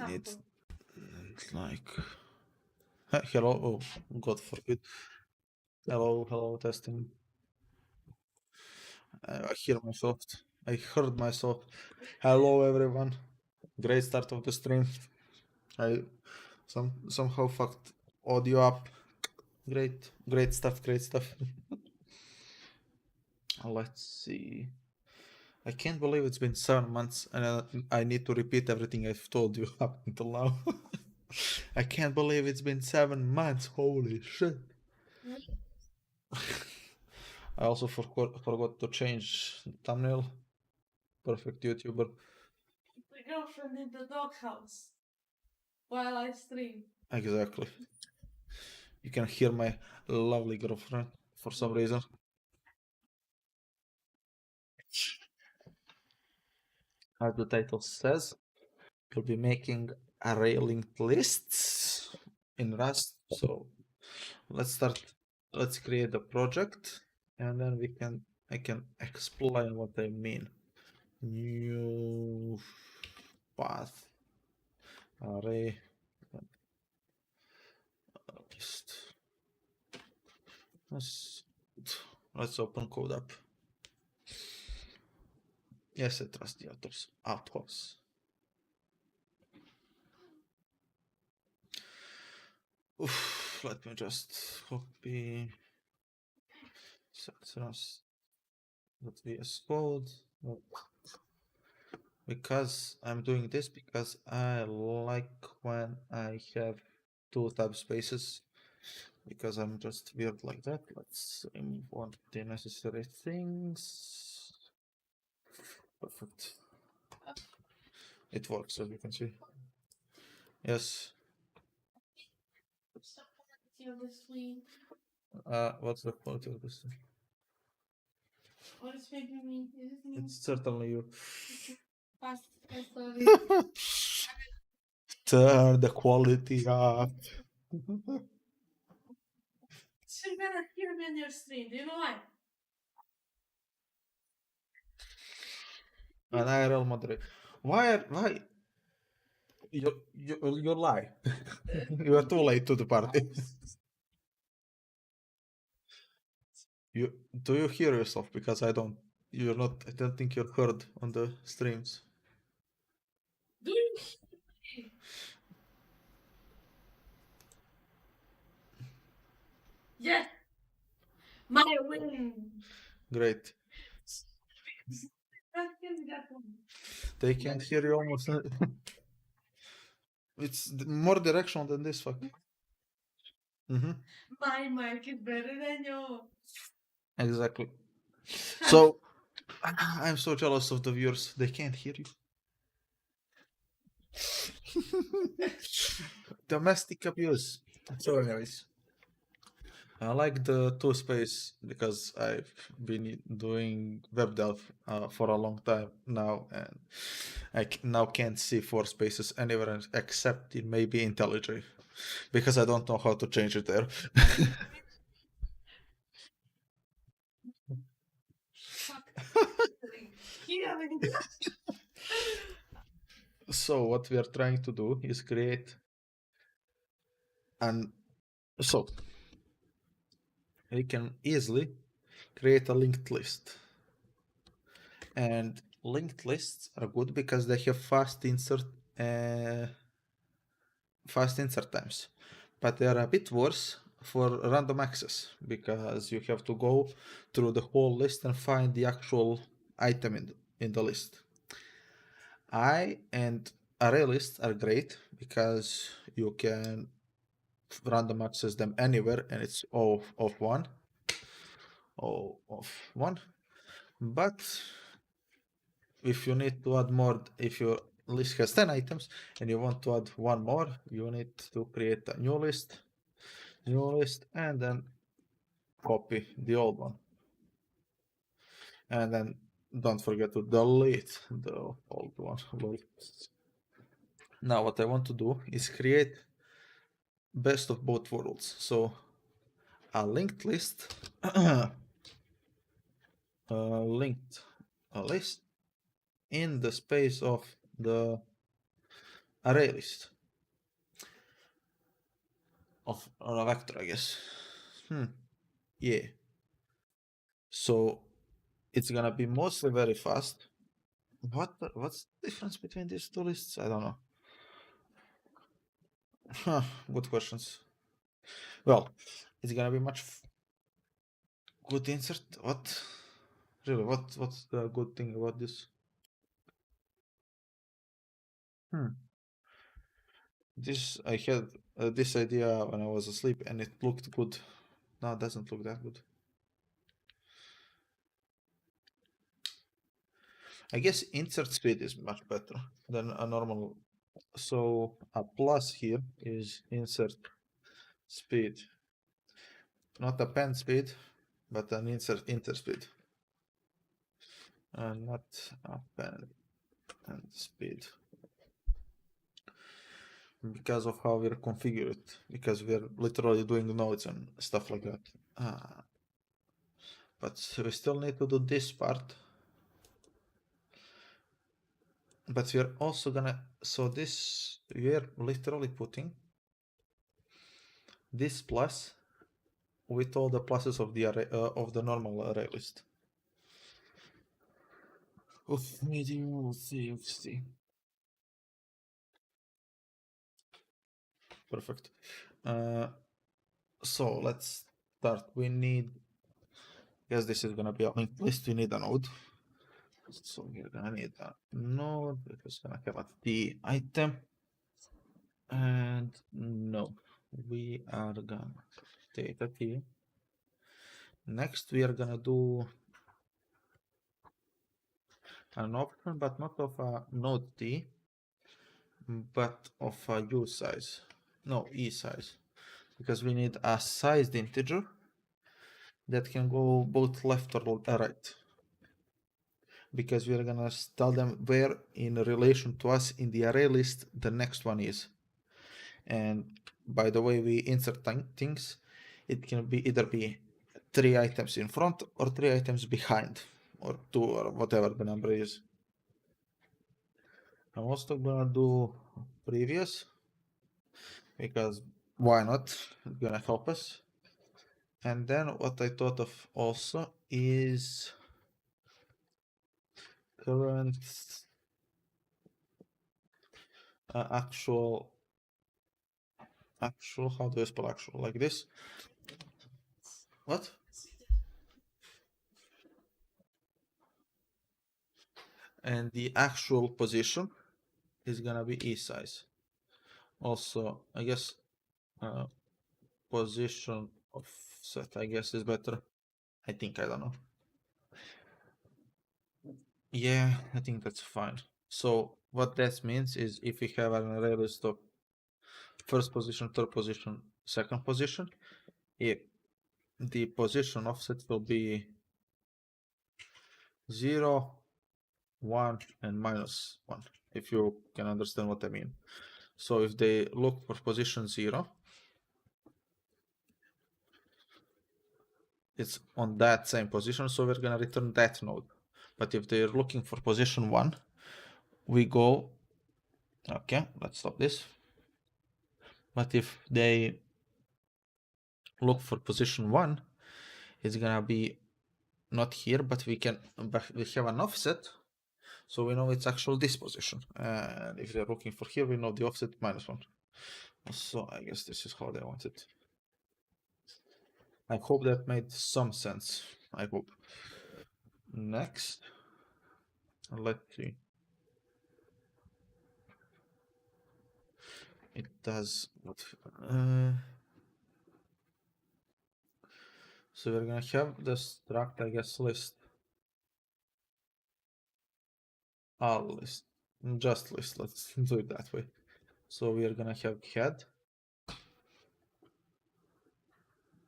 It's like hello. Oh, God forbid. Hello, testing. I hear myself. I heard myself. Hello, everyone. Great start of the stream. I somehow fucked audio up. Great stuff. Let's see. I can't believe it's been 7 months and I need to repeat everything I've told you up until now. I can't believe it's been 7 months. Holy shit. I also forgot to change thumbnail. Perfect YouTuber. The girlfriend in the doghouse while I stream. Exactly. You can hear my lovely girlfriend for some reason. As the title says, we'll be making array linked lists in Rust. So let's start. Let's create a project, and then I can explain what I mean. New path array list. Let's open code up. Yes, I trust the authors. Oof, let me just copy VS Code. Because I'm doing this because I like when I have 2 tab spaces, because I'm just weird like that. Let's remove all the necessary things. Perfect. It works, as you can see. Yes. What's the quality of this? What is making me? Is it me? It's certainly you. Fast, Turn the quality up. She's gonna hear me on your stream. Do you know why? An IRL moderate. Why? You lie. You are too late to the party. Do you hear yourself? Because I don't. You're not. I don't think you're heard on the streams. Do you? Yeah. My win. Great. They can't hear you almost. It's more directional than this fuck. My mic is better than yours. Exactly. So I'm so jealous of the viewers. They can't hear you. Domestic abuse. So anyways, I like the 2-space because I've been doing web dev for a long time now, and I now can't see 4 spaces anywhere except in maybe IntelliJ, because I don't know how to change it there. So what we are trying to do is create so we can easily create a linked list. And linked lists are good because they have fast insert times, but they are a bit worse for random access because you have to go through the whole list and find the actual item in the list. And array lists are great because you can random access them anywhere and it's all of one. But if you need to add more, if your list has 10 items and you want to add one more, you need to create a new list, and then copy the old one. And then don't forget to delete the old one. Now what I want to do is create best of both worlds. So a linked list, linked a list in the space of the array list of a vector, I guess. Yeah. So it's gonna be mostly very fast. What's the difference between these two lists? I don't know. Huh, good questions. Well, it's gonna be much good insert. What? Really? What's the good thing about this? This I had this idea when I was asleep, and it looked good. No, it doesn't look that good. I guess insert speed is much better than a normal. So a plus here is insert speed, not a pen speed, but an insert speed, and not a pen and speed, because of how we're configured. Because we're literally doing nodes and stuff like that. But we still need to do this part. But we're also gonna, so this, we're literally putting this plus with all the pluses of the array, of the normal array list. See. Perfect. So let's start. We need, yes, this is gonna be a linked list. We need a node. So we're gonna need a node. It's gonna have a T item. And no, we are gonna take a T. Next, we are gonna do an option, but not of a node T, but of a U size. No, E size. Because we need a sized integer that can go both left or right. Because we're gonna tell them where in relation to us in the array list the next one is. And by the way we insert things, it can be either be 3 items in front or 3 items behind, or 2 or whatever the number is. I'm also gonna do previous, because why not? It's gonna help us. And then what I thought of also is current actual, how do I spell actual? Like this? What? And the actual position is gonna be E size. Also, I guess position offset, I guess, is better. I think, I don't know. Yeah, I think that's fine. So what that means is if we have an array list of first position, third position, second position, if the position offset will be 0, 1, and -1, if you can understand what I mean. So if they look for position 0, it's on that same position, so we're gonna return that node. But if they're looking for position 1, we go, okay, let's stop this. But if they look for position 1, it's gonna be not here, but we have an offset, so we know it's actually this position. And if they're looking for here, we know the offset -1. So I guess this is how they want it. I hope that made some sense. I hope. Next, let's see. It does what? So we're gonna have the struct, I guess, list. All list, just list. Let's do it that way. So we are gonna have head.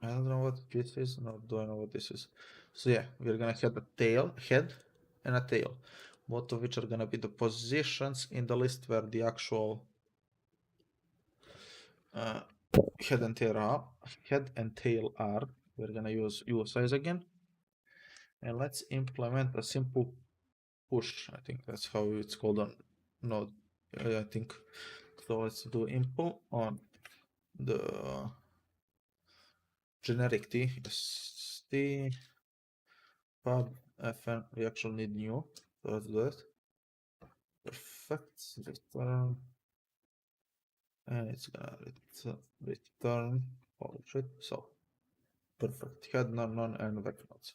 I don't know what this is. No, do I know what this is? So yeah, we're gonna have a tail, head, and a tail, both of which are gonna be the positions in the list where the actual head and tail are. We're gonna use usize again, and let's implement a simple push. I think that's how it's called on node. I think. So let's do impl on the generic t. Yes, t pub fn. We actually need new. So let's do it. Perfect. Return. And it's gonna return. Holy shit. So perfect. Head none, none, and vector nodes.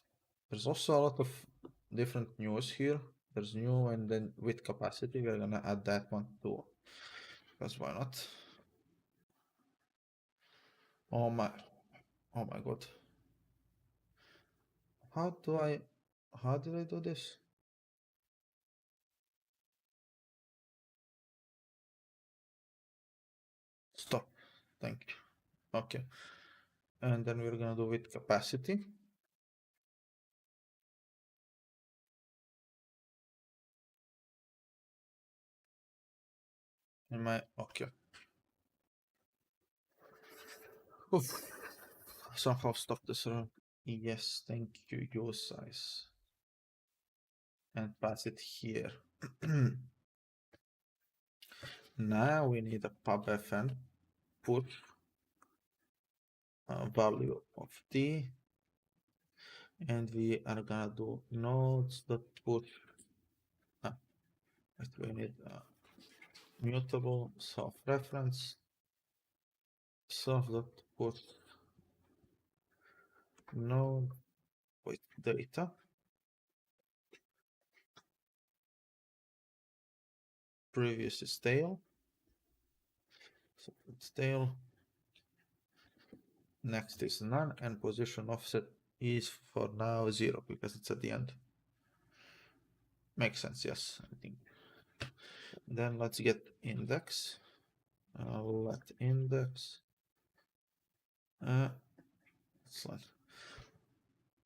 There's also a lot of different news here. There's new and then with capacity. We're gonna add that one too. Because why not? Oh my god. How did I do this? Stop. Thank you. Okay. And then we're gonna do with capacity. Am I okay? Oof. Somehow stop this run. Yes, thank you, use size. And pass it here. Now we need a pub fn push value of t, and we are gonna do nodes that push. We need mutable self reference self that push node with data. Previous is tail. So it's tail. Next is none, and position offset is for now 0 because it's at the end. Makes sense, yes, I think. Then let's get index. Let index. Excellent.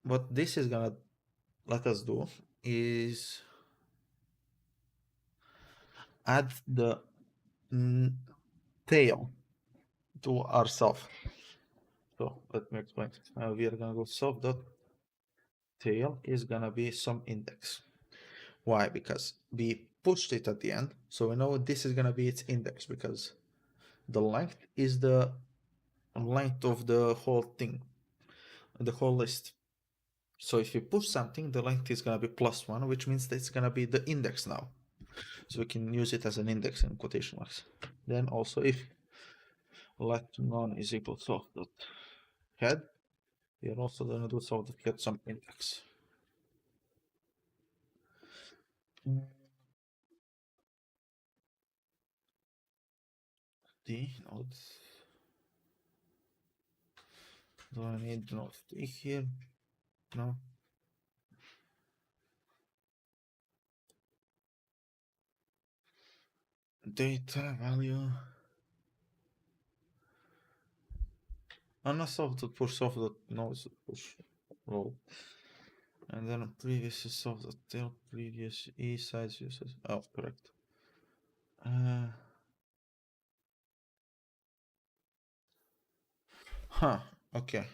What this is gonna let us do is add the tail to ourselves. So let me explain. We are gonna go self dot tail is gonna be some index. Why? Because we pushed it at the end, so we know this is gonna be its index because the length is the length of the whole thing, the whole list. So if you push something, the length is gonna be +1, which means that it's gonna be the index now. So we can use it as an index in quotation marks. Then also if let none is equal to self dot head, we are also gonna do self dot head some index. D node. Do I need node D here? No. Data value. Self dot push self dot nodes push roll. And then previous is self dot tail, previous e size uses. Oh, correct. Okay.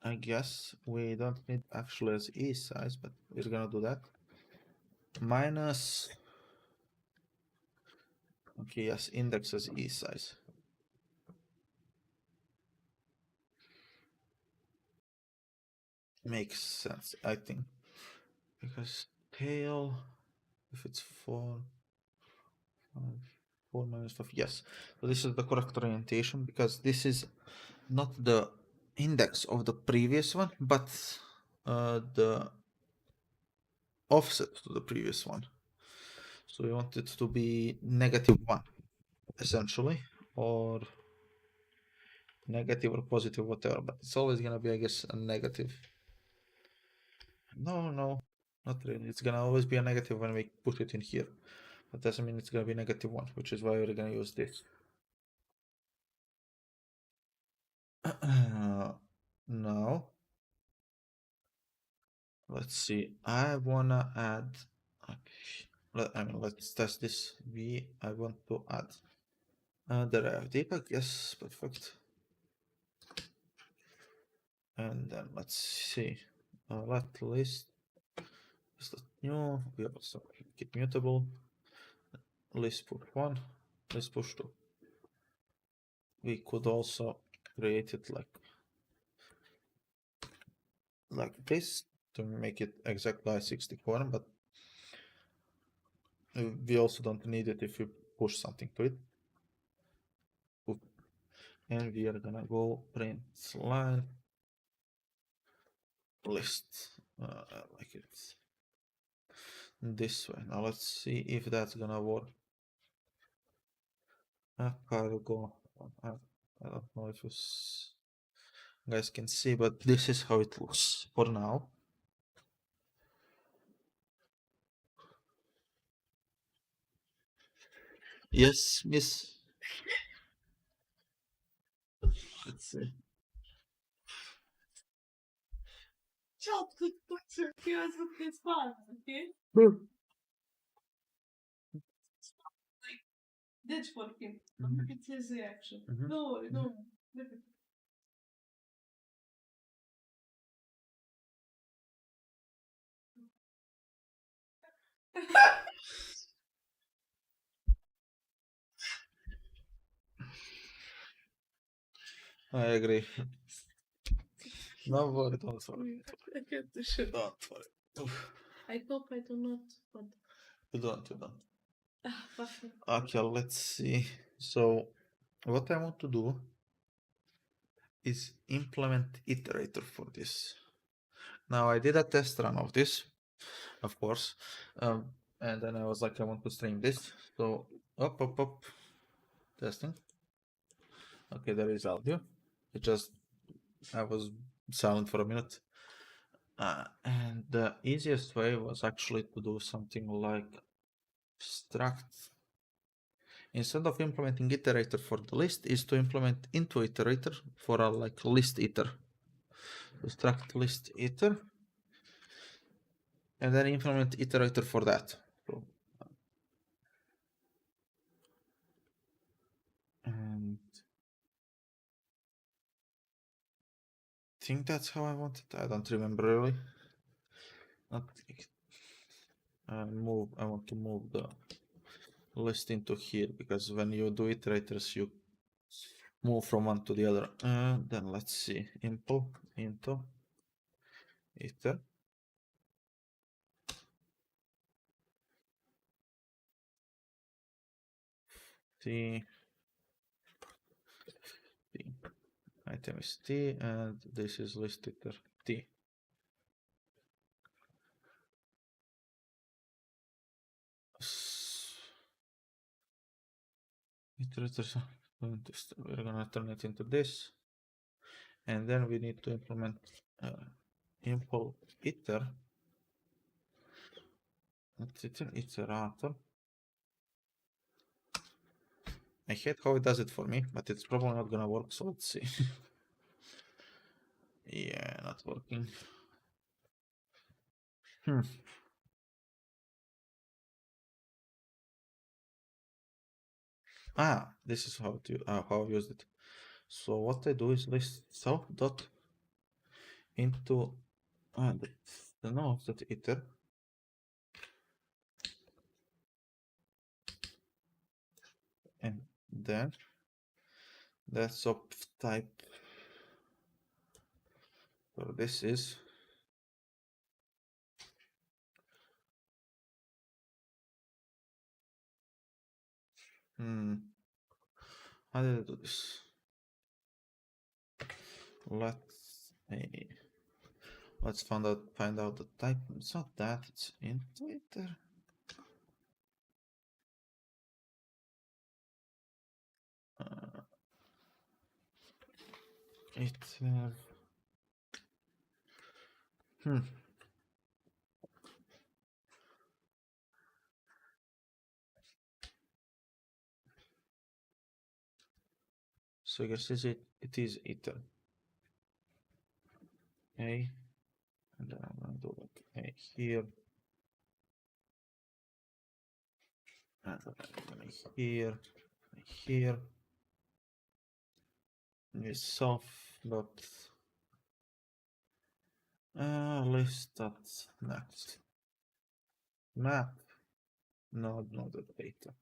I guess we don't need actually as e size, but we're gonna do that. Minus. Okay, yes, index as e size. Makes sense, I think. Because tail, if it's 4, 5, 4 minus 5, yes. So this is the correct orientation because this is not the index of the previous one, but the offset to the previous one. So we want it to be -1, essentially, or negative or positive, whatever, but it's always gonna be, I guess, a negative. No, not really. It's gonna always be a negative when we put it in here. That doesn't mean it's gonna be -1, which is why we're gonna use this. Now, let's see. I wanna add. Let's test this. I want to add derive debug. Yes, perfect. And then let's see. Let list is that new? We also make it mutable. List push 1, list push 2. We could also create it like this to make it exactly like 60 coin, but we also don't need it if we push something to it. And we are gonna go print line list like it this way. Now let's see if that's gonna work. Cargo. I don't know if you guys can see, but this is how it looks for now. Yes, miss. Let's see. Child could put your fears with his father, okay? That's for him. Look at his reaction. No, no. Look at I agree. No worry, don't worry. I get the shit. Don't worry. I hope I do not. But You don't. fuck it. Okay, let's see. So, what I want to do is implement iterator for this. Now, I did a test run of this, of course, and then I was like, I want to stream this. So, up, testing. Okay, there is audio. I was silent for a minute. And the easiest way was actually to do something like struct. Instead of implementing iterator for the list, is to implement into iterator for a like list iter. So struct list iter, and then implement iterator for that. So, and I think that's how I want it. I don't remember really. Not I want to move the list into here because when you do iterators, you move from one to the other. Then let's see, impl into iter. T item is T, and this is list iter T. Iterators, we're gonna turn it into this, and then we need to implement impl iter. Iterator. I hate how it does it for me, but it's probably not gonna work, so let's see. Yeah, not working. This is how I used it. So what I do is list self dot into the nodes that iter, and then that's of type. So this is how did I do this? Let's find out the type. It's not that, it's into iter. Iter. So I guess it is iter. Okay. And then I'm gonna do like a here. And then I'm gonna here. Is self dot list dot next. map, no, the data.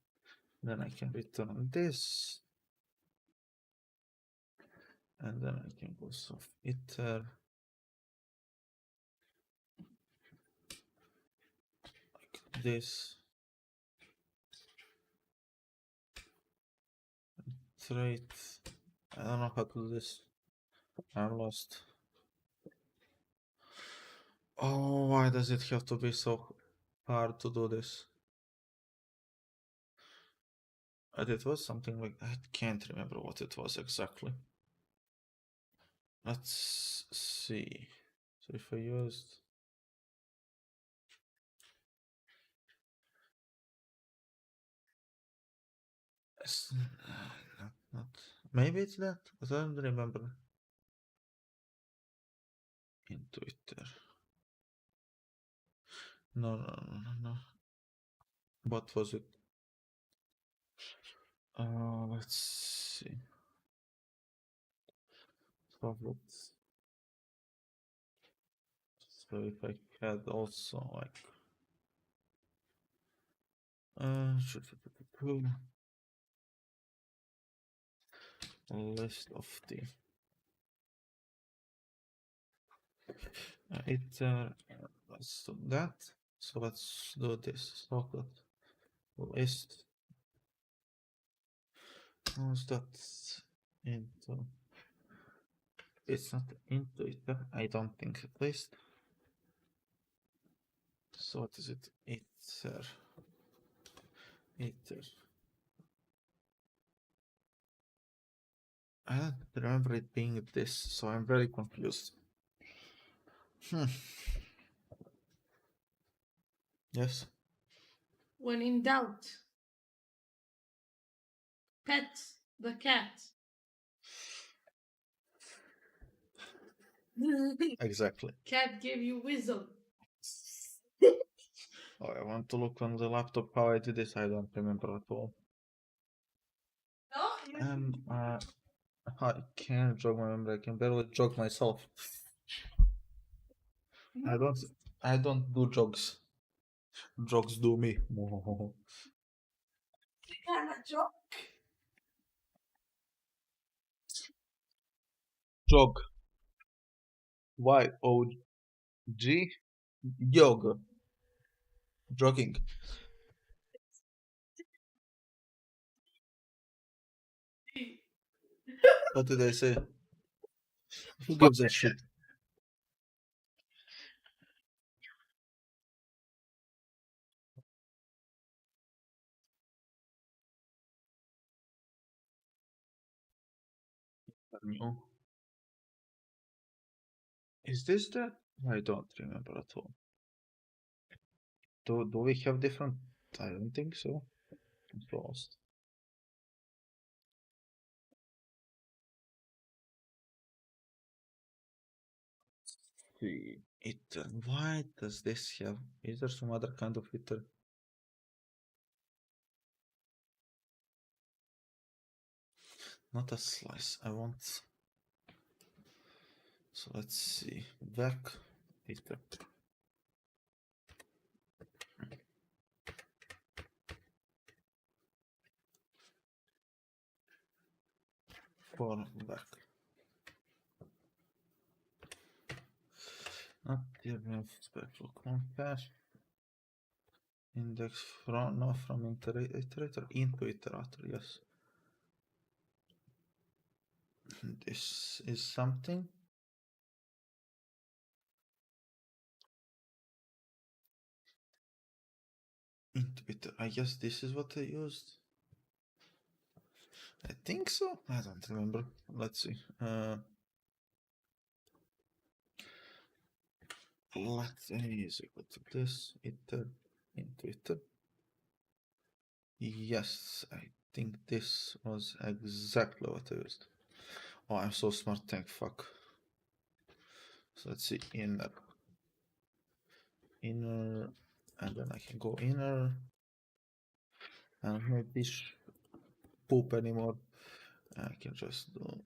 Then I can return this, and then I can go soft iter like this. Trait. I don't know how to do this. I'm lost. Oh, why does it have to be so hard to do this? But it was something like I can't remember what it was exactly. Let's see. So if I used not maybe it's that. I don't remember. Into it there. No. What was it? Let's see. So let's. So if I had also like list of the it let's do that. So let's do this. So that list was that into it's not into it. I don't think at least. So what is it? Iter. I don't remember it being this, so I'm very confused. Yes. When in doubt, pet the cat. Exactly. Cat give you wisdom. Oh, I want to look on the laptop how I did this. I don't remember at all. No, I can't jog my memory. I can barely jog myself. I don't do jogs. Jogs do me. cannot jog. Jog. Y-O-G. Yoga. Jogging. What did I say? Who gives a shit? No. Is this the? I don't remember at all. Do we have different? I don't think so. I'm lost. See. Iter. Why does this have? Is there some other kind of iter? Not a slice. I want. So let's see. Back iter. For back. Not the spectral compass. Index from no from iterator into iterator. Yes. This is something. Into iter. I guess this is what I used. I think so. I don't remember. Let's see. Let's is equal to this iter into iter. Yes, I think this was exactly what I used. Oh, I'm so smart. Thank fuck. So let's see inner, and then I can go inner, and make this poop anymore. I can just do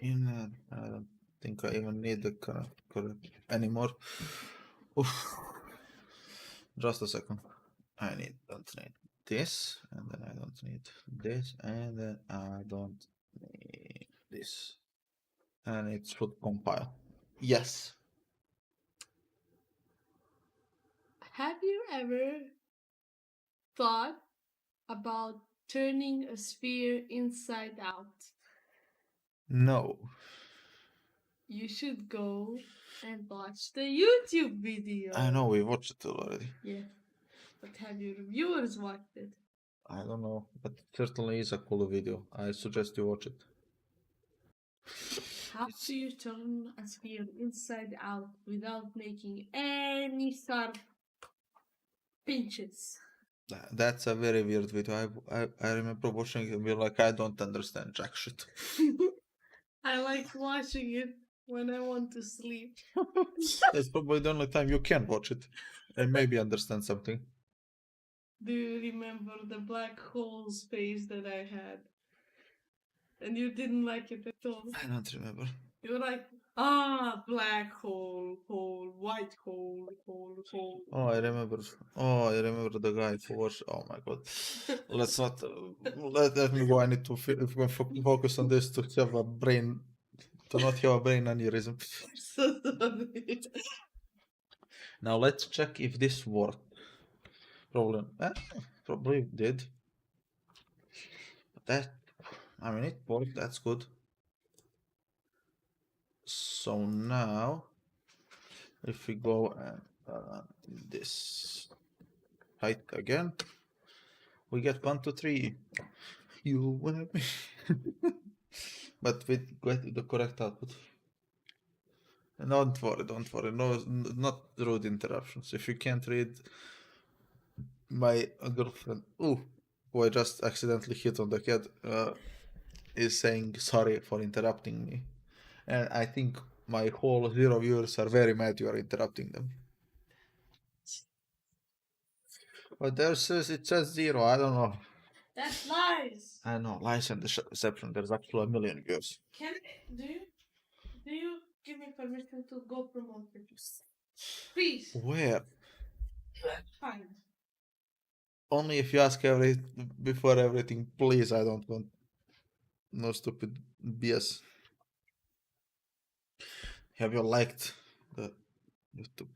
inner. I don't think I even need the correct anymore. Oof. Just a second. Don't need this, and then I don't need this, and then I don't need this. And it should compile. Yes. Have you ever thought about turning a sphere inside out? No. You should go and watch the YouTube video. I know we watched it already. Yeah. But have your viewers watched it? I don't know, but it certainly is a cool video. I suggest you watch it. How do you turn a sphere inside out without making any sort of pinches? That's a very weird video. I remember watching it and be like, I don't understand jack shit. I like watching it when I want to sleep. That's probably the only time you can watch it and maybe understand something. Do you remember the black hole space that I had? And you didn't like it at all. I don't remember. You were like, black hole, white hole. Oh, I remember. Oh, I remember the guy who was. Oh my god. Let's not. Let me go. I need to focus on this to have a brain. To not have a brain aneurysm. So sorry. Now let's check if this worked. Probably did. But I mean, it worked. That's good. So now, if we go and this height again, we get 1, 2, 3. You and me. But we get the correct output. Don't worry. No, not rude interruptions. If you can't read, my girlfriend, who I just accidentally hit on the head, is saying sorry for interrupting me. And I think my whole 0 viewers are very mad you are interrupting them. But it says 0, I don't know. That's lies. I know, lies and deception. There's actually a million views. Do you give me permission to go promote it? Please. Where? Fine. Only if you ask before everything, please. I don't want no stupid BS. Have you liked the YouTube?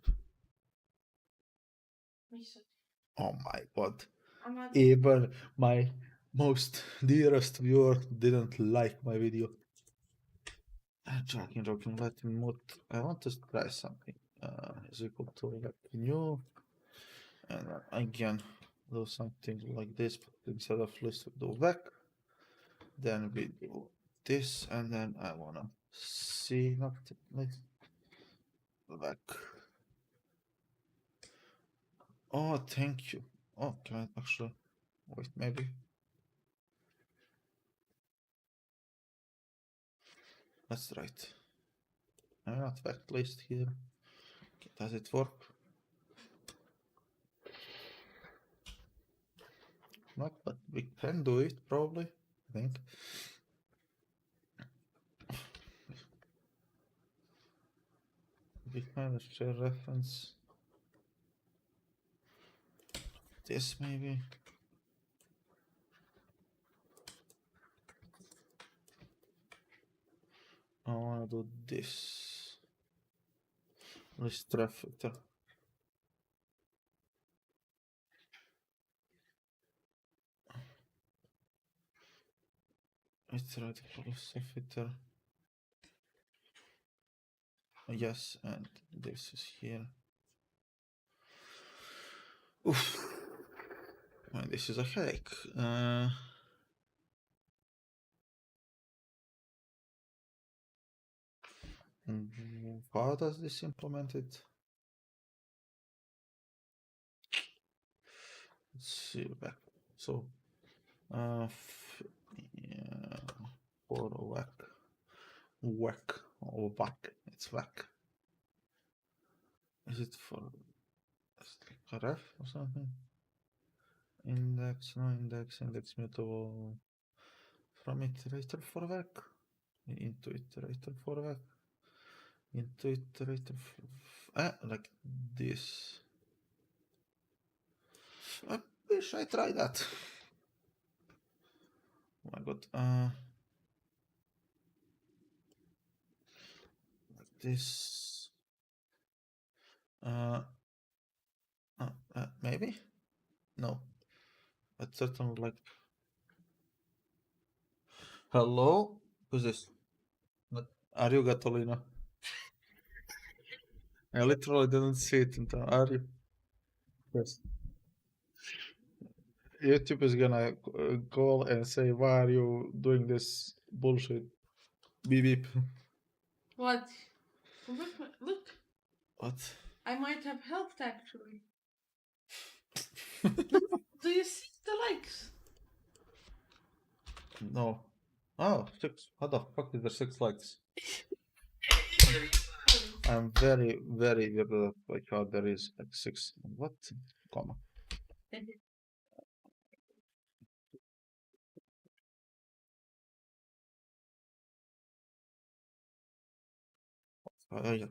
Oh my god. Even my most dearest viewer didn't like my video. Joking. Let me mute. I want to try something. Is equal to like new. And again, do something like this, but instead of list, we do back. Then we do this, and then I wanna see, not list, back. Oh, thank you. Oh, can I actually wait? Maybe. That's right. I'm not back list here. Okay, does it work? Not, but we can do it probably. I think. We can share reference. This maybe. I wanna do this. List filter. It's right for list filter. Yes, and this is here. Oof. Man, this is a headache. How does this implement it? Let's see back. So, yeah, for whack or whack. It's whack. Is it for a ref or something? Index, no index, index mutable from iterator for whack into iterator for whack into iterator like this. I wish I tried that. Oh my god. Like this. Maybe? No. But certainly like. Hello? Who's this? Are you Gatolina? I literally didn't see it in time. Are you? Yes. YouTube is gonna call and say, "Why are you doing this bullshit?" Beep beep. What? Look, look. What? I might have helped actually. Do you see the likes? No. Oh, 6. How the fuck is there 6 likes? I'm very, very weird at like how there is like 6. What? Comma.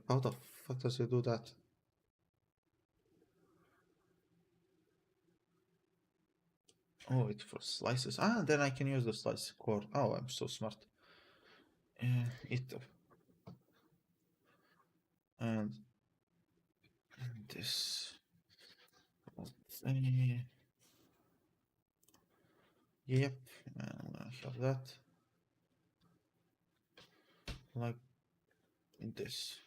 How the fuck does it do that? Oh, it's for slices. Ah, then I can use the slice core. Oh, I'm so smart. It and this. Yep, I have that. Like this.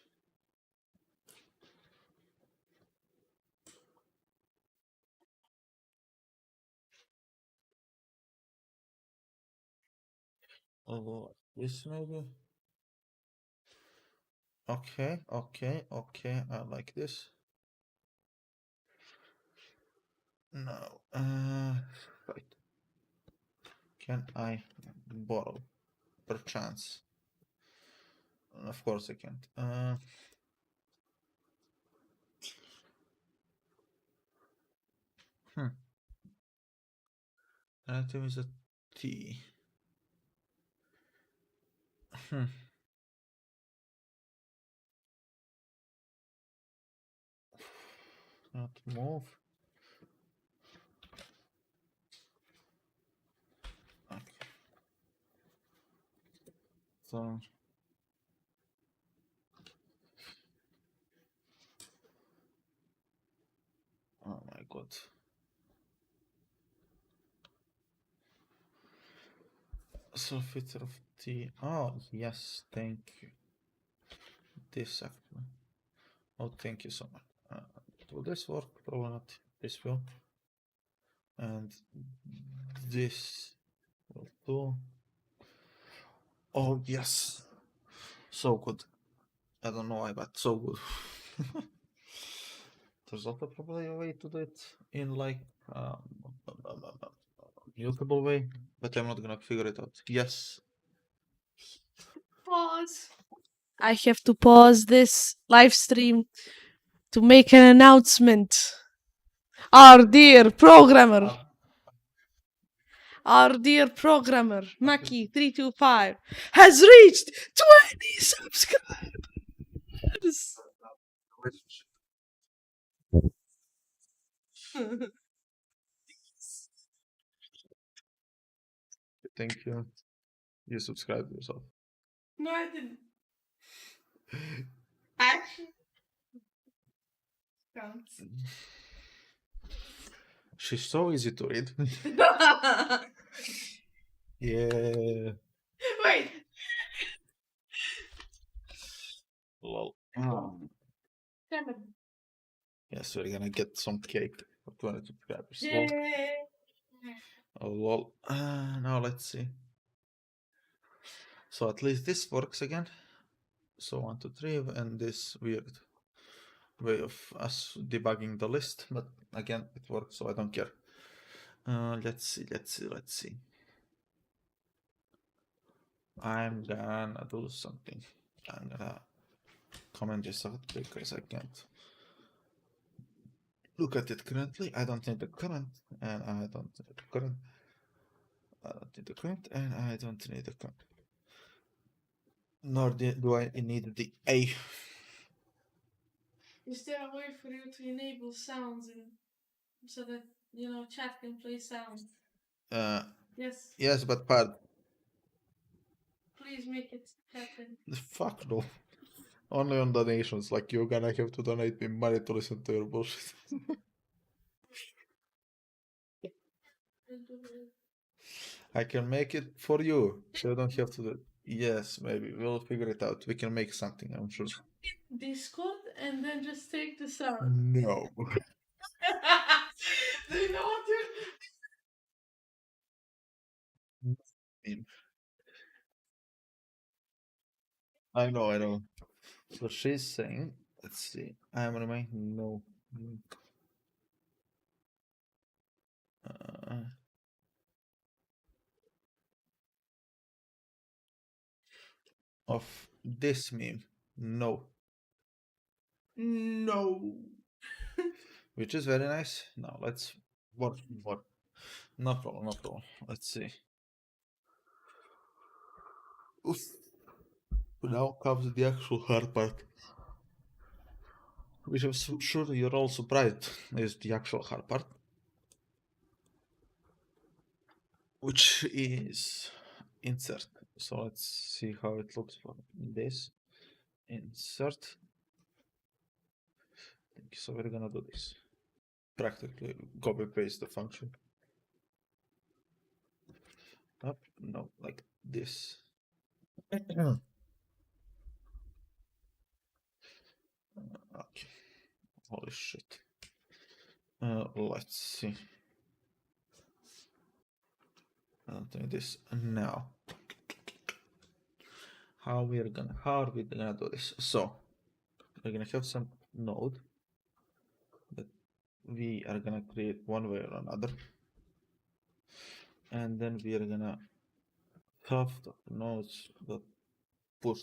Oh, this maybe. Okay, okay, okay. I like this. No. Right. Can I borrow? Perchance. Of course I can't. Hmm. Item is a T. Hmm. Not move. Okay. So. Oh my god. Sulfate of T. Oh yes, thank you. This actually. Oh, thank you so much. Will this work? Probably not. This will. And this will do. Oh, yes. So good. I don't know why, but so good. There's also probably a way to do it in like mutable way, but I'm not gonna figure it out. Yes. Pause. I have to pause this live stream to make an announcement. Our dear programmer, Maki325, has reached 20 subscribers. Thank you. You subscribed yourself. No, I didn't. Actually, counts. She's so easy to read. Yeah. Wait. Lol. Damn it. Yes, we're gonna get some cake for 20 subscribers. Lol. Yay. Oh, lol. Now let's see. So at least this works again. So 1, 2, 3, and this weird way of us debugging the list, but again, it works, so I don't care. Let's see. I'm gonna do something. I'm gonna comment this out because I can't look at it currently. I don't need the current, and I don't need the current. I don't need the current, and I don't need the current. Nor do I need the A. Is there a way for you to enable sounds in so that Chat can play sound. Uh, Yes. yes, but part. Please make it happen. Fuck no. Only on donations, like you're gonna have to donate me money to listen to your bullshit. I can make it for you, so you don't have to do it. Yes, maybe. We'll figure it out. We can make something, I'm sure. Discord and then just take the sound. No. Do you know what I know, I know. So she's saying, let's see, I'm reminding no. Uh, of this meme. No. No. Which is very nice. Now let's what? No problem, no problem. Let's see. Oof. Now comes the actual hard part. Which I'm sure you're all surprised is the actual hard part. Which is insert. So let's see how it looks for this. Insert. So we're gonna do this. Practically copy paste the function. Up, no, like this. Okay. Holy shit. Let's see. I'll do this now. How are we gonna do this? So we're gonna have some node that we are gonna create one way or another, and then we are gonna have the nodes that push,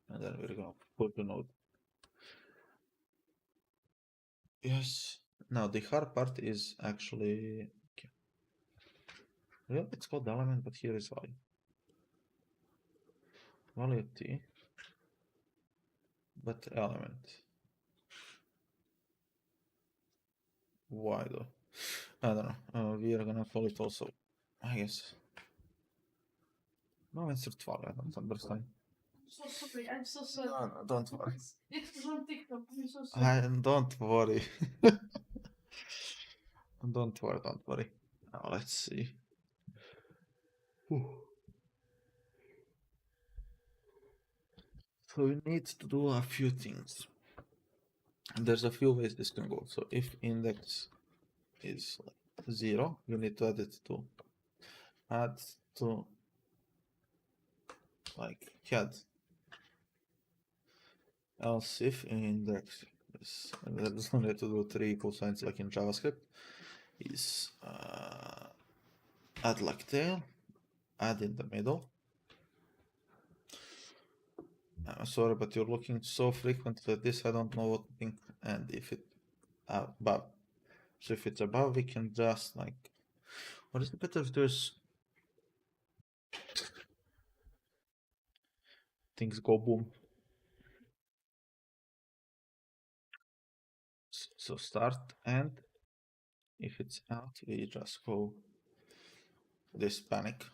and then we're gonna put the node. Yes. Now the hard part is actually okay. Well, it's called element, but here is value. Value t, but element. Why though? I don't know. We are gonna call it also, I guess. No, insert value. I don't understand. So sorry, I'm so sorry. No, don't worry. It was on TikTok. I'm so sorry. Don't worry. Don't worry, don't worry. Now let's see. Whew. So we need to do a few things. And there's a few ways this can go. So if index is like 0, you need to add to like head. Else if index is, and there's no need to do 3 equal signs like in JavaScript, is add like tail, add in the middle. I'm sorry, but you're looking so frequently at this, I don't know what to think. And if it above, so if it's above, we can just like, what is it better if there's things go boom. So start, and if it's out, we just go this panic.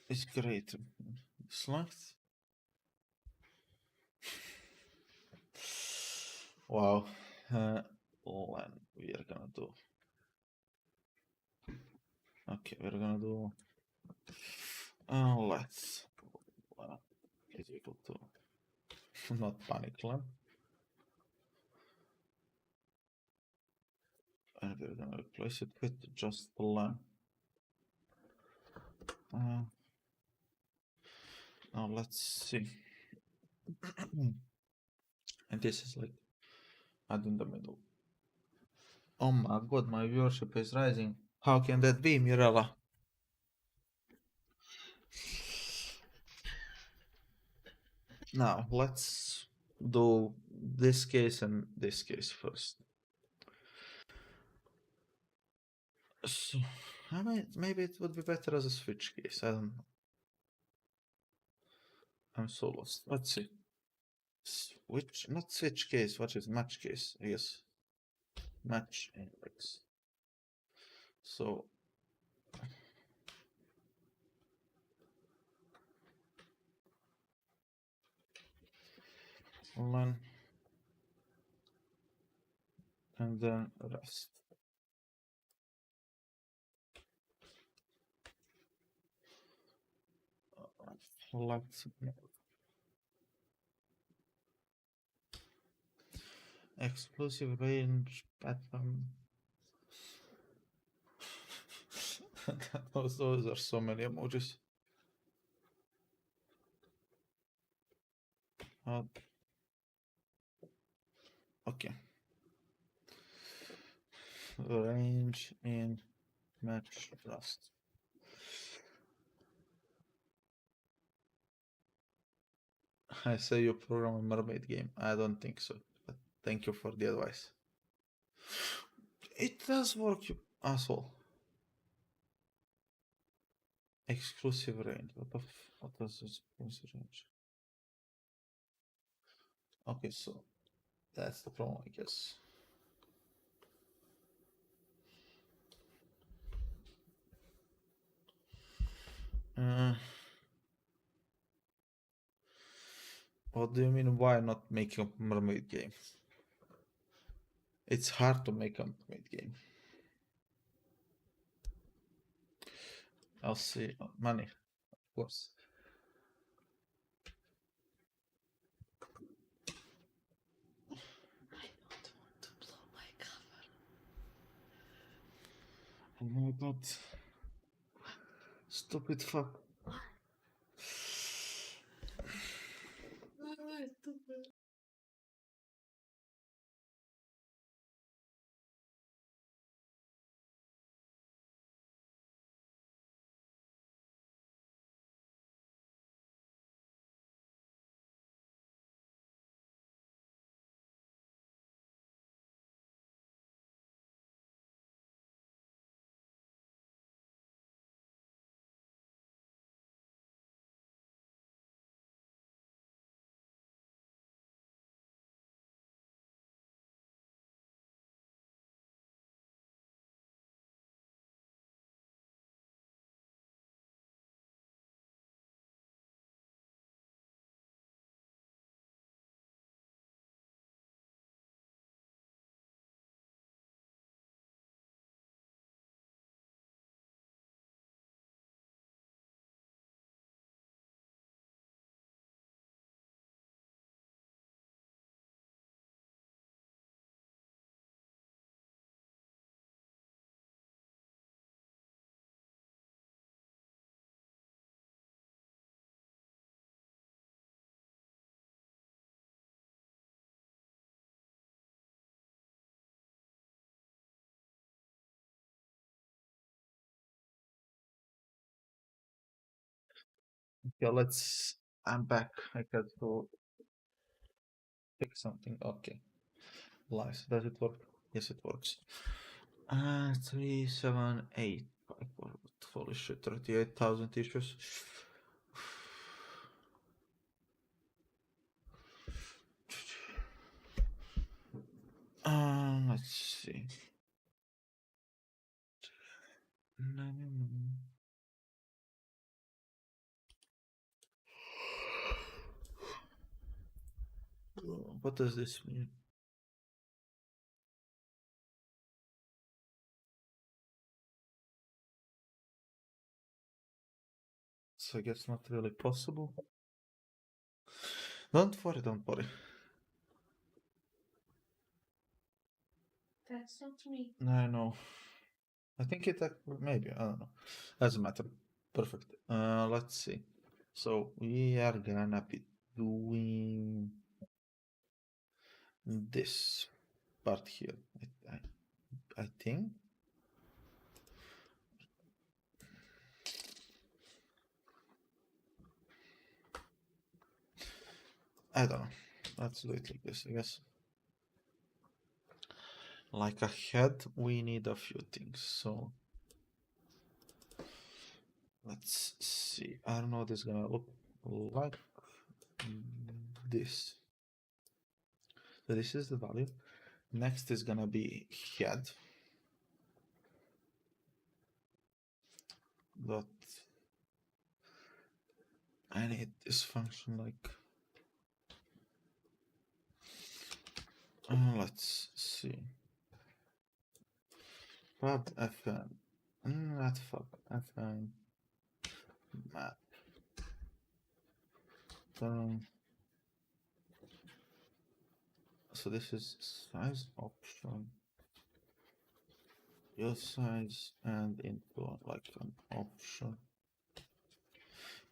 It's great. Select. Wow. When we are gonna do. Okay, we're gonna do. Let's. Is equal to not panic lamp. And we're gonna replace it with just the lamp. Now let's see. And this is like add in the middle. Oh my god, my viewership is rising. How can that be, Mirella? Now let's do this case and this case first. So, I mean, maybe it would be better as a switch case. I don't know. I'm so lost. Let's see. Switch, not switch case, what is match case? Yes. Match index. So one and then rest. Let's exclusive range pattern. Those are so many emojis. Okay. Range in match rust. I say you program a mermaid game. I don't think so. But thank you for the advice. It does work, you asshole. Exclusive range. What does exclusive range? Okay, so that's the problem, I guess. What do you mean? Why not make a mermaid game? It's hard to make a mermaid game. I'll see. Money, of course. I don't want to blow my cover. Oh my god. Stupid fuck. Stupid. Okay, let's. I'm back. I got to pick something. Okay. Lies. Does it work? Yes, it works. 3, 7, 8. Holy shit, 38,000 issues. Let's see. What does this mean? So I guess not really possible. Don't worry, don't worry. That's not me. I know. I think it maybe, I don't know. Doesn't matter. Perfect. Let's see. So we are gonna be doing this part here. I think. I don't know. Let's do it like this, I guess. Like a head, we need a few things. So let's see. I don't know what it's gonna look like. This. So this is the value. Next is gonna be head. Dot. I need this function like. Let's see. Pub fn. Not fub fn. Map. So this is size option. Your size and into like an option.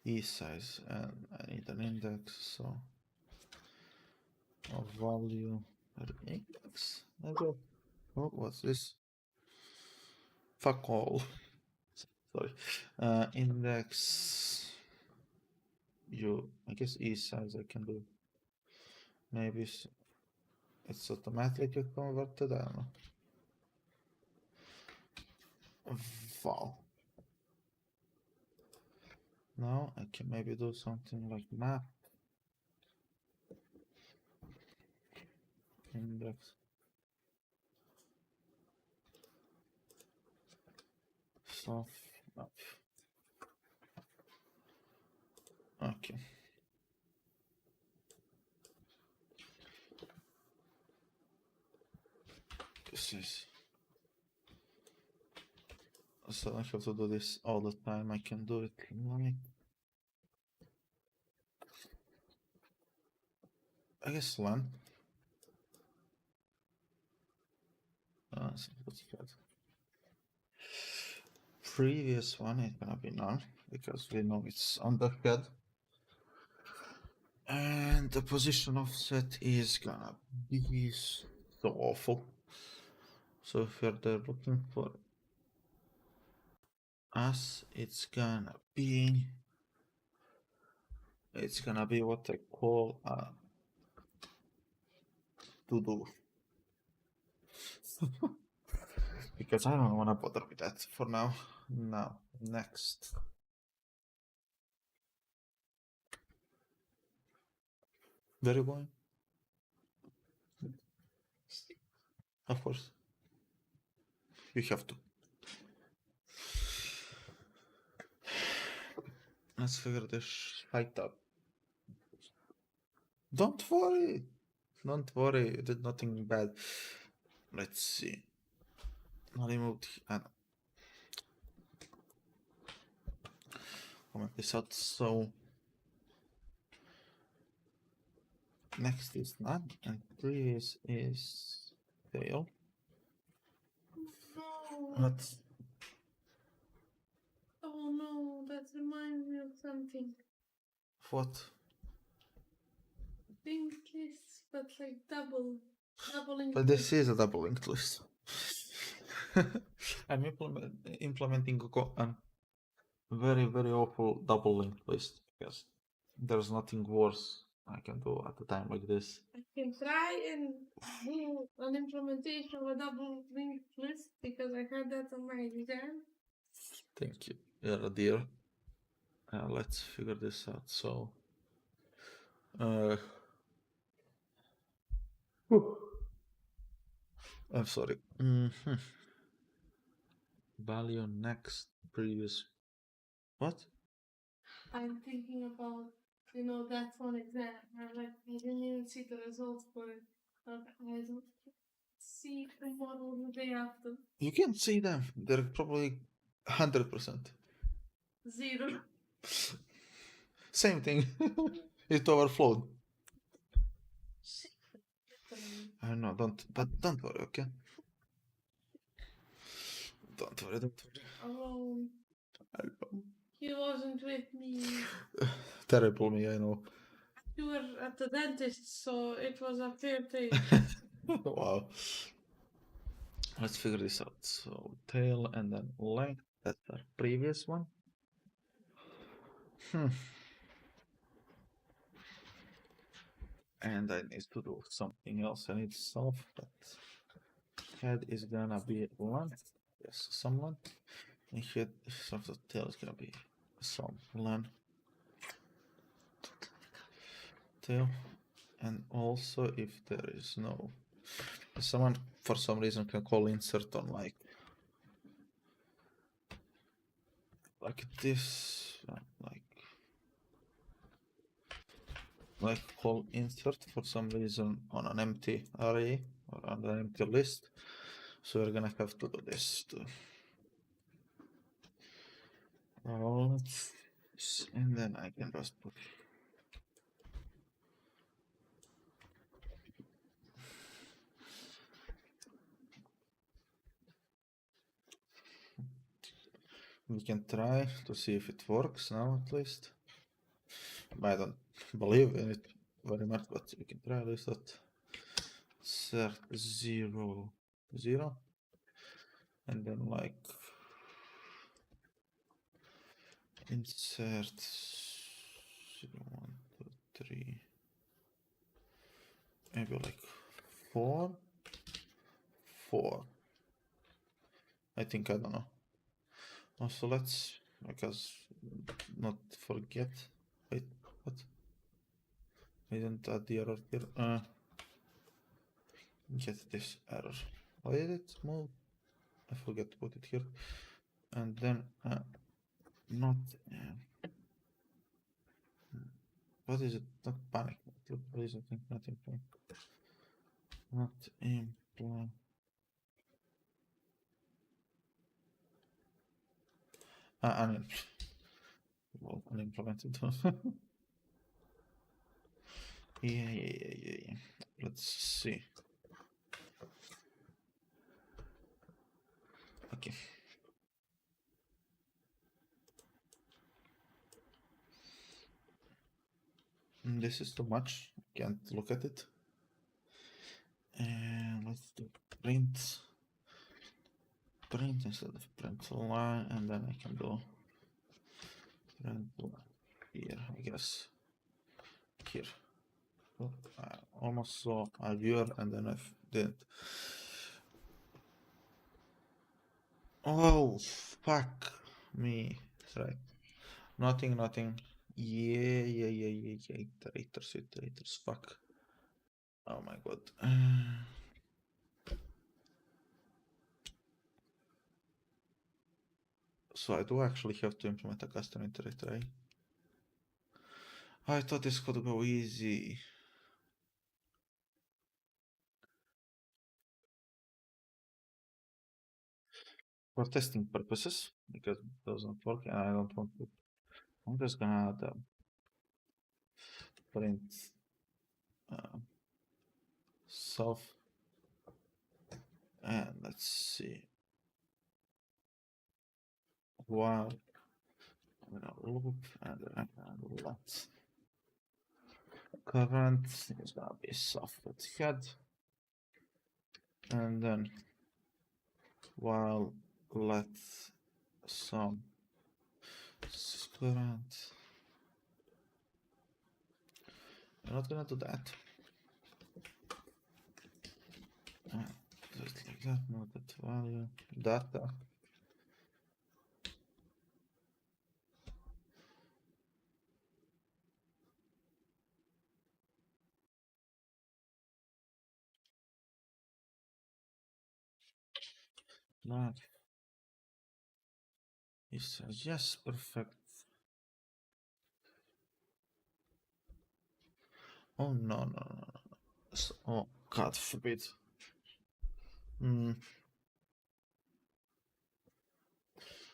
E size, and I need an index, so a value index. Oh, what's this? Fuck all. Sorry. Index. I guess E size I can do. Maybe it's automatically converted. I don't know. Val. Now I can maybe do something like map index soft map. Okay. This is so I have to do this all the time. I can do it like I guess one. What's that? Previous one is gonna be none because we know it's on the head. And the position offset is gonna be so awful. So if you're there looking for us, it's gonna be what I call a to do. Because I don't wanna bother with that for now. Now, next. Very boring. Of course. You have to. Let's figure this fight out. Don't worry. Don't worry. You did nothing bad. Let's see. I removed. Comment this out. So next is not, and previous is fail. No. What? Oh no, that reminds me of something. What? Linked lists, but like double But this is a double linked list. I'm implementing a very, very awful double linked list because there's nothing worse I can do at a time like this. I can try and do an implementation of a double linked list because I had that on my exam. Thank you. You're a dear. Let's figure this out. So, I'm sorry. Value next previous. What? I'm thinking about, that one exam. I didn't even see the results for it. I don't see the model the day after. You can see them. They're probably 100%. 0. Same thing. It overflowed. I know. Don't worry. Okay. Don't worry. Alone. He wasn't with me. Terrible me. I know. You were at the dentist, so it was a fair trade. Wow. Let's figure this out. So tail and then length. That's the previous one. And I need to do something else. I need to solve that. Head is gonna be one. Yes, someone. And head of the tail is gonna be someone. Tail. And also if there is no, someone for some reason can call insert on like this, like call insert for some reason on an empty array or on an empty list. So we're gonna have to do this too. And then I can just put we can try to see if it works now at least. I don't believe in it very much, but we can try this at cert 0 0 and then like insert 0 1 2 3 maybe like 4 4 I think, I don't know. Also let's, because not forget, wait, what? I didn't add the error here. Get this error. Why did it move? I forget to put it here. And then not what is it? Not panic. Please, I think not implement. Not implement. Unimplemented. Yeah. Let's see. Okay. This is too much. Can't look at it. And let's do print instead of print line, and then I can do print line here, I guess. Here. Oh, I almost saw a viewer and then I didn't. Oh, fuck me. Right. Nothing. Yeah. Iterators, fuck. Oh my god. So I do actually have to implement a custom iterator, right? I thought this could go easy. For testing purposes, because it doesn't work and I don't want to. I'm just gonna add print self, and let's see. While I'm gonna loop and then I'm gonna do that. Current is gonna be soft with head, and then while let some current. I'm not gonna do that. Just like that, not that value data. That. He says yes, perfect. Oh no. Oh, God forbid.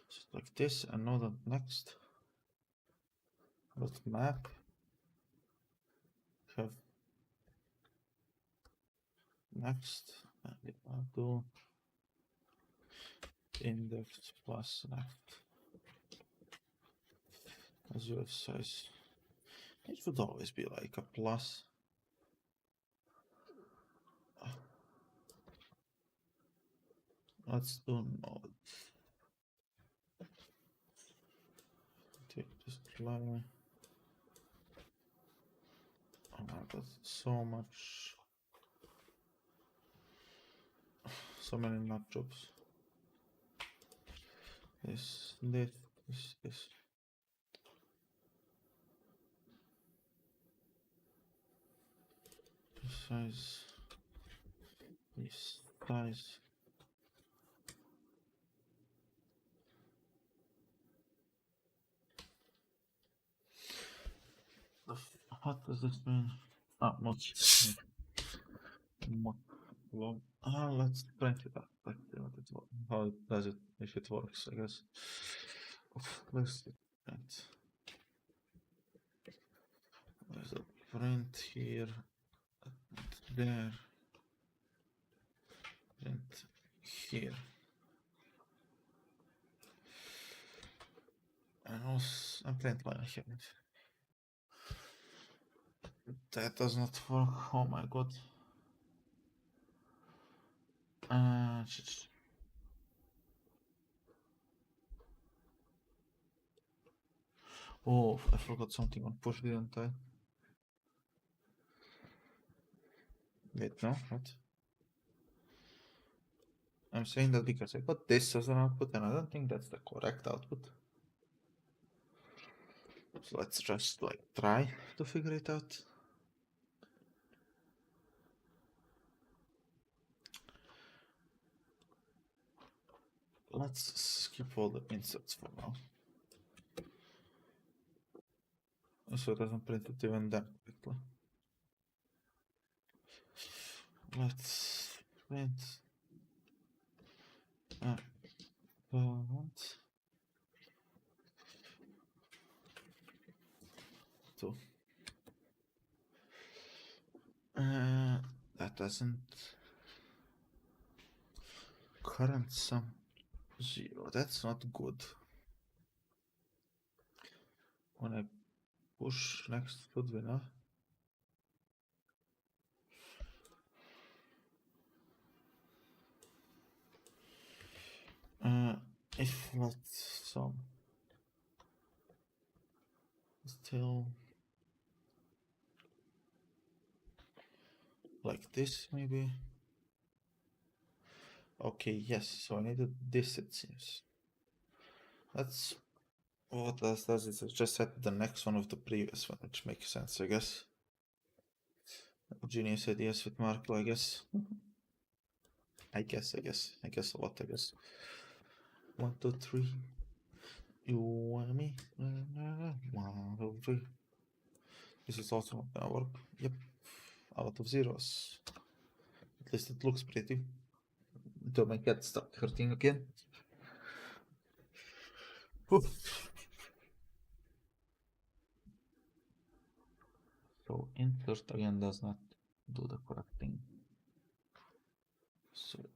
Just like this, and now that next. Let map have next, and I'll do index plus left as your size. It would always be like a plus. Let's do node. Take this line. Oh my god, so many nut jobs. This. size. This size. What does this mean? Much. Well, let's print it up. Like, how does it if it works? I guess. Let's print. There's a print here, there, print here, and also a print line here. That does not work. Oh my god. Oh, I forgot something on push, didn't I? Wait, no, what? I'm saying that because I got this as an output and I don't think that's the correct output. So let's just like try to figure it out. Let's skip all the inserts for now. So it doesn't print it even then quickly. Let's print want to that doesn't current sum 0. That's not good. When I push next would be enough. If not some still like this maybe. Okay, yes, so I needed this it seems. That's what does it just set the next one of the previous one, which makes sense, I guess. Genius ideas with Marco, I guess. I guess a lot, I guess. 1, 2, 3. You and me. 1, 2, 3. This is also not gonna work. Yep. A lot of zeros. At least it looks pretty. Until my cat stopped hurting again. So insert again does not do the correct thing. So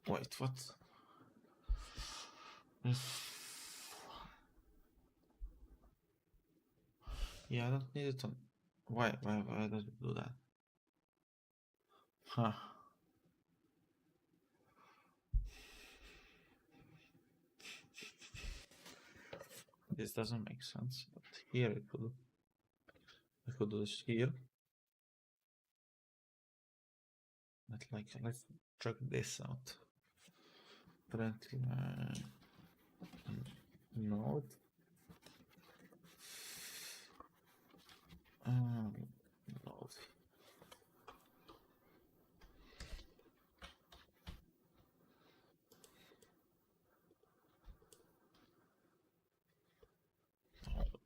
wait, what? Yeah, I don't need it on. Why does it do that? Huh. This doesn't make sense, but here it could. I could do this here. But like, let's check this out. Print node. Node.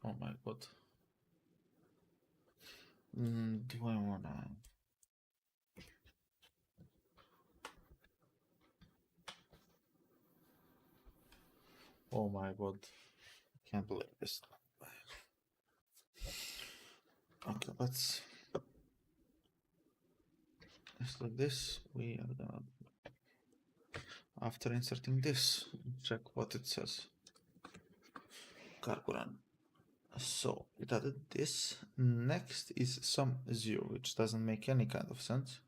Oh my god. Do I wanna? Oh my god. I can't believe this. Okay, let's. Just like this, we are gonna. After inserting this, check what it says. Carburan. So it added this. Next is some 0, which doesn't make any kind of sense.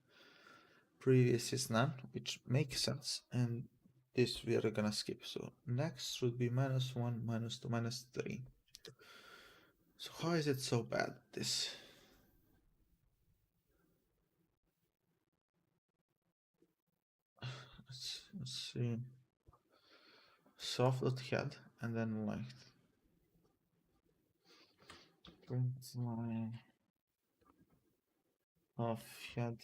Previous is none, which makes sense, and this we are gonna skip. So next should be -1, -2, -3. So how is it so bad, this? Let's see. Soft.head and then length. print line of head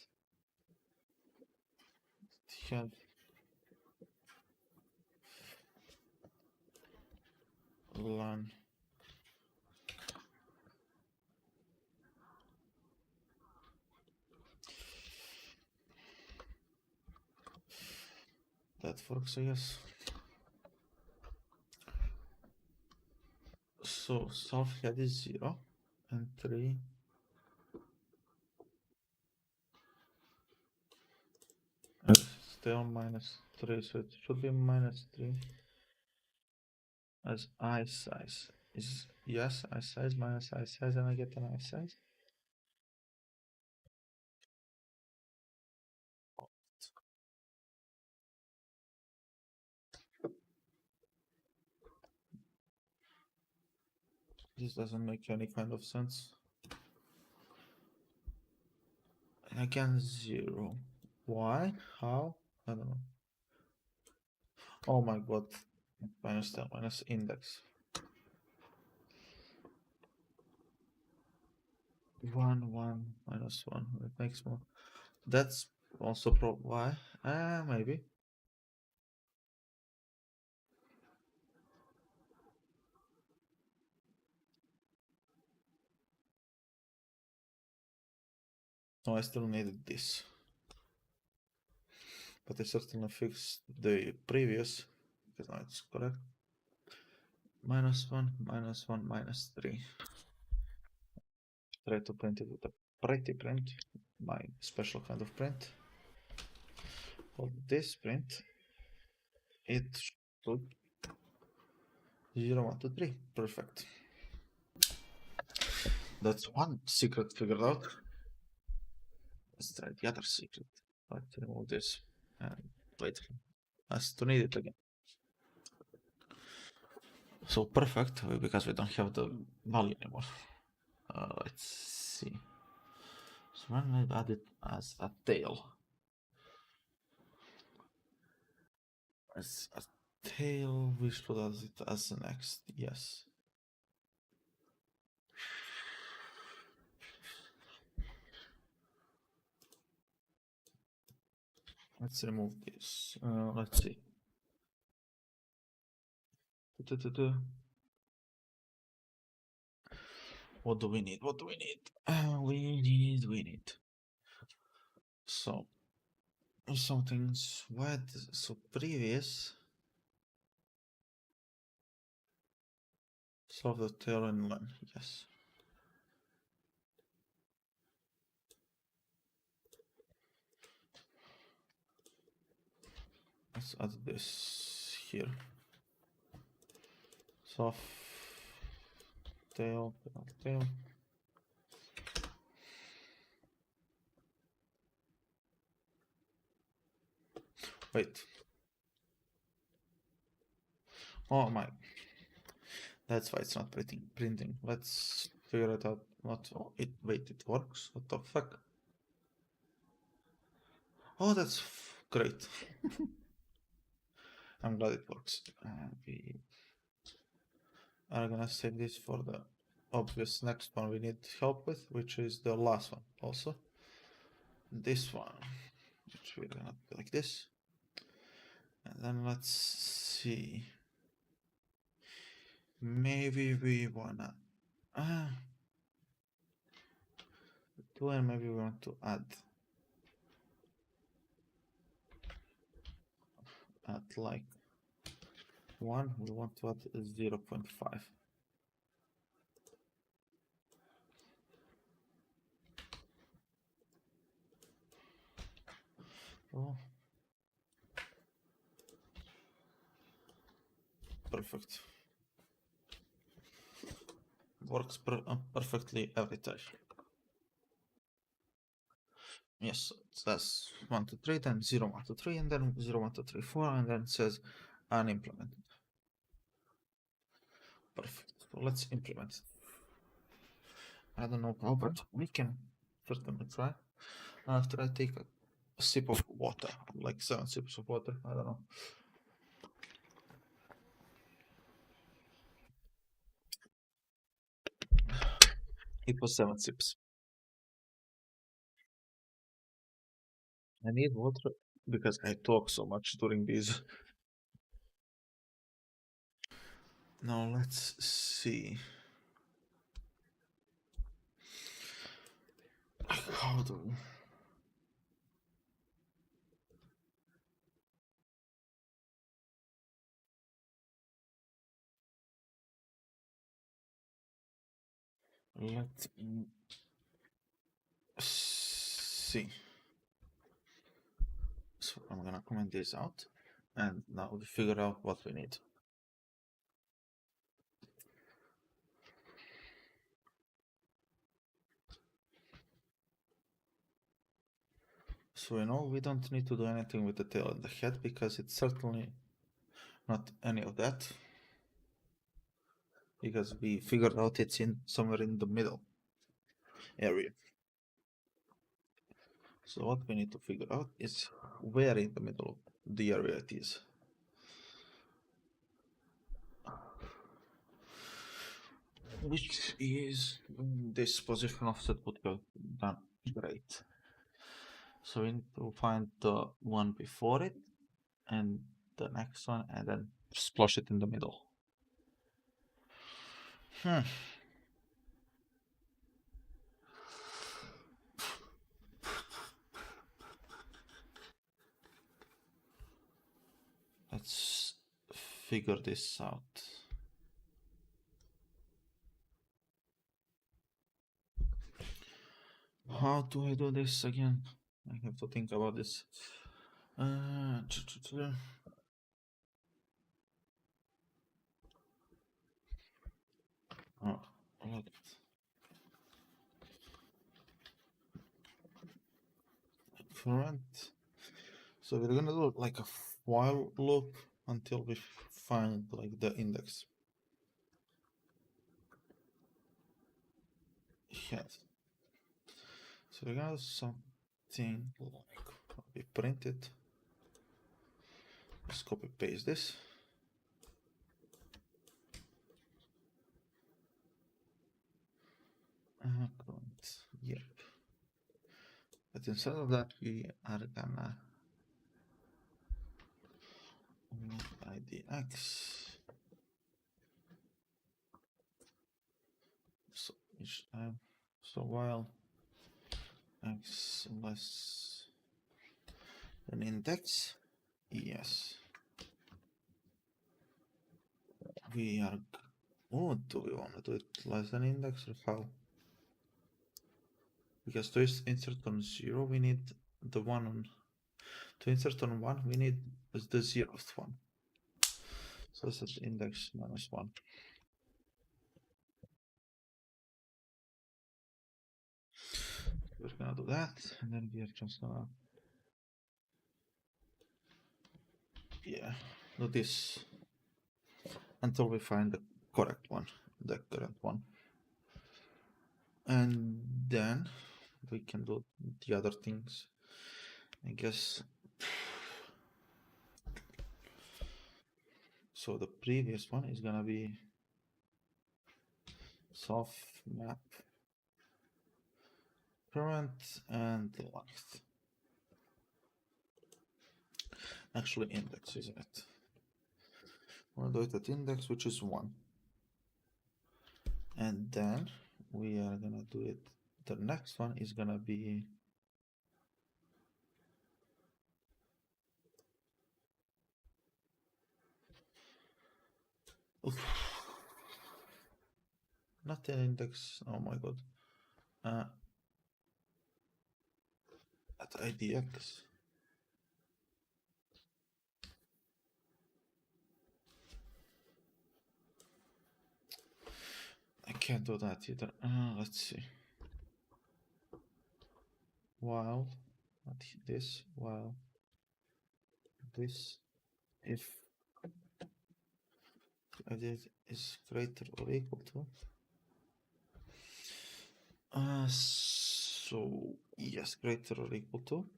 line. That works, I guess. So self head is 0 and 3. Still -3, so it should be -3 as eye size. Is yes, eye size minus eye size, and I get an eye size. This doesn't make any kind of sense. Again, 0. Why? How? I don't know. Oh my god. -10 minus index. 1, 1, -1. It makes more. That's also why? Maybe. No, I still needed this. But I certainly fixed the previous, because now it's correct. -1, -1, -3. Try to print it with a pretty print, my special kind of print. For this print, it should 0, 1, 2, 3. Perfect. That's one secret figured out. Let's try the other secret. Let's remove this and wait us to need it again. So perfect, because we don't have the value anymore. Let's see. So when I add it as a tail. As a tail, we should add it as the next, yes. Let's remove this. Let's see. What do we need? What do we need? We need. So something's what? So previous. Solve the tail and line. Yes. Let's add this here. Soft tail, tail. Wait. Oh my. That's why it's not printing. Let's figure it out. What? Oh, wait, it works. What the fuck? Oh, that's great. I'm glad it works. We are gonna save this for the obvious next one we need help with, which is the last one also. This one, which we're gonna do like this. And then let's see. Maybe we wanna do, and maybe we want to add like 1. We want to add 0.5. Oh, perfect. Works perfectly every time. Yes, that's 1, 2, 3, then 0, 1, 2, 3, and then 0, 1, 2, 3, 4, and then it says unimplemented. Perfect. So let's implement it. I don't know how, but we can certainly try. After I take a sip of water, like 7 sips of water, I don't know. It was 7 sips. I need water because I talk so much during these. Now let's see. How do let's see. So I'm gonna comment this out, and now we figure out what we need. So we know we don't need to do anything with the tail and the head because it's certainly not any of that. Because we figured out it's in somewhere in the middle area. So what we need to figure out is where in the middle of the area it is. Which is this position offset would go down. Great. So we need to find the one before it and the next one and then splosh it in the middle. Let's figure this out. How do I do this again? I have to think about this. Oh, right. Front. So we're gonna do like a while loop until we find like the index. Yes. So we're gonna do something like we print it. Just copy paste this. Yep. But instead of that, we are gonna IDX. So each time, so while x less than index, yes, we are. Oh, do we want to do it less than index or how? Because to insert on 0, we need the one on. To insert on 1, we need the 0th one. So this is index minus 1. We're gonna do that, and then we are just gonna. Yeah, do this until we find the correct one, the current one. And then we can do the other things. I guess. So the previous one is gonna be soft map current and length. Actually index, isn't it? We'll do it at index, which is 1. And then we are gonna do it. The next one is gonna be not an index. Oh my god. At IDX. I can't do that either. Let's see. While, not this, while this, if edit is greater or equal to. So yes, greater or equal to.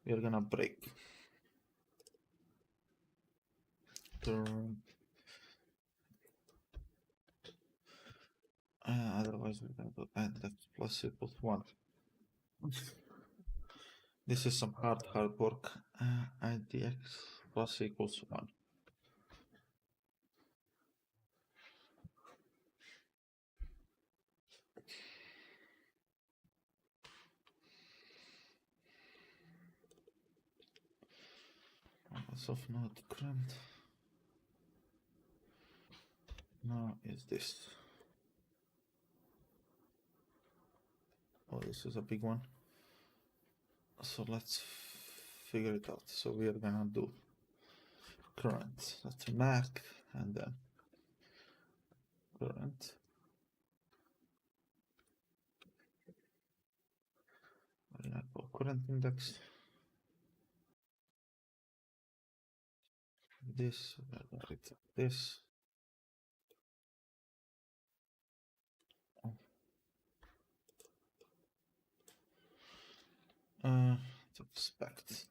We are gonna break. Turn Otherwise, we're gonna do add that plus equals 1. This is some hard work. Add the x plus equals 1. Of node current. Now is this. Oh, this is a big one. So let's figure it out. So we are gonna do current. That's mac and then current. We're gonna go current index. This, we're gonna return this. Expect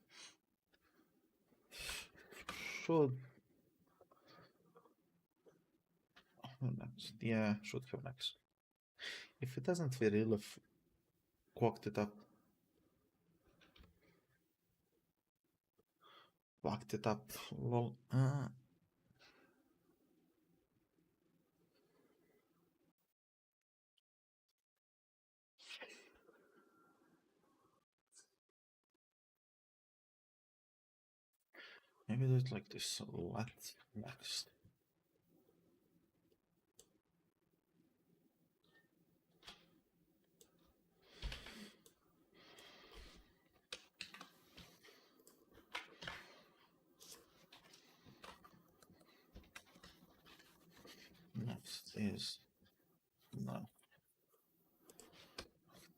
should have next. Yeah, should have next. If it doesn't, we really quacked it up. Fucked it up. Lol. Maybe do it like this. Let next. Next is no.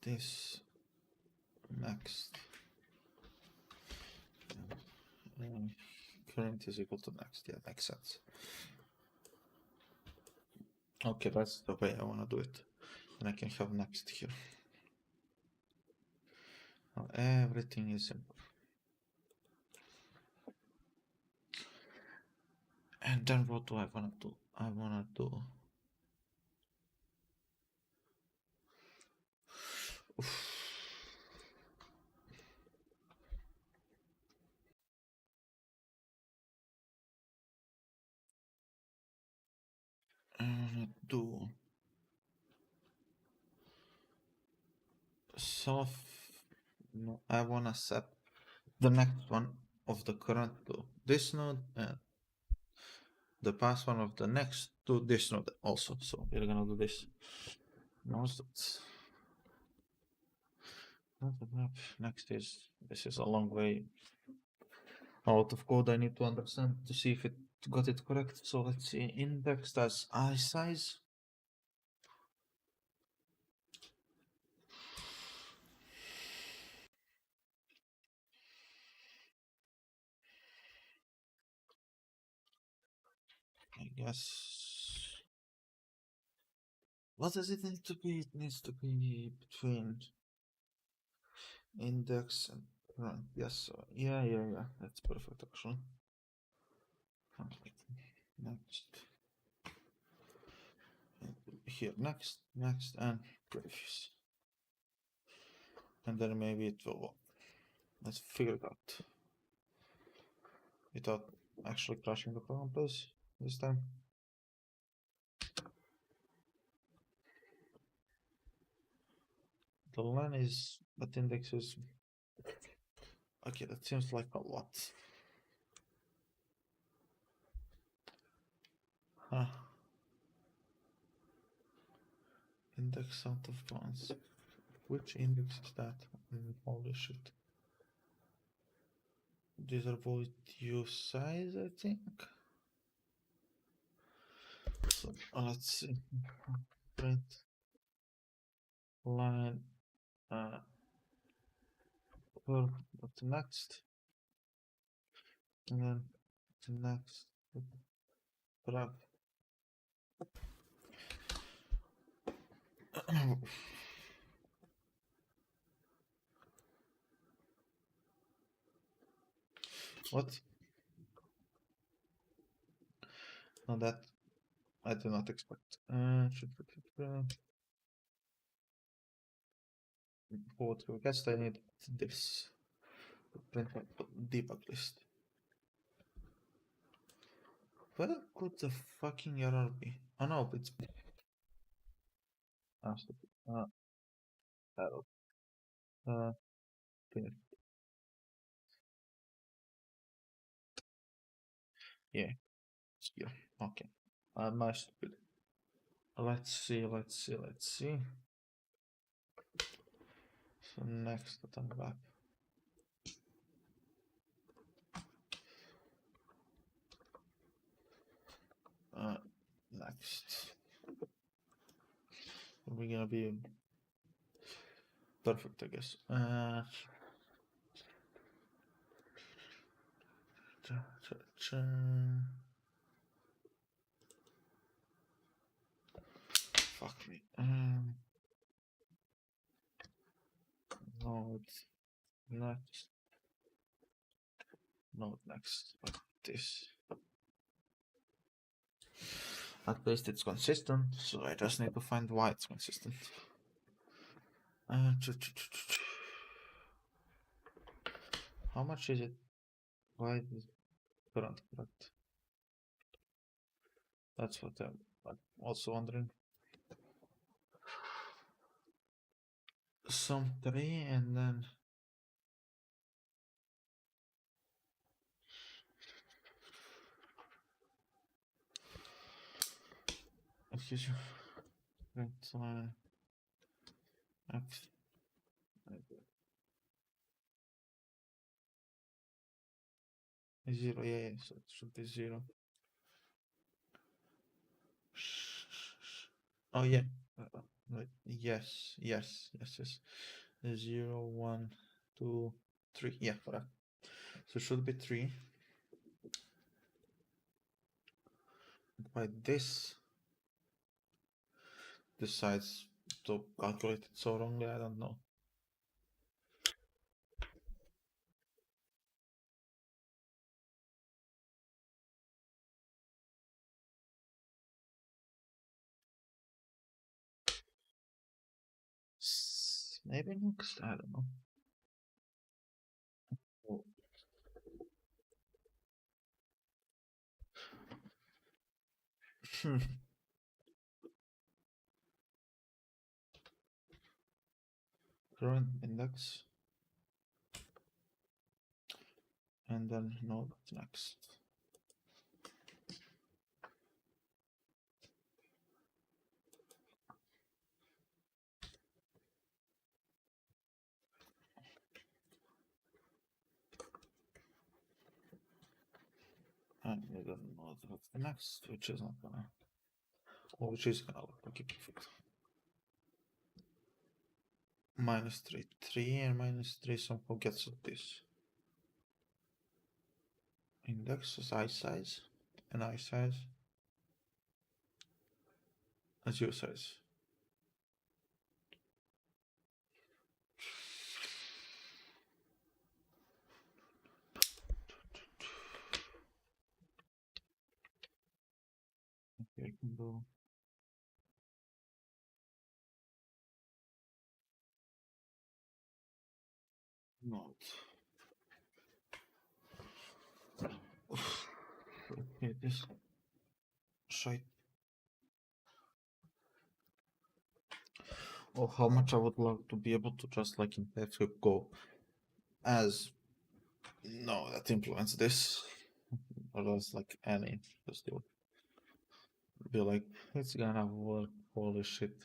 This next. Current is equal to next. Yeah, makes sense. Okay, that's the way I want to do it. And I can have next here. Now everything is simple. And then what do I want to do? I want to do... I want to do... No, I want to set the next one of the current to this node and the past one of the next to this node also. So we're gonna do this. Next is, this is a long way out of code I need to understand to see if it got it correct. So let's see, indexed as I size. I guess. What does it need to be? It needs to be between index and current. Yes. Yeah. That's perfect actually. Next. Here, next, and previous. And then maybe it will. Let's figure it out. Without actually crashing the program, please, this time. The len is, that index is, okay, that seems like a lot. Huh. Index out of bounds. Which index is that? Holy shit. These are both U size, I think. So let's see. Print line well, what's next? And then the next grab. What? No, that I do not expect. For to guess I need this. Print my debug list. Where could the fucking error be? Oh no, it's stupid. Error. Print. Yeah, it's here. Okay. My stupid. Let's see. So next attempt back. Next. We're gonna be perfect, I guess. Fuck me. No, it's next. Not next, but this. At least it's consistent, so I just need to find why it's consistent. How much is it? Why is it current product? That's what I'm also wondering. Some 3 and then excuse me. That's X. Zero, yeah, so it should be 0. Oh yeah. Wait, yes. 0, 1, 2, 3. Yeah, correct. So it should be 3. By this decides to calculate it so wrongly, I don't know. Maybe next, I don't know. Oh. Current index. And then node next. And we don't know what's the next, which is not gonna, or which is gonna look like perfect. -3, 3 and -3 somehow gets of this. Index is I size, and I size as U size. Okay, I can go. Not. Okay, this shite. Oh, how much I would love to be able to just like in TypeScript go as no that implements this, or else like any just do be like it's gonna work. Holy shit!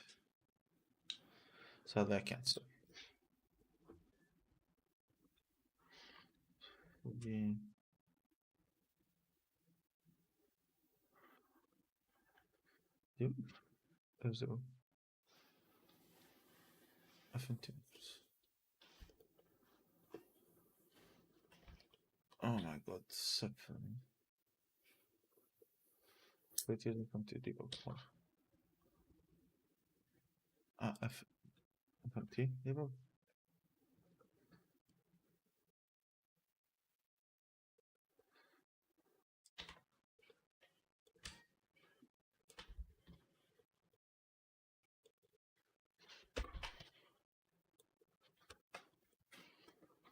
Sadly, I can't. So. Okay. Yep. Zero. F&T. Oh my god, 7. Wait, you didn't come to debug for. F&T debug.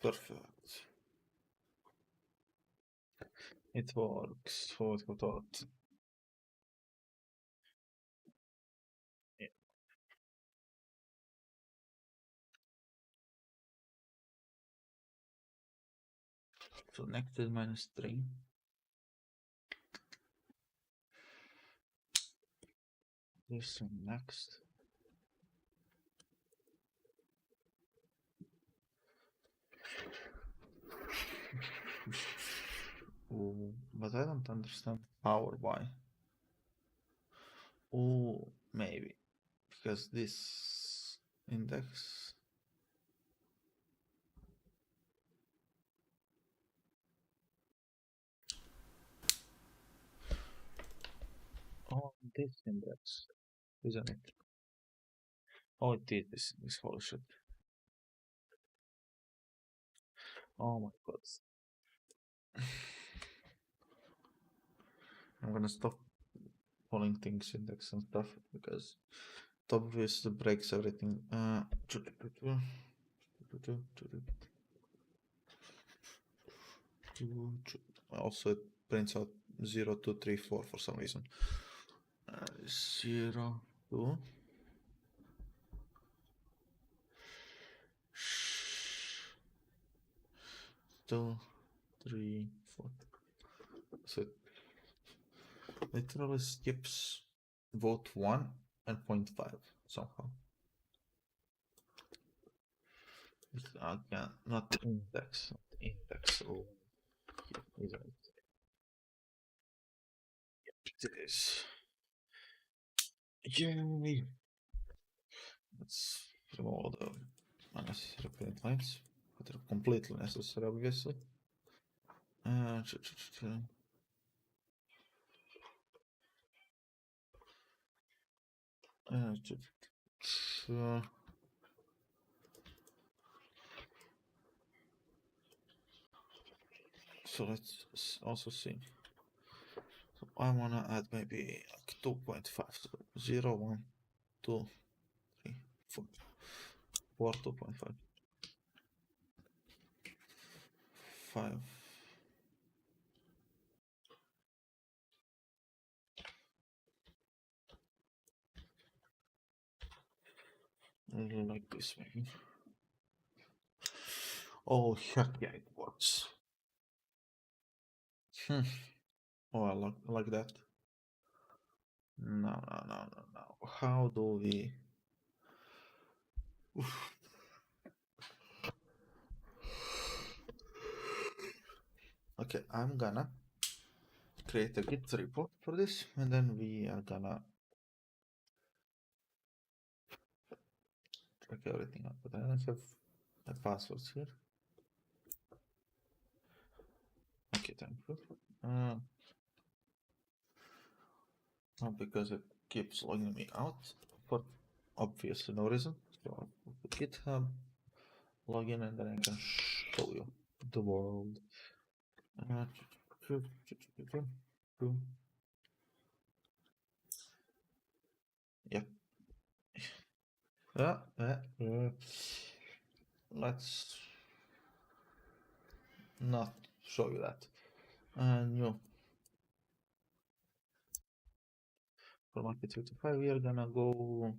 Perfect. It works. What? Yeah. So next is -3. This one next. Oh, but I don't understand how or why. Oh, maybe because this index. Oh, this index, isn't it? Oh, it is this whole shit. Oh my god. I'm gonna stop calling things index and stuff because it obviously breaks everything. Also, it prints out 0, 2, 3, 4 for some reason. 0, 2. 2, 3, 4. So it literally skips vote 1 and 0.5 somehow. Again, not index, so yeah, isn't it? It is. Yay! Let's remove all the unnecessary print lines, but they're completely necessary, obviously. So let's also see. So I wanna add maybe like 2.5. So 0, 1, 2, 3, 4. 4, 2.5. 5. Like this maybe. Oh heck yeah, it works. Oh, I like that. No. How do we? Oof. Okay, I'm gonna create a Git report for this, and then we are gonna check everything out. But I don't have the passwords here. Okay, thank you. Because it keeps logging me out for obviously no reason. So I'll put GitHub, login, and then I can show you the world. Yep. Let's not show you that. New for market 55, we are gonna go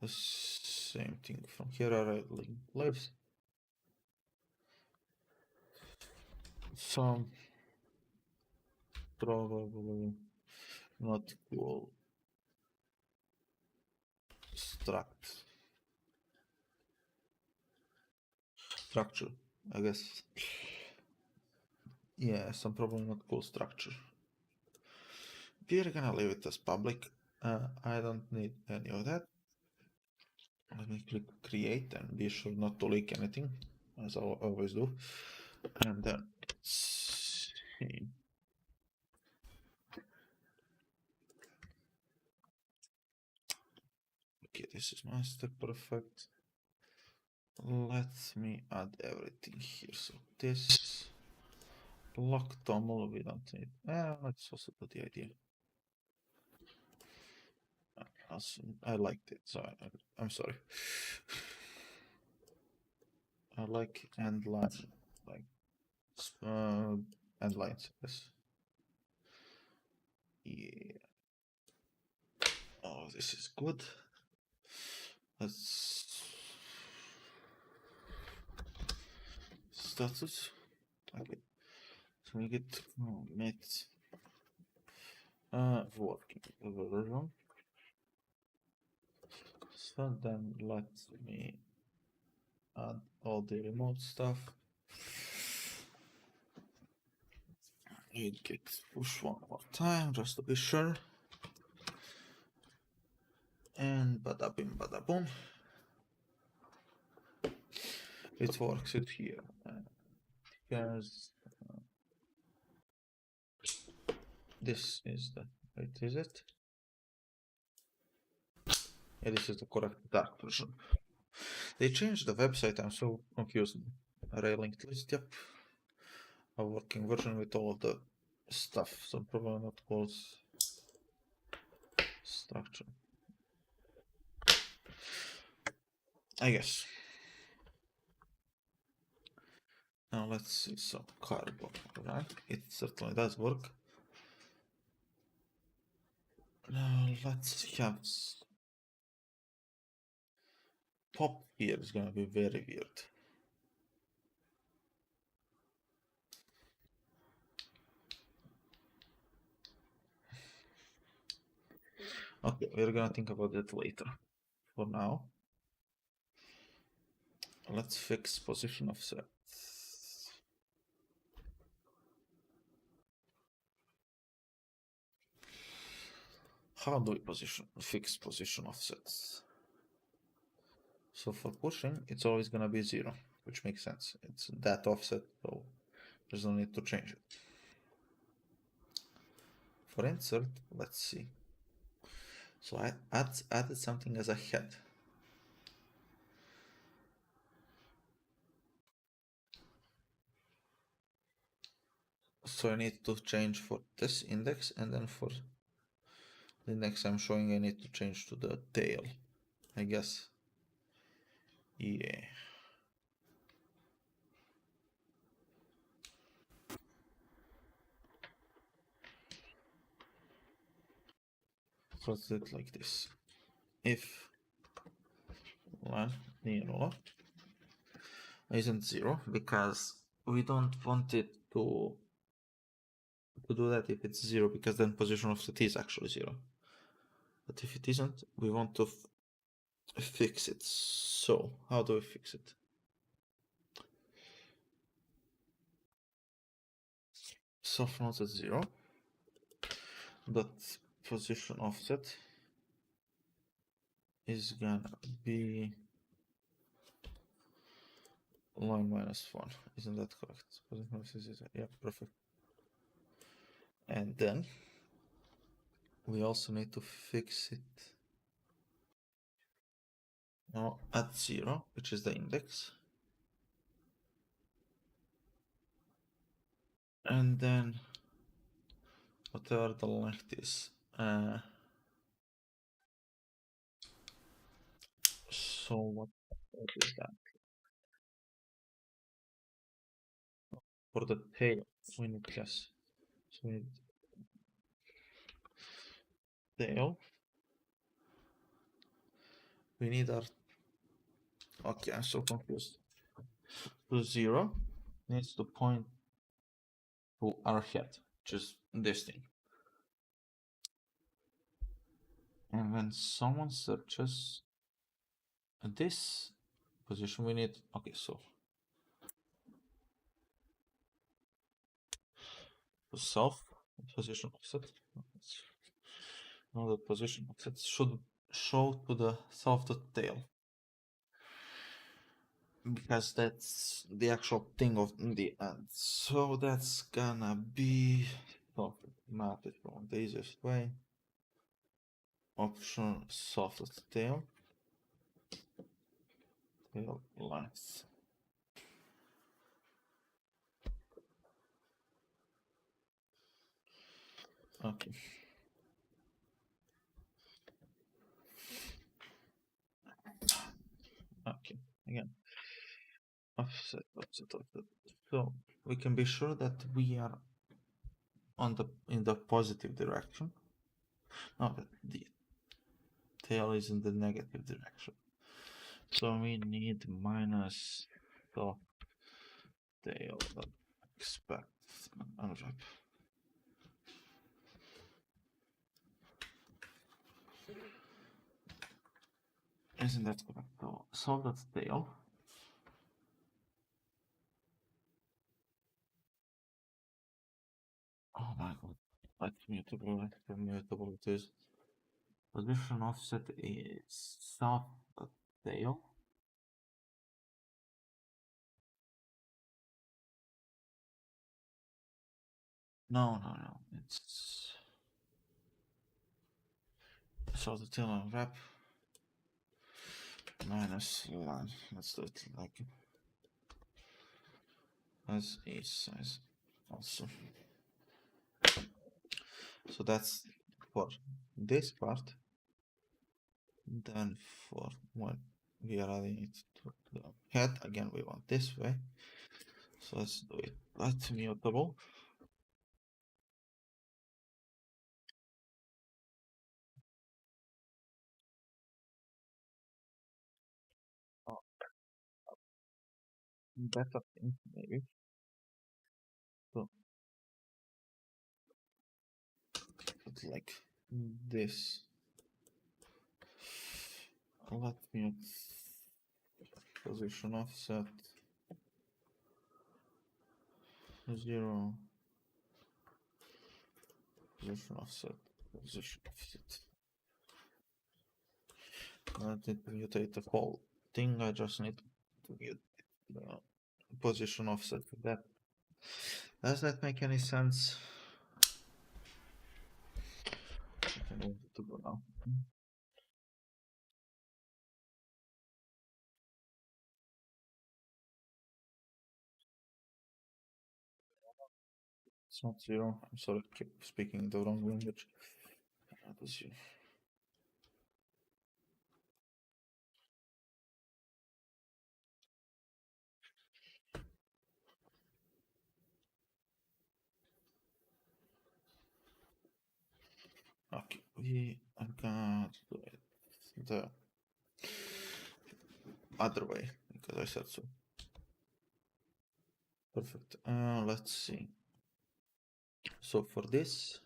the same thing from here. Are link lives. Some probably not cool structure, I guess. Yeah, some probably not cool structure. We're gonna leave it as public. I don't need any of that. Let me click create and be sure not to leak anything, as I always do. And then see. Okay, this is my step perfect. Let me add everything here. So this lock toml we don't need. Let's also put the idea. I liked it, so I'm sorry. I like end line, like end lines. Yes. Yeah. Oh, this is good. Let's status. Okay. So we get net working version. So then let me add all the remote stuff. It gets push one more time just to be sure. And bada bim bada boom. It works it here. Because this is the wait, is it? Yeah, this is the correct dark version. They changed the website, I'm so confused. Array linked list, yep. A working version with all of the stuff, so probably not calls structure. I guess. Now let's see some cardboard, right? It certainly does work. Now let's have pop here is gonna be very weird. Okay, we're gonna think about it later. For now, let's fix position offset. How do we fix position offsets? So for pushing, it's always gonna be 0, which makes sense. It's that offset, so there's no need to change it. For insert, let's see. So I added something as a head. So I need to change for this index, and then for the index I'm showing I need to change to the tail, I guess. Yeah. Let's do it like this. If line nero isn't 0, because we don't want it to do that if it's 0, because then position offset is actually 0. But if it isn't, we want to fix it. So how do we fix it? Soft nodes at 0, but position offset is gonna be line -1. Isn't that correct? Position offset is, yeah, perfect. And then we also need to fix it now at 0, which is the index. And then whatever the length is. So what is that? For the tail, we need class. So we need tail. We need our. Okay, I'm so confused. To 0 needs to point to our head, which is this thing. And when someone searches this position, we need. Okay, so self position offset. Now the position offset should show to the self the tail, because that's the actual thing of the end. So that's gonna be map it from the easiest way. Option soft tail length. Okay. Okay, again. So we can be sure that we are in the positive direction. No, the tail is in the negative direction. So we need minus the tail expect unwrap. Isn't that correct? So solve that tail. Oh my god. That's mutable, mutable it is. Position offset is south tail. No. It's so the tail unwrap minus line. Let's do it like as a size also. So that's for this part. Then for when we are adding it to the head, again we want this way. So let's do it. That's mutable. Oh, better thing maybe. So it's like this. Let me position offset 0, position offset, position offset. I did mutate the whole thing. I just need to get the position offset for that. Does that make any sense? I can move it to go now. It's not 0. I'm sorry, I keep speaking the wrong language. That was 0. Okay, we are gonna do it the other way because I said so. Perfect. Let's see. So for this,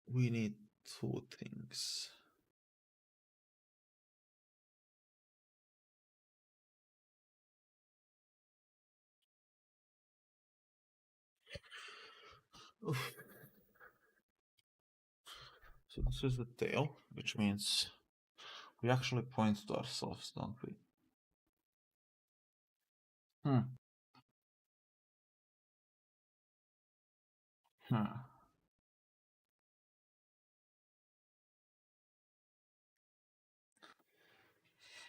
we need two things. Oof. So this is the tail, which means we actually point to ourselves, don't we? Hmm. Hmm.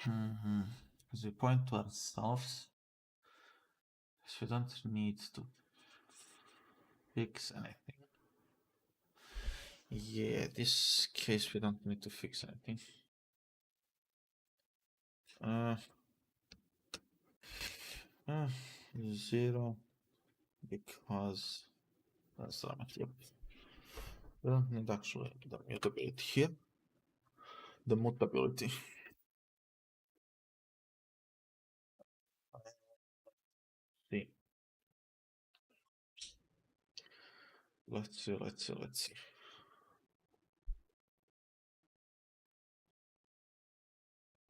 Mm-hmm. Because we point to ourselves, so we don't need to fix anything. Yeah, this case we don't need to fix anything. Uh, 0 because that's yep. We don't need actually the mutability here. The mutability. See. Let's see.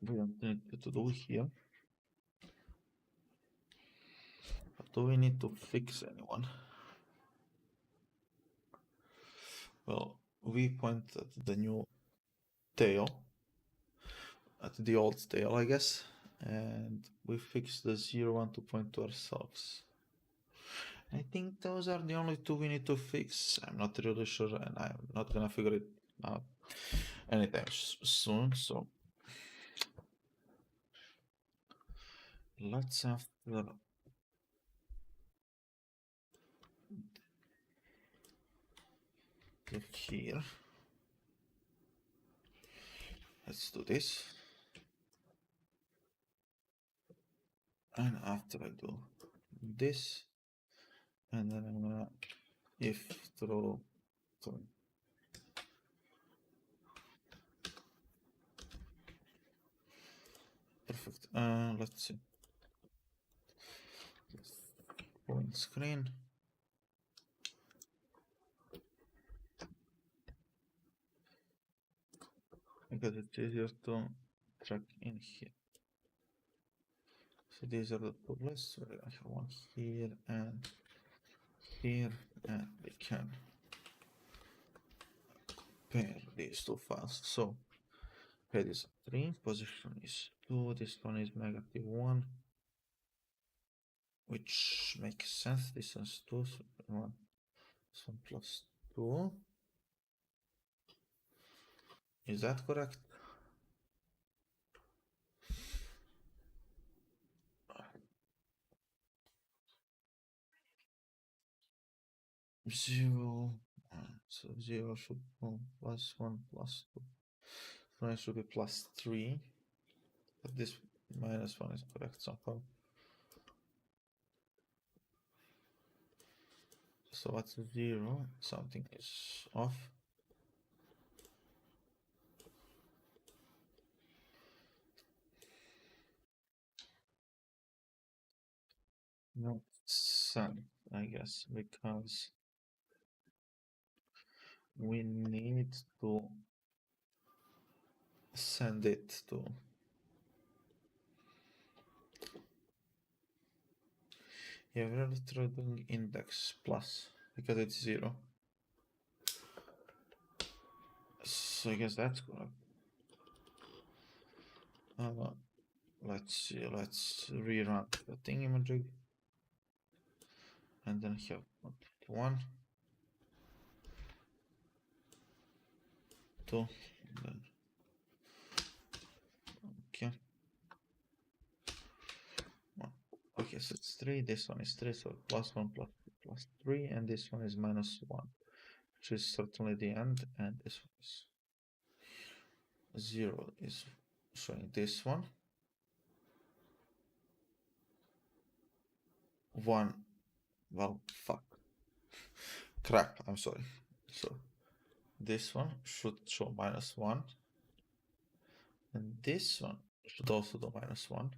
We don't need to do here. But do we need to fix anyone? Well, we point at the new tail, at the old tail, I guess, and we fix the 0 1 to point to ourselves. I think those are the only two we need to fix. I'm not really sure, and I'm not gonna figure it out anytime soon. So let's after click here. Let's do this. And after I do this, and then I'm gonna if throw, sorry. Perfect. Let's see. Point screen. Because it's easier to track in here. So these are the two lists. I have one here, and we can pair these two files. So head is 3, position is 2, this one is -1, which makes sense. This one's 2, so 1, this one plus 2. Is that correct? Zero. So 0 should be +1 +2. So it should be +3. But this -1 is correct somehow. So what's 0? Something is off. No, sun, I guess, because we need to send it to we're doing index plus because it's 0. So I guess that's correct. Let's see, let's rerun the thingamajig and then have 1, 2, then okay. 1. Okay, so it's 3, this one is 3, so +1 plus 3, and this one is -1, which is certainly the end, and this one is 0 is showing this one. 1, well, fuck. Crap, I'm sorry. So this one should show -1, and this one should also do -1.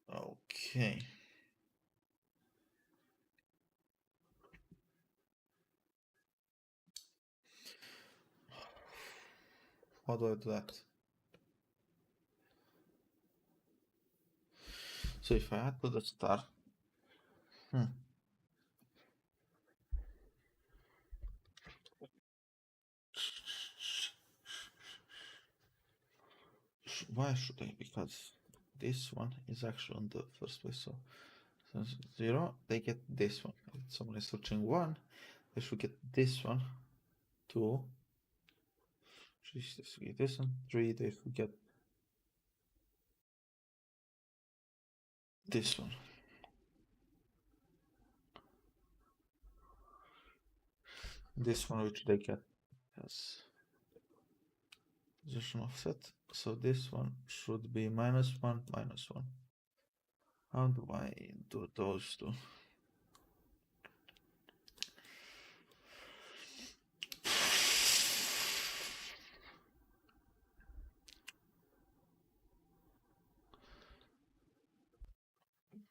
Okay. How do I do that? So if I add to the start, why should I? Because this one is actually on the first place. So since 0, they get this one. If someone is searching 1, they should get this one. 2, 3, they should get this one. 3, they should get this one. This one, which they get as position offset. So this one should be -1, -1. How do I do those two?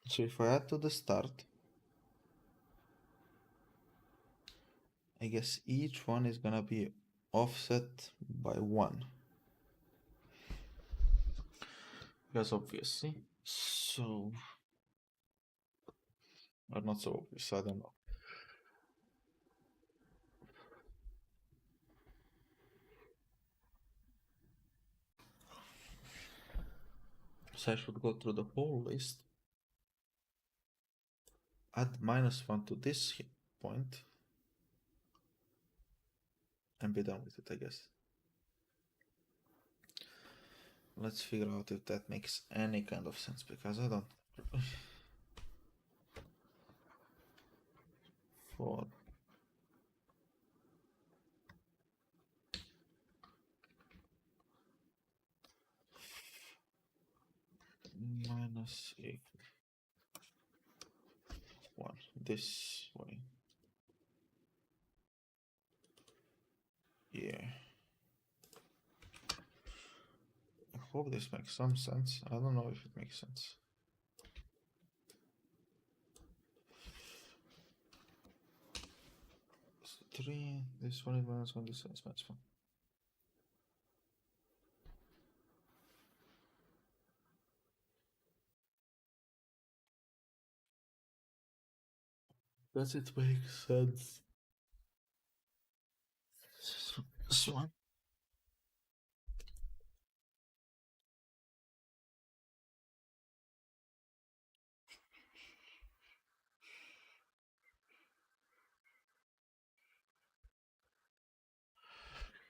So if I add to the start, I guess each one is gonna be offset by 1. Because obviously, so, or not so obvious, I don't know. So I should go through the whole list, add -1 to this point, and be done with it, I guess. Let's figure out if that makes any kind of sense, because I don't. 4. Let's see. One this way. Yeah. I hope this makes some sense. I don't know if it makes sense. So 3, this one is minus 1, this one is minus 1. Does it make sense? This one.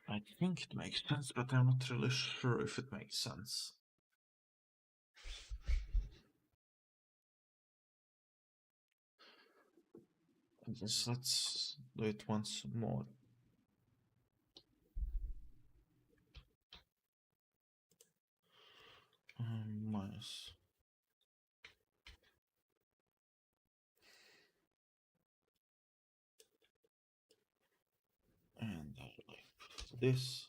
I think it makes sense, but I'm not really sure if it makes sense. Just let's do it once more. Minus. And I like this.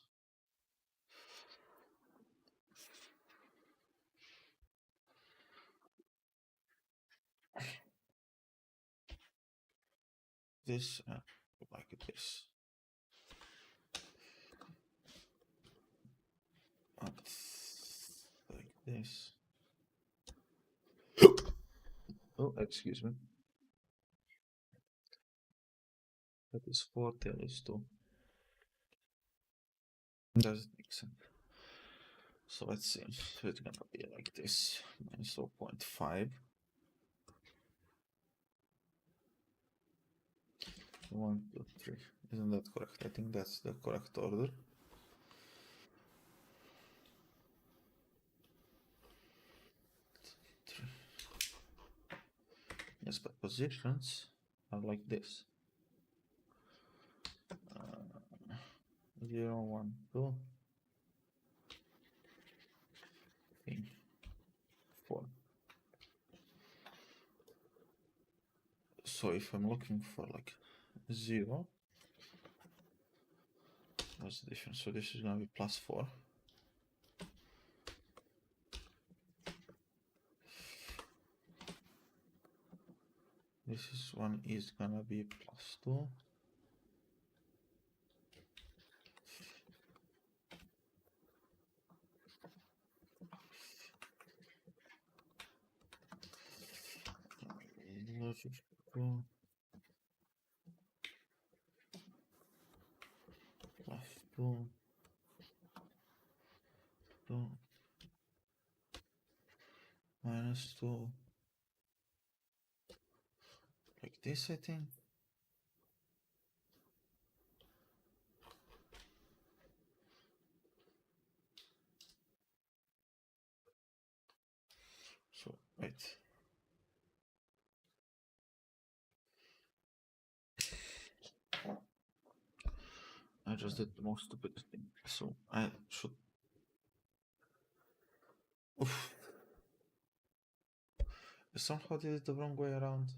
This like this. Like this. Oh, excuse me. That is 4 tails too. Does it make sense? So let's see. So it's gonna be like this. Minus 0.5. 1, 2, 3. Isn't that correct? I think that's the correct order. Yes, but positions are like this. 0, 1, 2, 3, 4. So if I'm looking for like 0, what's the difference? So this is gonna be plus 4. This one is gonna be plus 2. Logic 2 plus 2, 2 minus 2. Like this, I think. So, wait. I just did the most stupid thing. So I should. Oof. I somehow did it the wrong way around.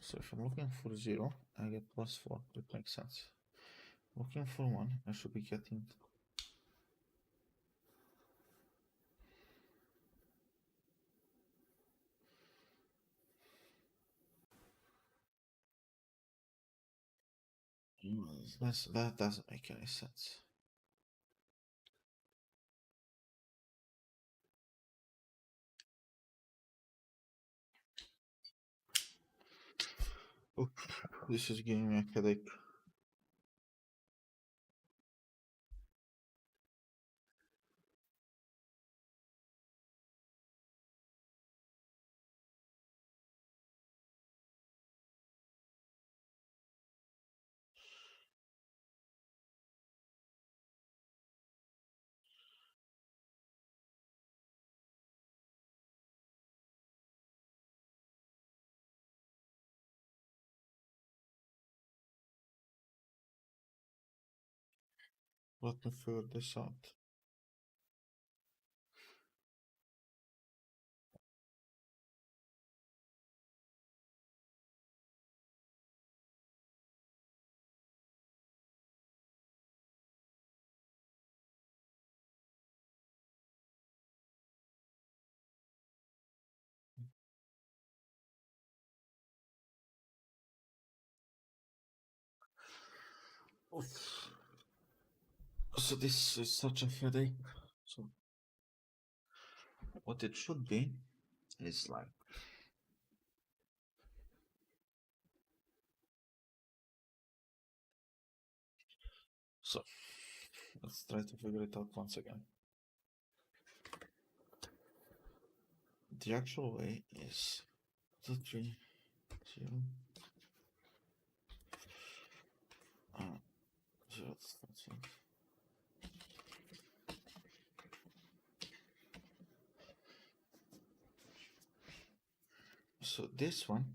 So if I'm looking for 0, I get plus 4. It makes sense. Looking for 1, I should be getting. That doesn't make any sense. Oof, this is giving me a headache. Let me figure this out. Oof. So this is such a headache. So what it should be is like so. Let's try to figure it out once again. The actual way is 2, 3, 0, 0. So this one.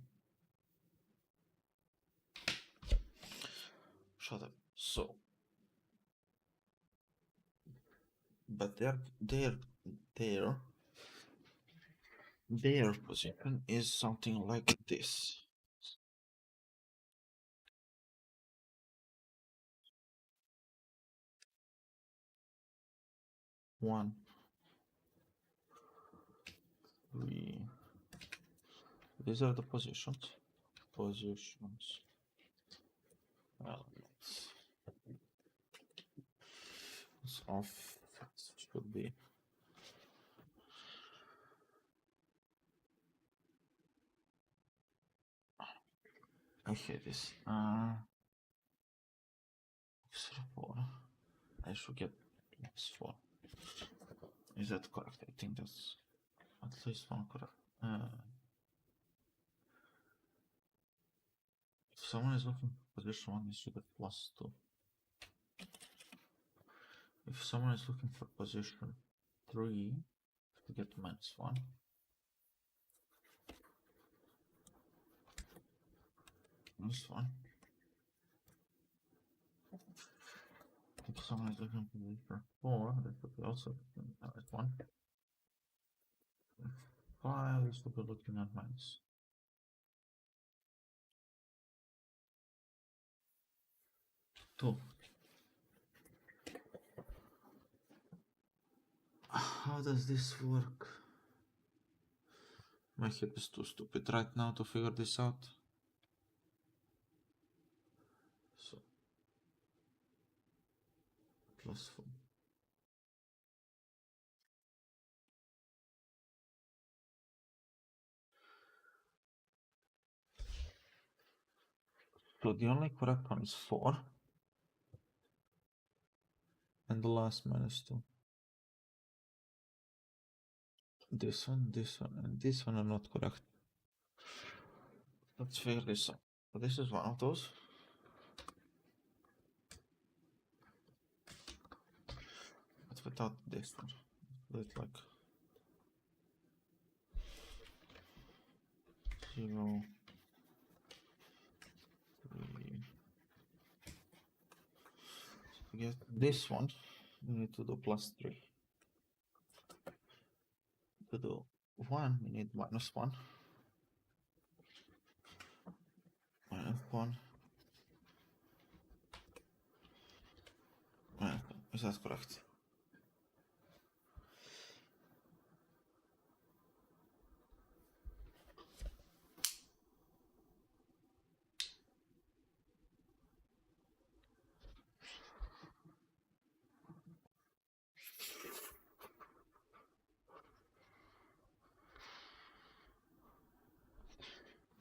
Shut up. So, but their position is something like this. 1, 3. These are the positions. Positions. Well, it's off. Should be. I hate this. 4. I should get +4. Is that correct? I think that's at least one correct. If someone is looking for position 1, they should get +2. If someone is looking for position 3, to get -1. -1. If someone is looking for position 4, they should be also looking at 1. 5, they should be looking at -2. How does this work? My head is too stupid right now to figure this out. So, +4. So the only correct one is 4. And the last -2. This one, and this one are not correct. Let's figure this out. So this is one of those. But without this one. It's like 0, 3. So to get this one, we need to do +3. To do 1, we need -1. -1. Is that correct?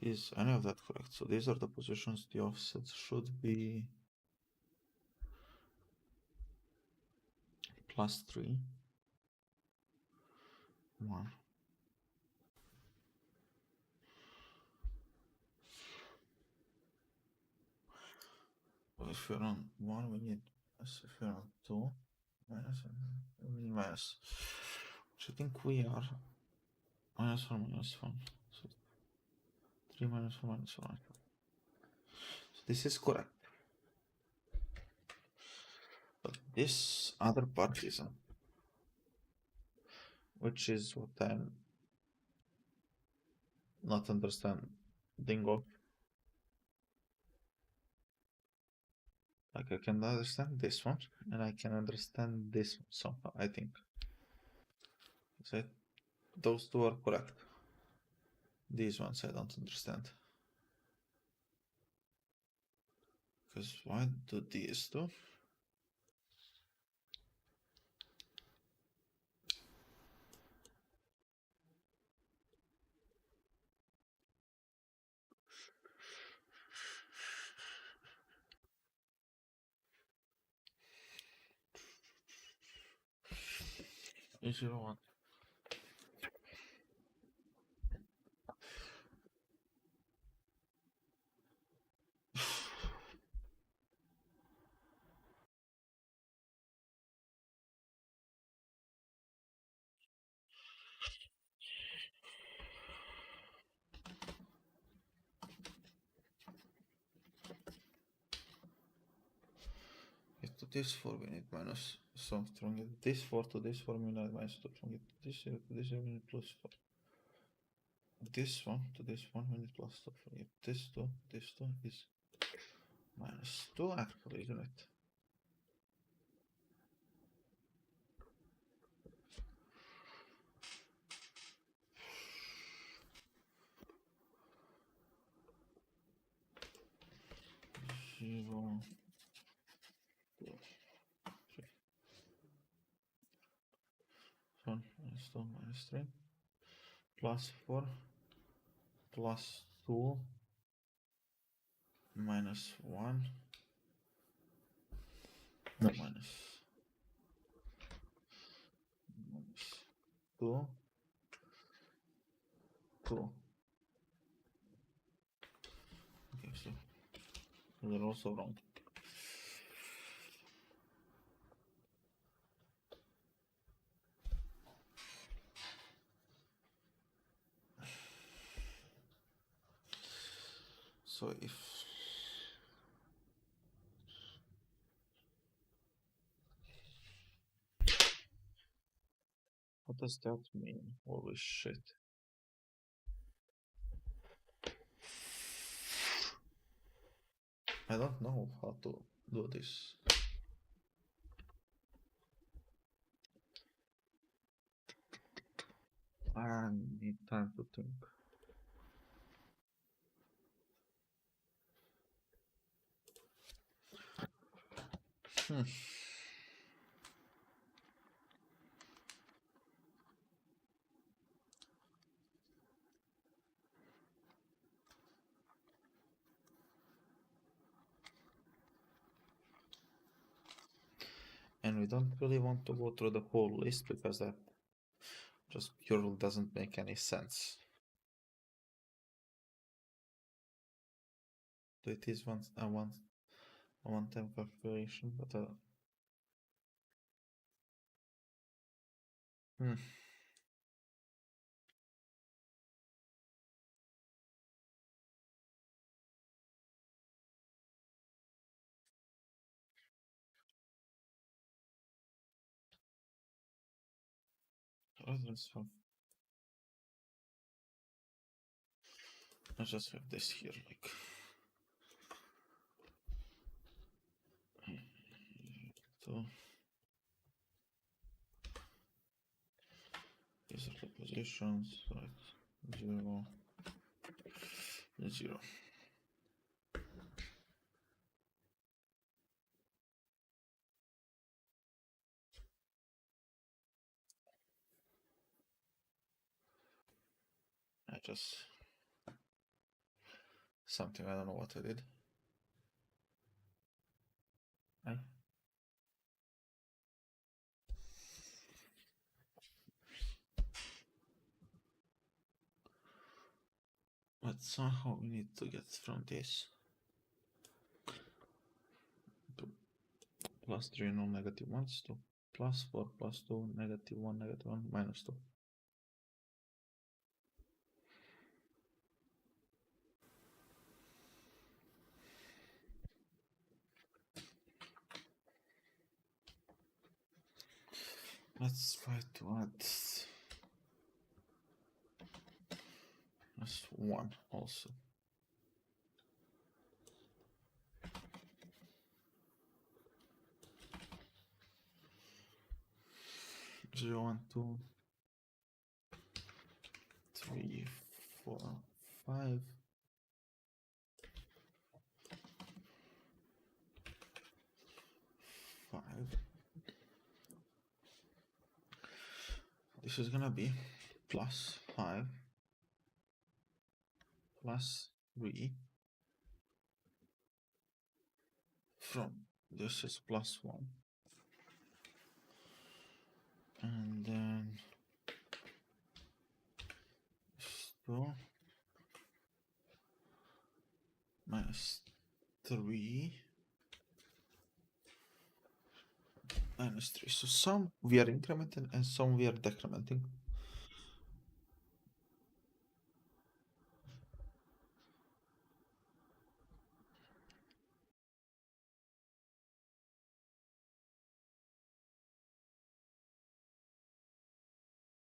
Is any of that correct? So these are the positions. The offset should be +3, 1. Well, if you're on 1, we need -. If you're on 2, minus, we need minus. Which I think we are -1, -1. So 3 -1, -1. So this is correct. But this other part isn't, which is what I'm not understanding of. Like I can understand this one, and I can understand this one somehow, I think. So those two are correct. These ones I don't understand. Because why do these do? Is 01. Get to this 4 we need minus some strong. Get this 4 to this 4 we need minus 2 strong. Get this 0 to this 0 we need plus 4. This one to this one we need plus 2. Get this 2 is minus 2 actually, isn't it? Zero. One minus 2 minus 3 plus 4 plus 2 minus 1 minus 2 2. Okay, so they're also wrong. So if what does that mean? Holy shit. I don't know how to do this. I need time to think. And we don't really want to go through the whole list because that just purely doesn't make any sense. So it is a one-time calculation, but I just have this here, like so. These are the positions, right? 0, 0. I just something I don't know what I did. But somehow we need to get from this to plus 3 no negative 1s to plus 4 plus 2 negative 1 negative 1 minus 2. Let's try to add this one also. Zero, 1, 2, 3, 4, 5. This is gonna be plus 5 plus 3 from this is plus 1, and then 2 minus 3 minus 3. So some we are incrementing and some we are decrementing.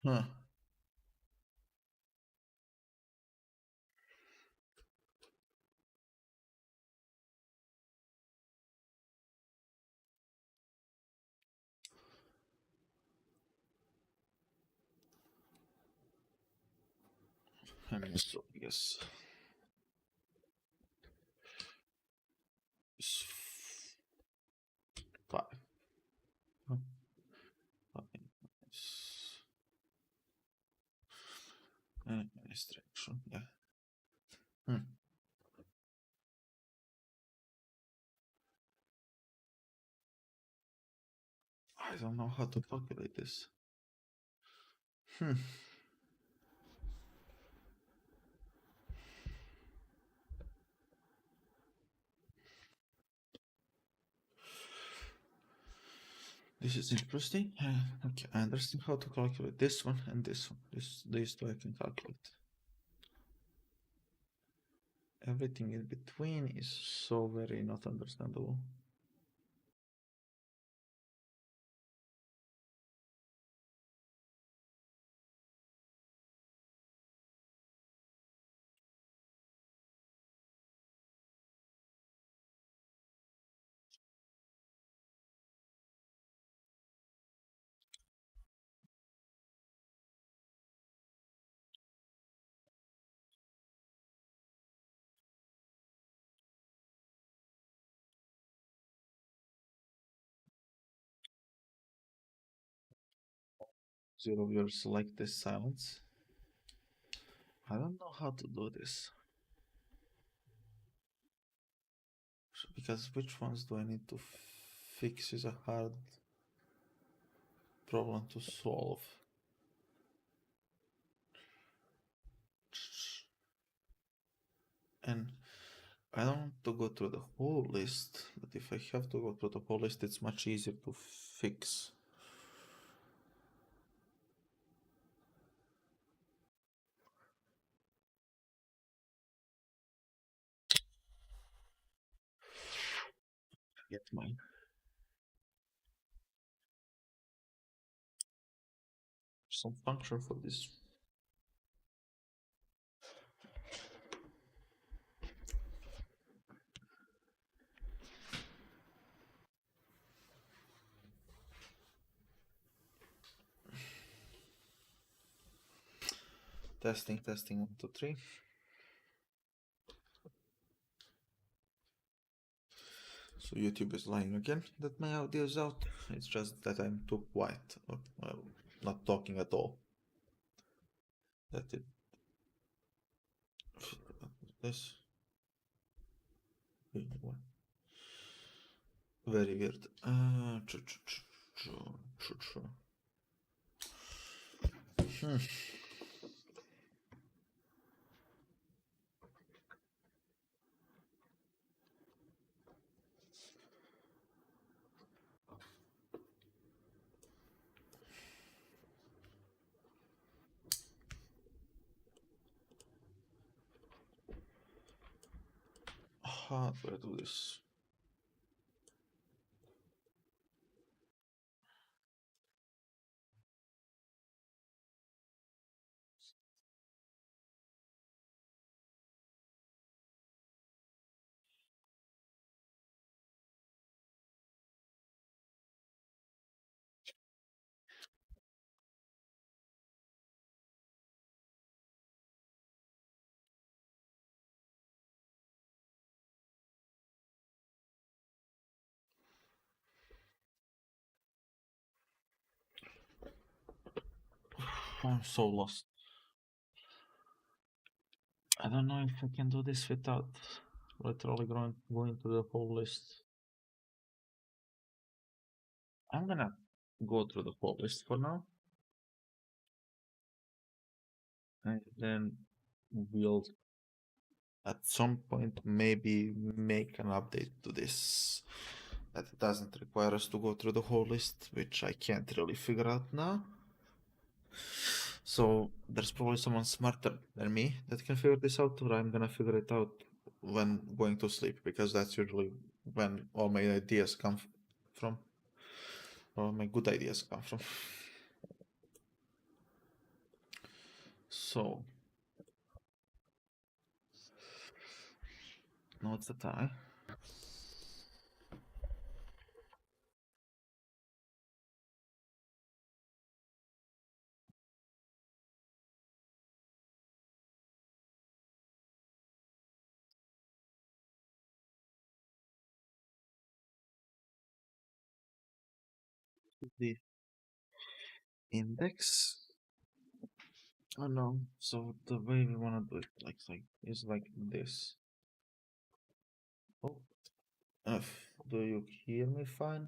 Huh. And so yes, it's 5. Huh. 5 administration, yeah. I don't know how to calculate this. This is interesting. Okay, I understand how to calculate this one and this one. These two I can calculate. Everything in between is so very not understandable. Zero viewers select this silence. I don't know how to do this. Because which ones do I need to fix is a hard problem to solve. And I don't want to go through the whole list, but if I have to go through the whole list, it's much easier to fix. Get mine. Some function for this. Testing, 1, 2, 3. So YouTube is lying again that my audio is out. It's just that I'm too quiet, or well, not talking at all. That it. This. What? Very weird. How do I do this? I'm so lost. I don't know if I can do this without literally going to the whole list. I'm gonna go through the whole list for now. And then we'll at some point maybe make an update to this that doesn't require us to go through the whole list, which I can't really figure out now. So there's probably someone smarter than me that can figure this out, or I'm gonna figure it out when going to sleep, because that's usually when all my ideas come from, or my good ideas come from. So, what's the time? The index. Oh no. So the way we wanna do it, like is like this. Oh, do you hear me fine?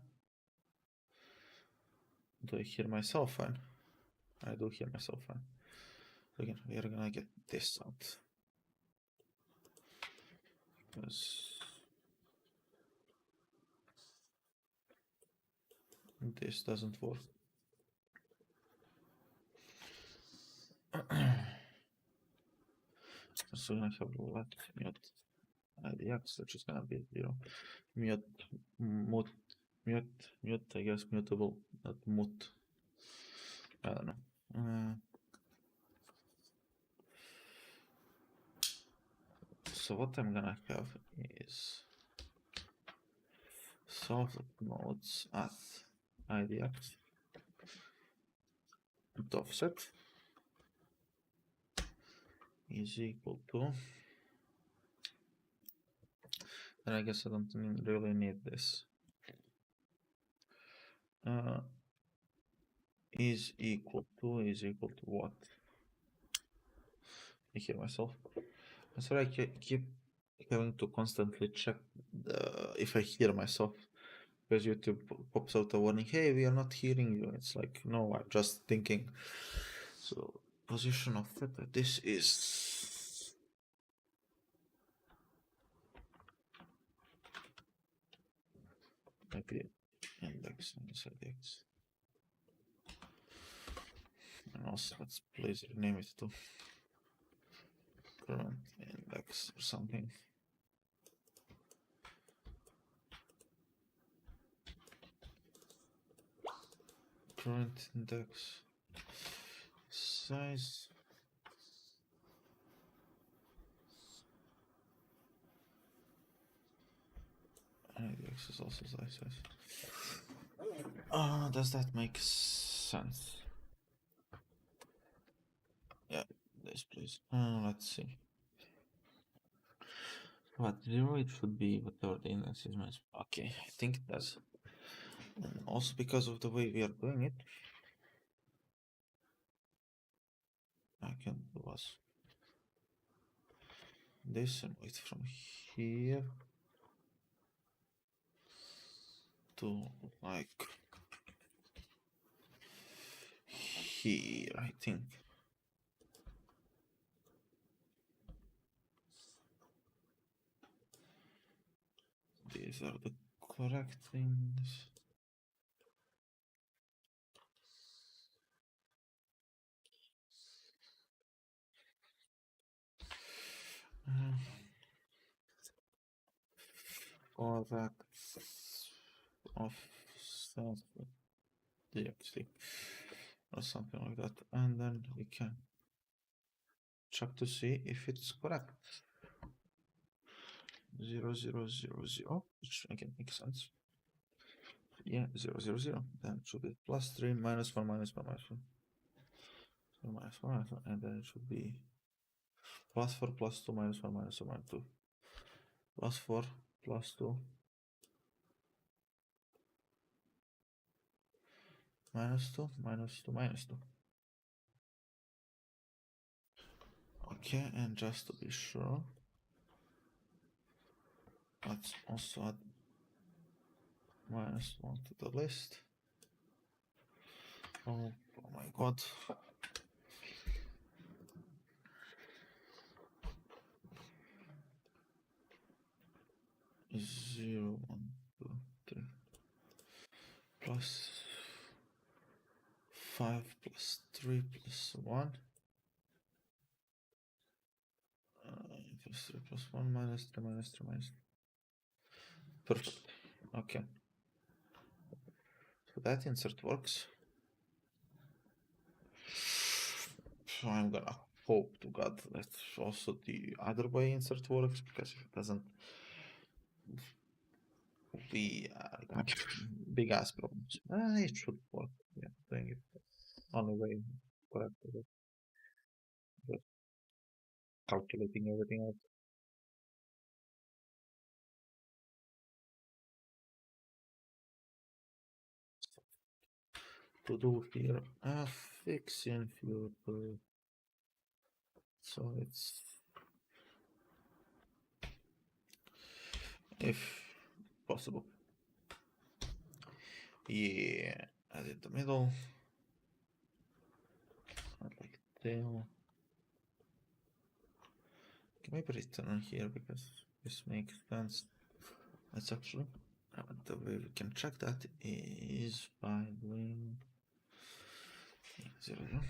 Do I hear myself fine? I do hear myself fine. So again, we are gonna get this out. Because this doesn't work. So I'm gonna have let mute IDX, which is gonna be 0. Mute, mute, I guess mutable, not mut. I don't know. So what I'm gonna have is solve nodes at IDX and offset is equal to, then I guess I don't really need this. Is equal to what? I hear myself. I'm sorry, I keep having to constantly check if I hear myself, because YouTube pops out a warning, hey, we are not hearing you. It's like, no, I'm just thinking. So position of theta, this is maybe index inside x. And also let's please rename it to current index or something. Current index size. IDX is also size. Does that make sense? Yeah, this please. Let's see. What 0 it should be whatever the index is minus. Okay, I think it does. And also because of the way we are doing it, I can do this and wait from here to like here, I think. These are the correct things. Correct of self-DXT or something like that, and then we can check to see if it's correct. 0, 0, 0, 0, which again makes sense. Yeah, 0, 0, 0. Then it should be plus 3 minus 1 minus 1 minus 1. So minus 1 minus 1, and then it should be plus 4 plus 2 minus 1 minus 1 minus 2. Plus 4 plus 2 minus 2 minus 2 minus 2. Okay, and just to be sure, let's also add -1 to the list. Oh my god. Zero, 1, 2, 3. Plus 5 plus 3 plus 1. Plus 3 plus 1 minus 3 minus 3 minus. Perfect. Okay. So that insert works. So I'm gonna hope to God that also the other way insert works, because if it doesn't, we big ass problems. It should work. Yeah, doing it on the way correctly. Just calculating everything out. To do here, fix influence. So it's, if possible, yeah, add it the middle, add like tail. Can maybe return here because this makes sense. Let's actually, the way we can check that is by doing 0, 0.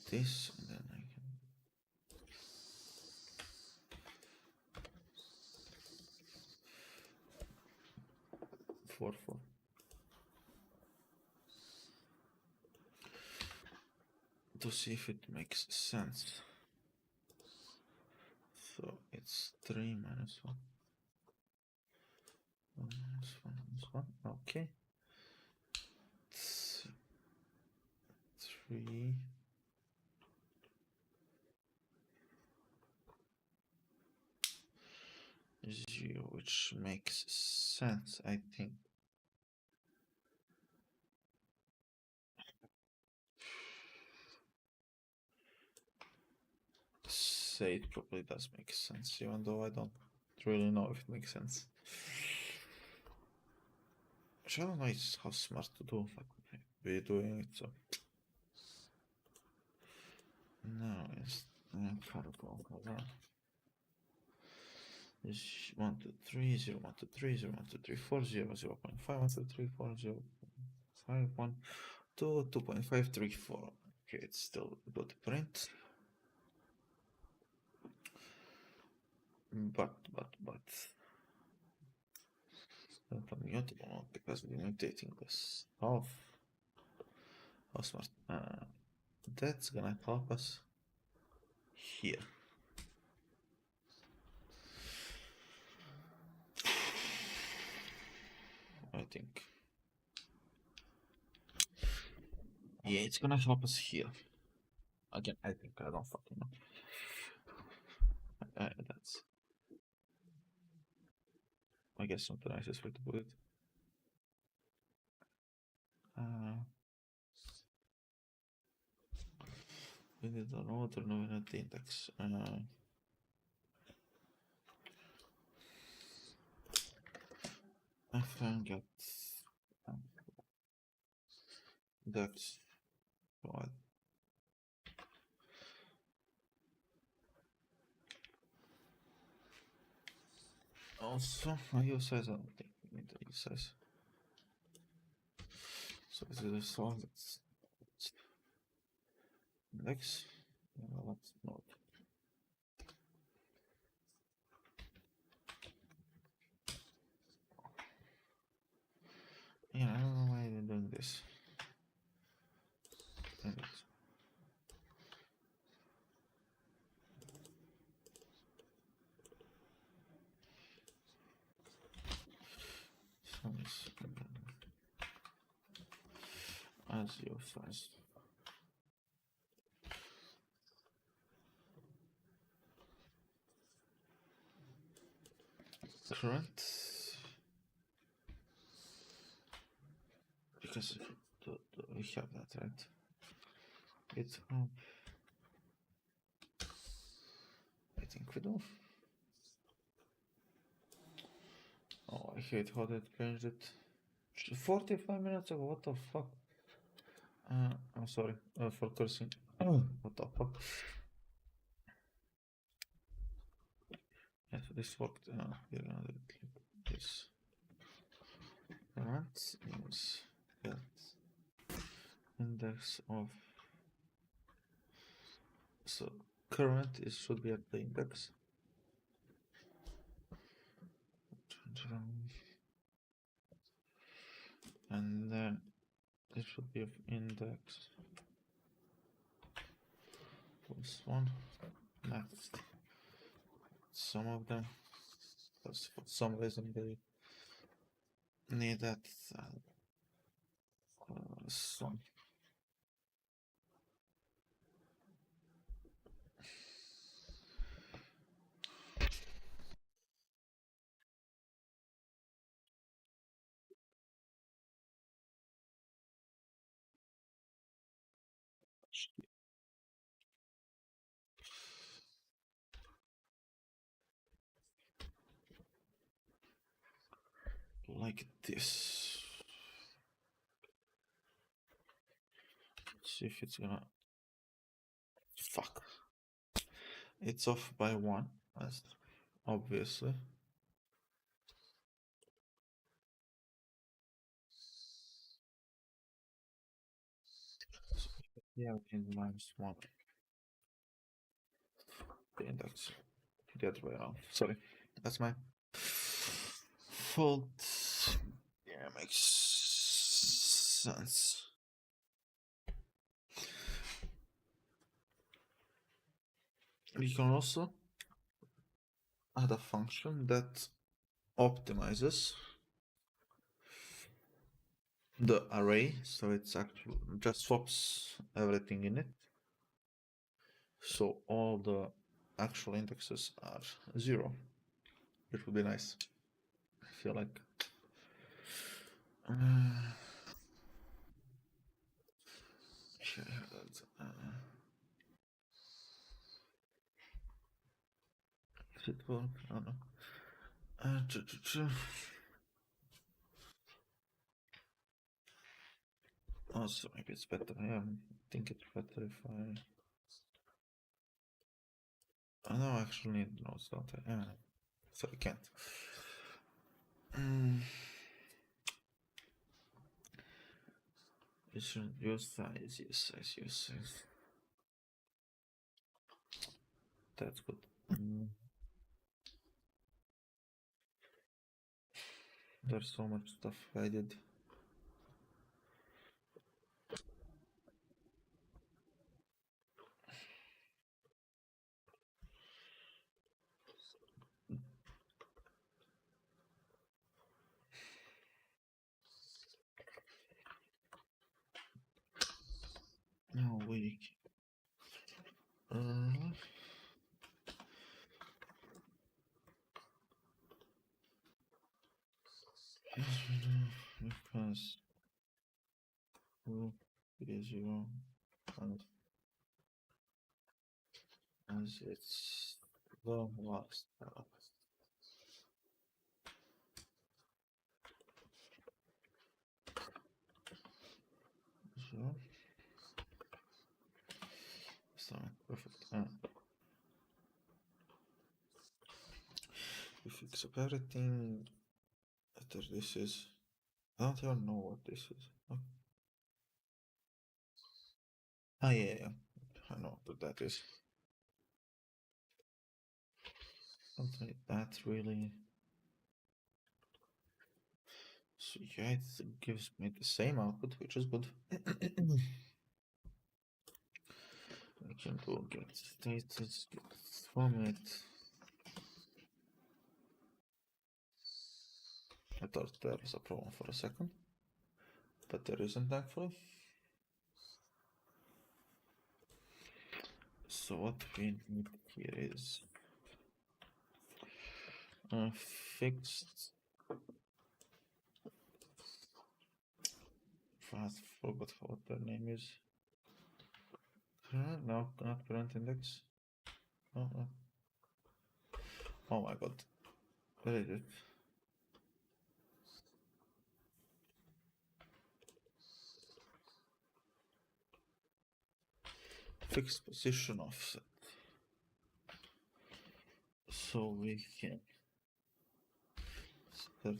This, and then I can 4, 4. To see if it makes sense. So it's 3 minus 1. 1 minus 1 minus 1. Okay. 3. Zero, which makes sense, I think. Say it probably does make sense, even though I don't really know if it makes sense. Which I don't know how smart to do, like we're doing it, so. No, it's incredible. 1, 2, 3, 0, 1, 2, 3, 0, 1, 2, 3, 4, 0, 0 0.5, 1, 2, 3, 4, 0, 5, 1, 2, 2.5, 3, 4. Okay, it's still good to print. But not mutable because we're mutating this off. How smart. That's gonna help us here. I think. Yeah, it's gonna help us here. Again, I think, I don't fucking know. That's, I guess, not the nicest way to put it. We did an order, no, not the index. I can get that's what. Also, I use size. I don't think we need to use size. So this is a solve. It's index. Let's not. Yeah, I don't know why they're doing this. Index. As your size. Current. Because We have that, right? GitHub. I think we do. Oh, I hate how they changed it. 45 minutes ago, what the fuck? I'm sorry for cursing. What the fuck? Yeah, so this worked. We're gonna click this. Current is that index of. So current is should be at the index. And then it should be of index plus one. Next, some of them, because for some reason they need that some. Like this. Let's see if it's gonna. Fuck. It's off by one, as obviously. So, yeah, in minus one. The index. The other way around. Sorry. That's my fault. Yeah, makes sense. We can also add a function that optimizes the array, so it's actually just swaps everything in it. So all the actual indexes are 0. It would be nice. I feel like. Does it work? I don't know. Also, maybe it's better. Yeah, I think it's better if I know I actually need notes, don't I? Yeah. So I can't. You should use size, use size. That's good. There's so much stuff I did. No, week. Because it is 0 and as it's the last. So, perfect. We fix up everything. After this is. I don't even know what this is. Oh, yeah. I know what that is. Something that really. So yeah, it gives me the same output, which is good. I can do get status, get format. I thought there was a problem for a second, but there isn't, thankfully. So what we need here is fixed I forgot what their name is. No, not current index. Oh, oh my god. Where is it? Fixed position offset. So we can start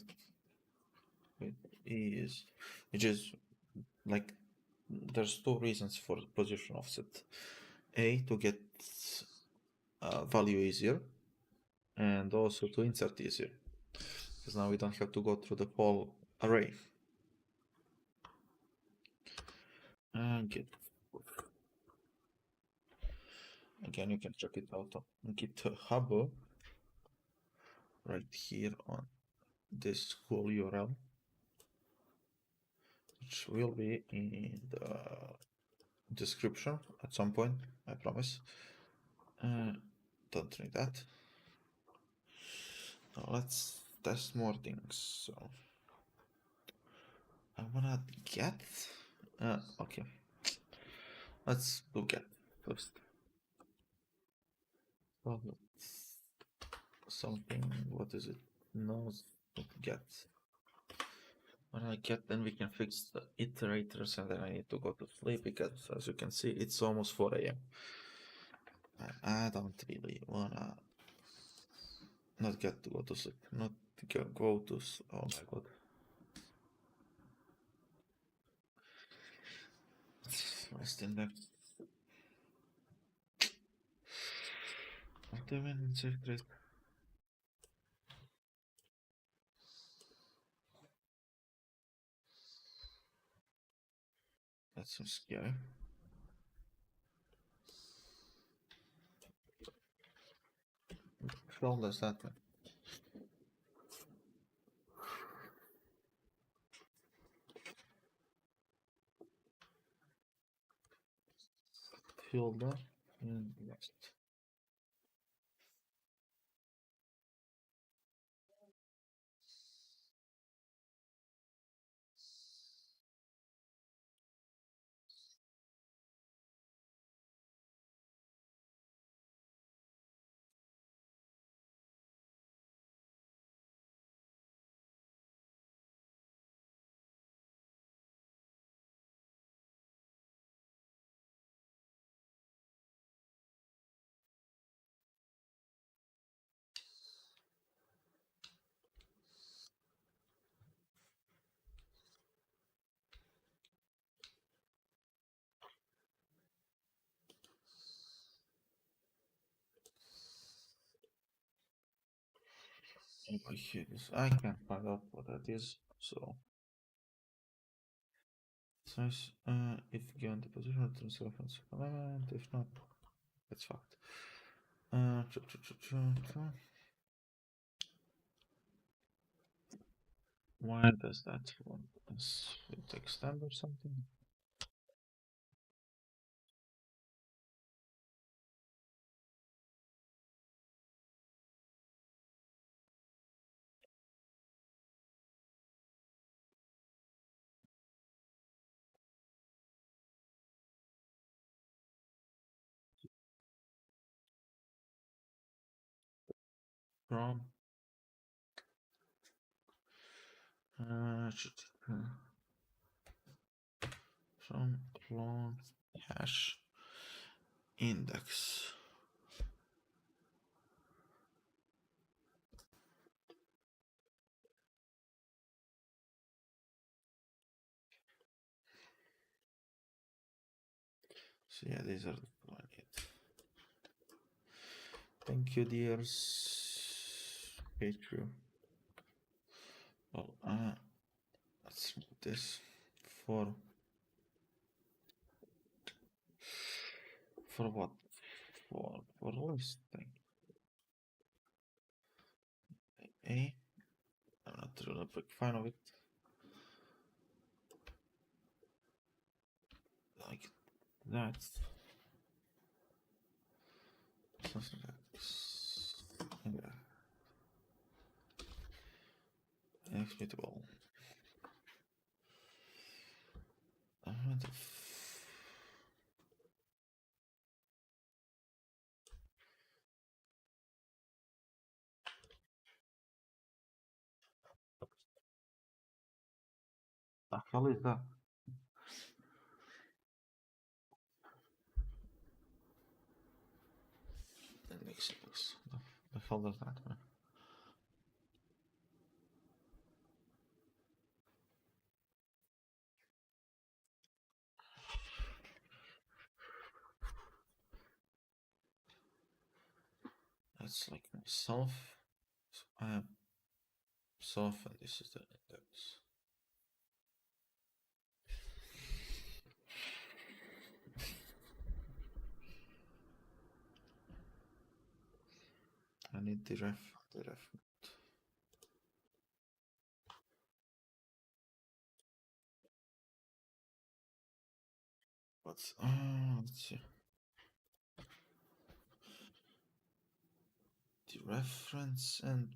with is, which is like, there's two reasons for position offset. A, to get value easier, and also to insert easier, because now we don't have to go through the whole array. And get, again, you can check it out on GitHub right here on this cool URL, which will be in the description at some point, I promise. Don't need that. Now let's test more things. So I wanna get. Okay. Let's do get first. Well, something. What is it? No, get. When I get, then we can fix the iterators, and then I need to go to sleep because, as you can see, it's almost 4 a.m. I don't really wanna not get to go to sleep, not go to. Oh my god. Rest in there. What do you mean secret? That's so scary. How does that mean? Fielder and rest. I can't find out what that is. So size, if given the position, returns reference element. If not, it's fucked. Why does that one? Is it extend or something? From uh, from clone hash index. So yeah, these are the two I need. Thank you, dears. Patreon. Well, let's do this for what? For listing. I'm not really a big fan of it. Like that. Something like this. Yeah. Mutable. kind of. The hell is that? Index. The hell does that mean? That's like myself. So I am self, and this is the index. I need the ref. What's let's see. The reference and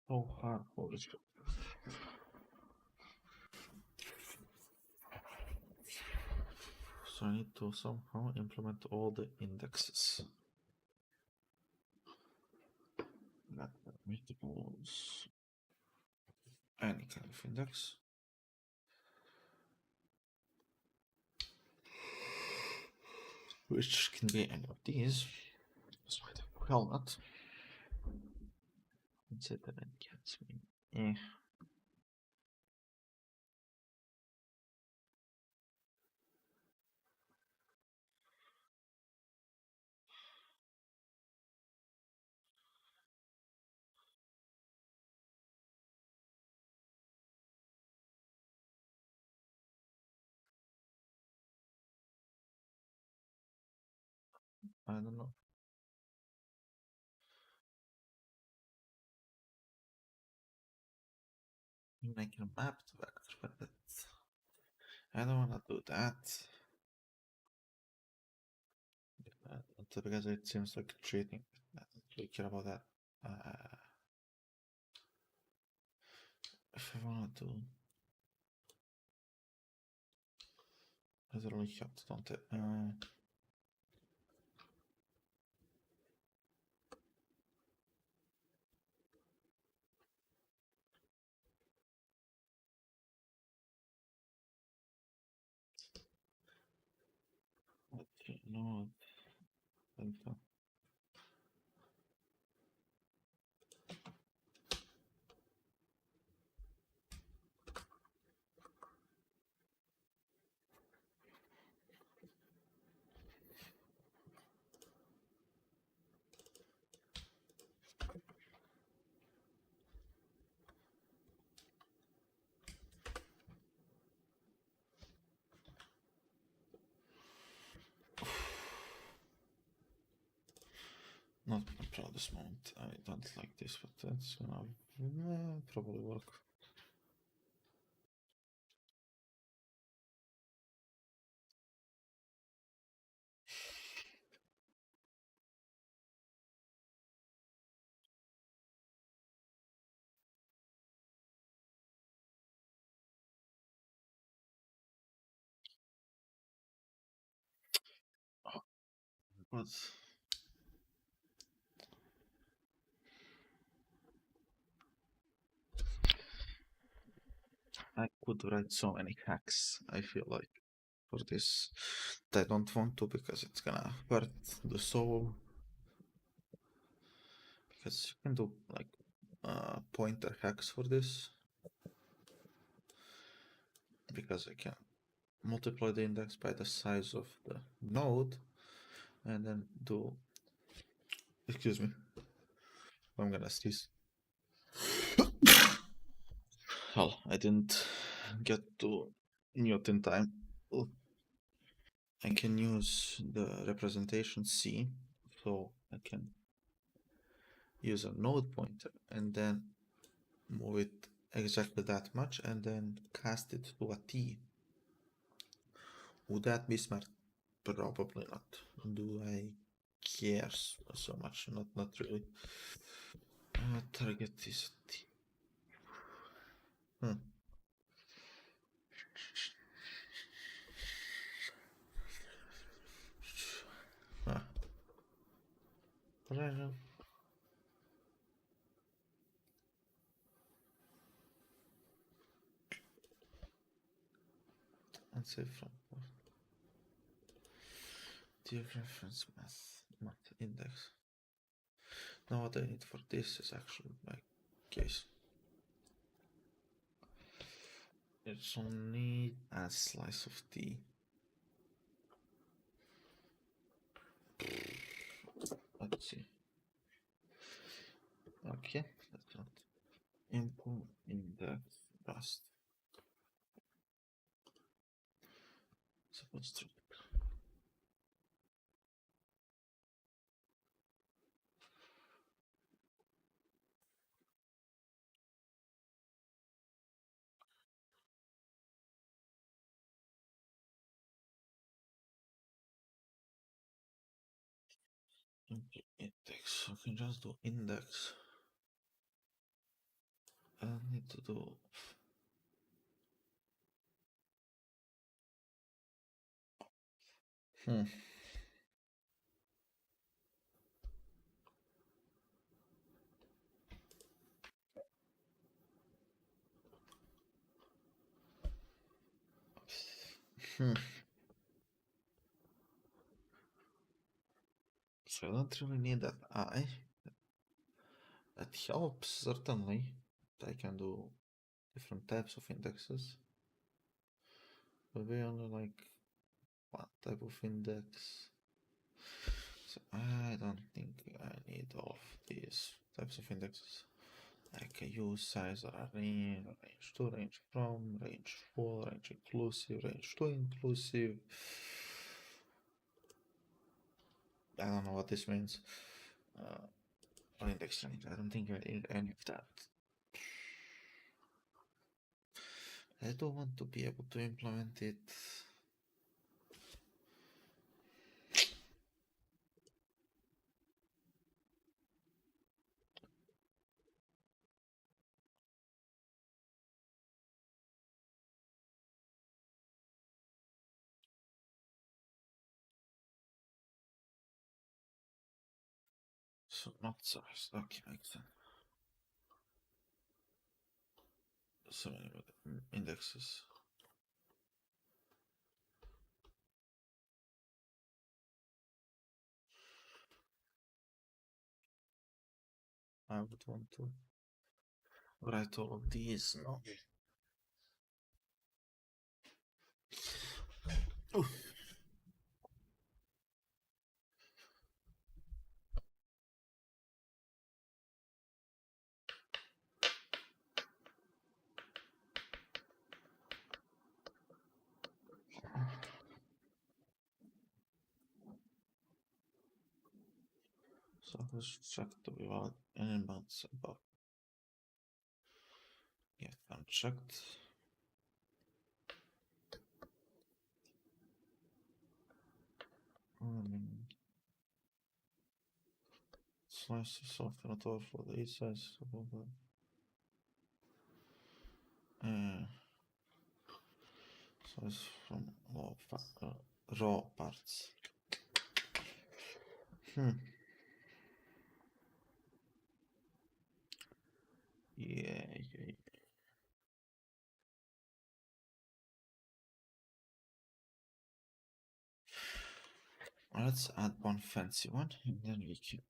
so hard. Holy shit. So I need to somehow implement all the indexes. Not multiples. Any kind of index. Which can be any of these. That's why the hell not. Instead that it gets me. I don't know. Make a map to vector, but that's, I don't want to do that. Because it seems like cheating. I don't really care about that. If I want to do, I really have to don't it. No, delta. Not my proudest moment. I don't like this, but that's gonna probably work. But I could write so many hacks, I feel like, for this. I don't want to because it's gonna hurt the soul. Because you can do like pointer hacks for this. Because I can multiply the index by the size of the node and then do. Excuse me. I'm gonna sneeze. Hell, I didn't get to mute in time. I can use the representation C, so I can use a node pointer and then move it exactly that much and then cast it to a T. Would that be smart? Probably not. Do I care so much? Not really. Target is a T. Ah. Let's say from the reference math index. Now what I need for this is actually my case. It's only a slice of tea. Let's see. Okay, that's not input index rust. Supposed to. Index. I can just do index. I need to do. Hmm. Hmm. So I don't really need that I. That helps certainly. I can do different types of indexes. But we only like one type of index. So I don't think I need all of these types of indexes. I can use size array, range to, range from, range for, range inclusive, range to inclusive. I don't know what this means. Or index range. I don't think I need any of that. I don't want to be able to implement it. So not size. Okay, makes sense. So many indexes. I would want to write all of these. No. Oof. Status checked to be valid any months above. Get unchecked. Slice the software not for the east size. Slice from raw parts. Yeah. Let's add one fancy one, and then we can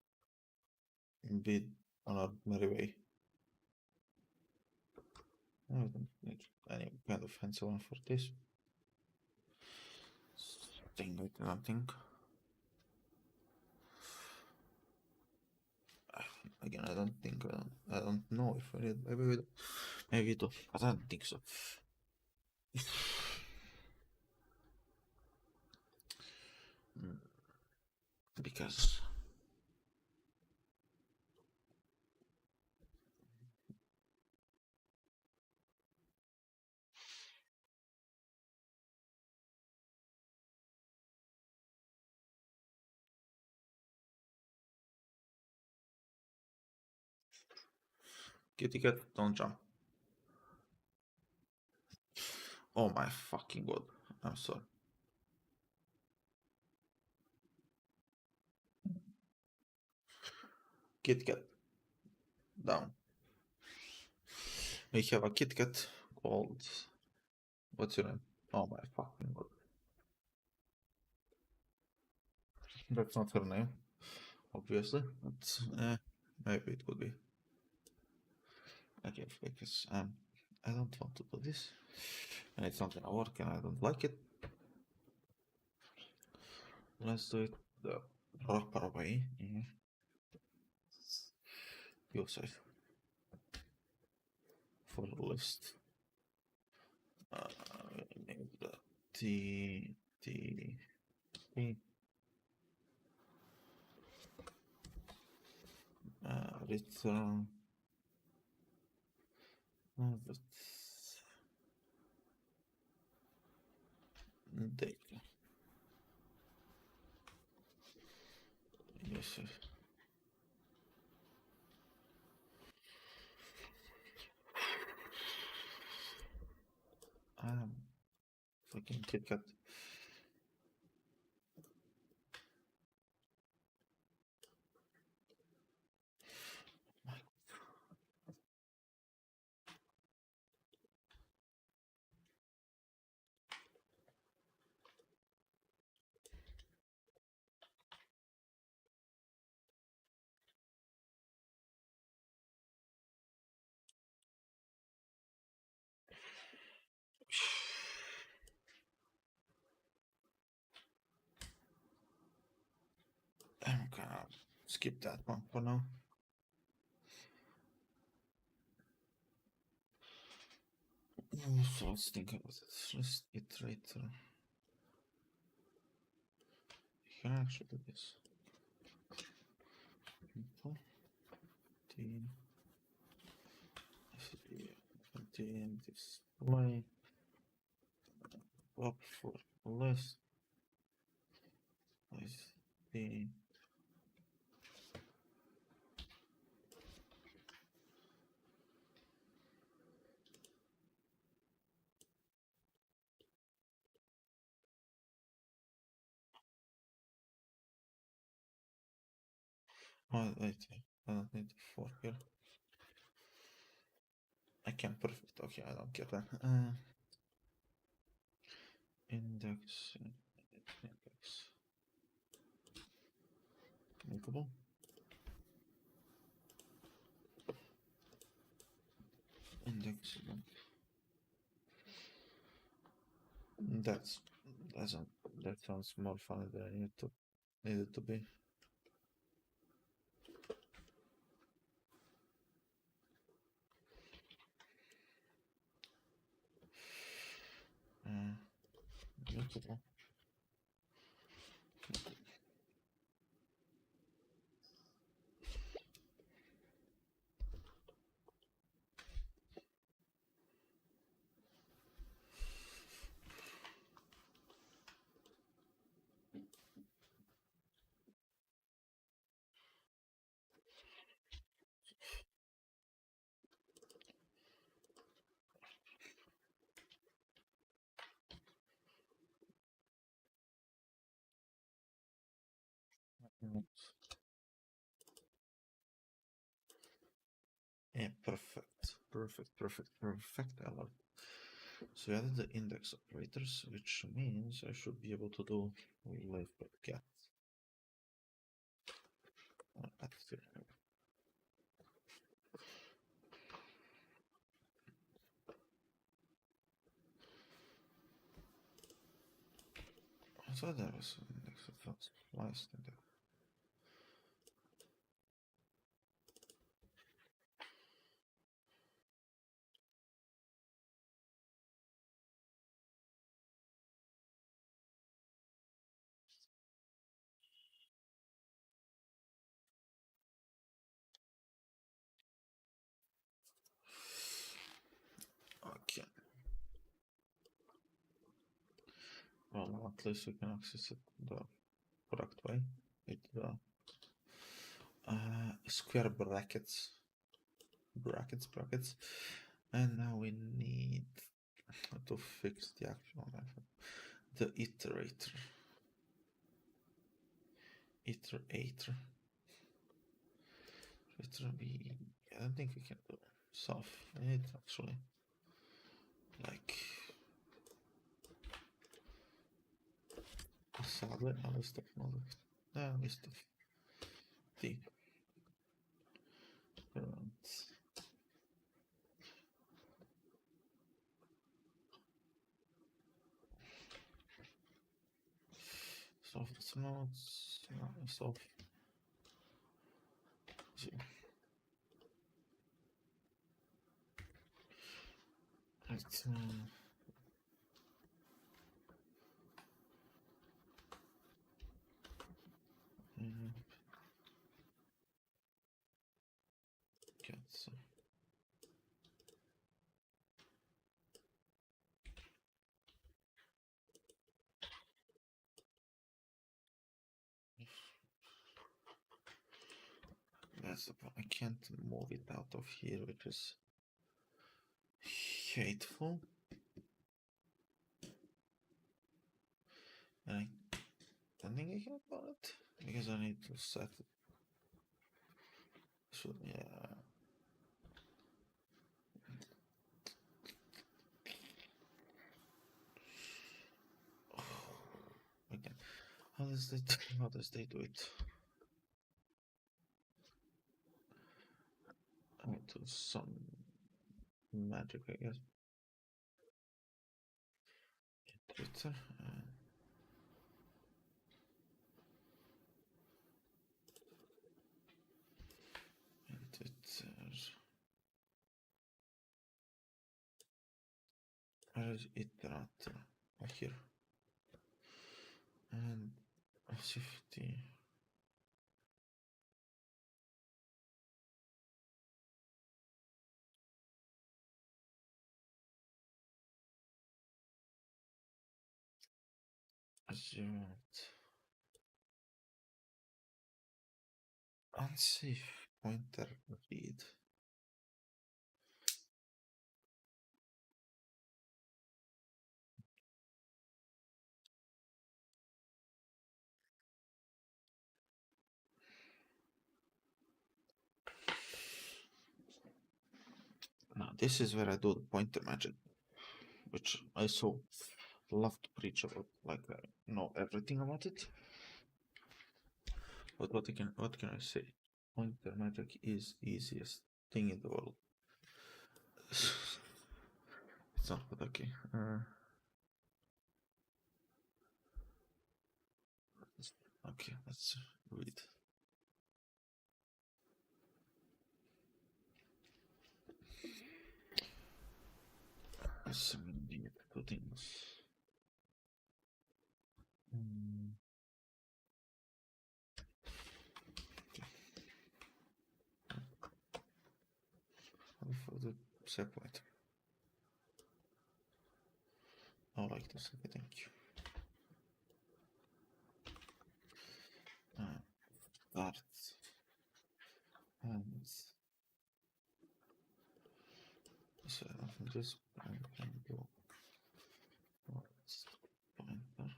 bid on our merry way. I don't need any kind of fancy one for this. Thing I don't think. Again, I don't think. I don't know if I need. Maybe we do, but I don't think so. Because kitty cat, don't jump. Oh my fucking god! I'm sorry. Kit Kat down. We have a Kit Kat called. What's your name? Oh my fucking god. That's not her name, obviously. But maybe it could be. Okay, because I don't want to do this. And it's not gonna work and I don't like it. Let's do it the proper way. Use it for the list. Name the T E return data. Yes. Fucking Kit Kat. I'm gonna skip that one for now. So let's think about it. Let's iterate. You can actually do this. Info. Team display. Up for list. Is the oh, wait, I don't need 4 here. I can perfect. Okay, I don't care that. Index. Mutable. Index. That's doesn't that sounds more funny than I needed to be. Mutable. Yeah, perfect. Perfect. I love it. So we added the index operators, which means I should be able to do live but get. I thought there was an index of last in there. Okay. Well, at least we can access it the correct way with the square brackets, and now we need to fix the actual method, the iterator. I don't think we can do self it actually, like sadly a list of knowledge, a list of the current soft nodes, soft. Let's get some. That's the problem. I can't move it out of here, which is hateful. And I don't think I can about it because I need to set it. So yeah. Okay. How does they do it? I need to some magic, I guess. Twitter. And Twitter. Where is iterator? Here. And 50. Assumed. Unsafe pointer read. Now this is where I do the pointer magic, which I so love to preach about, like I know everything about it. But what can I say? Pointer magic is easiest thing in the world. It's not good, okay. Okay, let's read. So we need two things. For the set point. I like this. Okay, thank you. That and so this I can do pointer.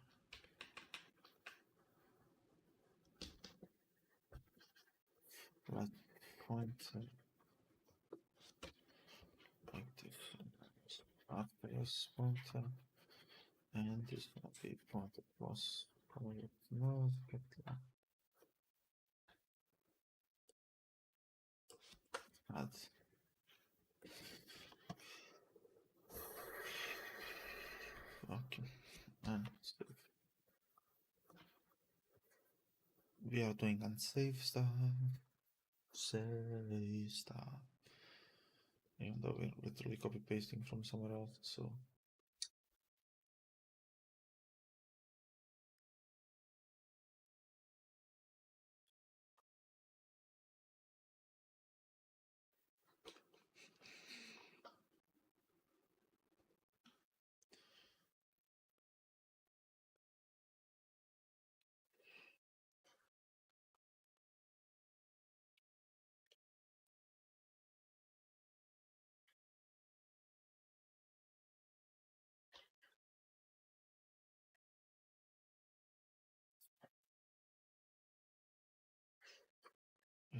right pointer, active FPS pointer, and this will be pointer plus probably no get add. Okay, and we are doing unsafe stuff. Save stuff. Even though we're literally copy pasting from somewhere else, so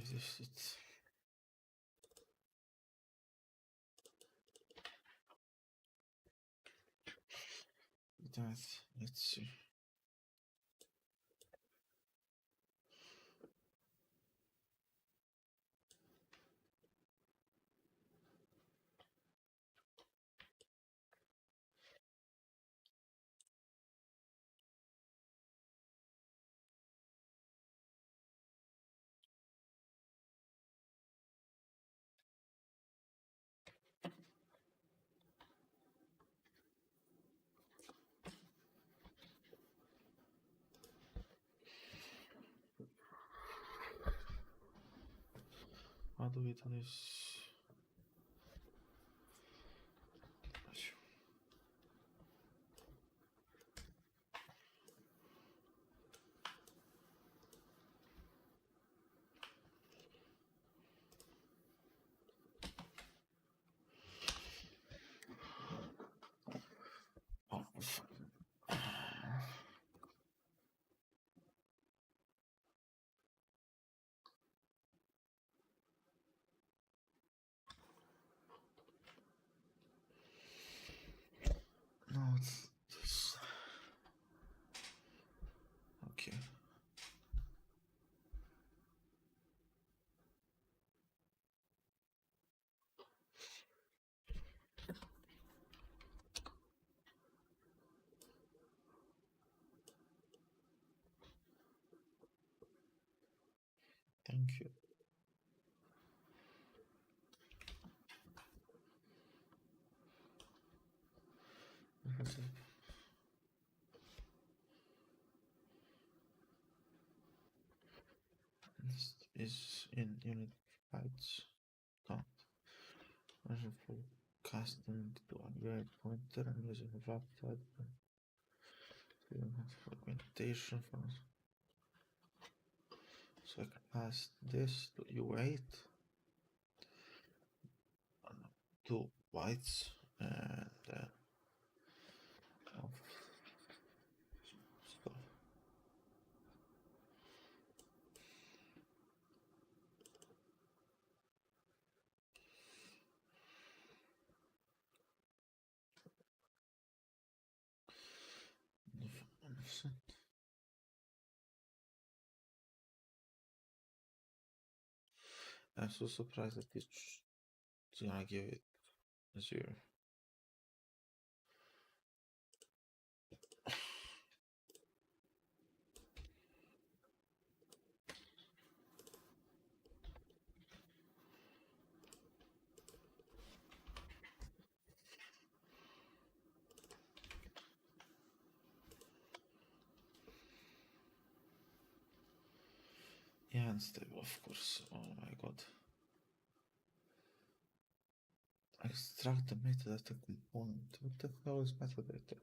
is this it? That let's see. How do we do this? Oh, no, it's this. Okay. Thank you. This is in unit bytes count. Measure for casting to unguided pointer and using rapid fragmentation for so I can pass this to U8 2 bytes and of stuff. I'm so surprised that it's gonna give it a 0. Yeah, unstable, of course. Oh my god. Extract the metadata component. What the hell is metadata?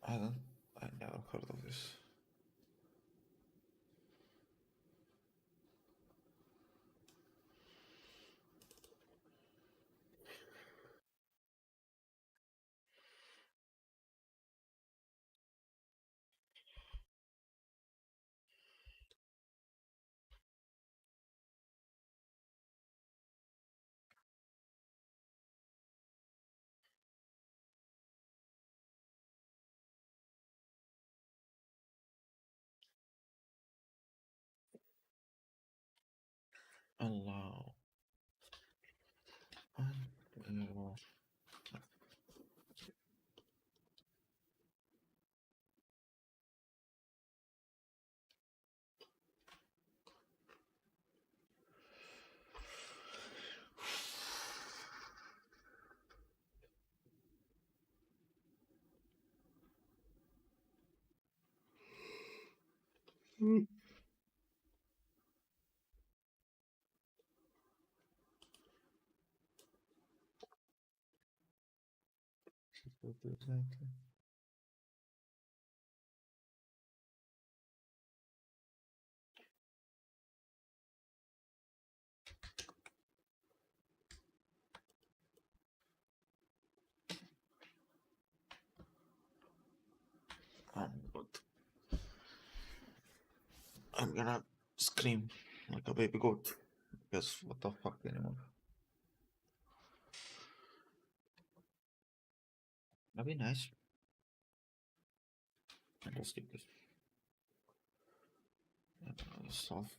I never heard of this. allow unplayable. Exactly. But I'm gonna scream like a baby goat because what the fuck anymore? That'd be nice. Let's skip this. Solve.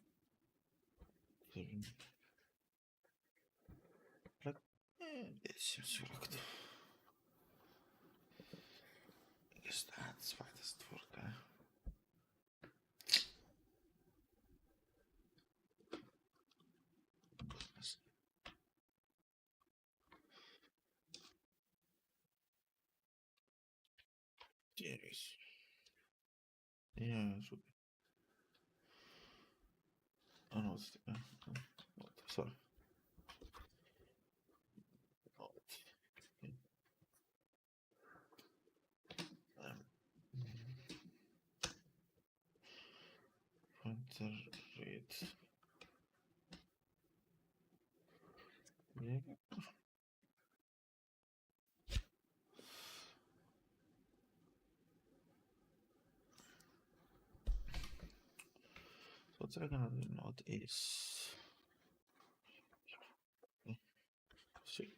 Like, this seems fucked. I guess that's why it doesn't work. Yes. Yeah, it should be. Oh no, it's sorry. Oh, um, pointer read. Yeah. So what I'm gonna do now is see.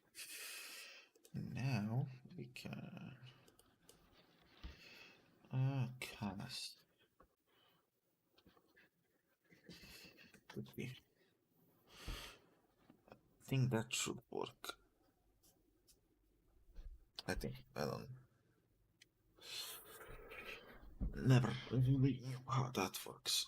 Now we can cast. Could be. I think that should work. I think I don't. Never really knew how that works.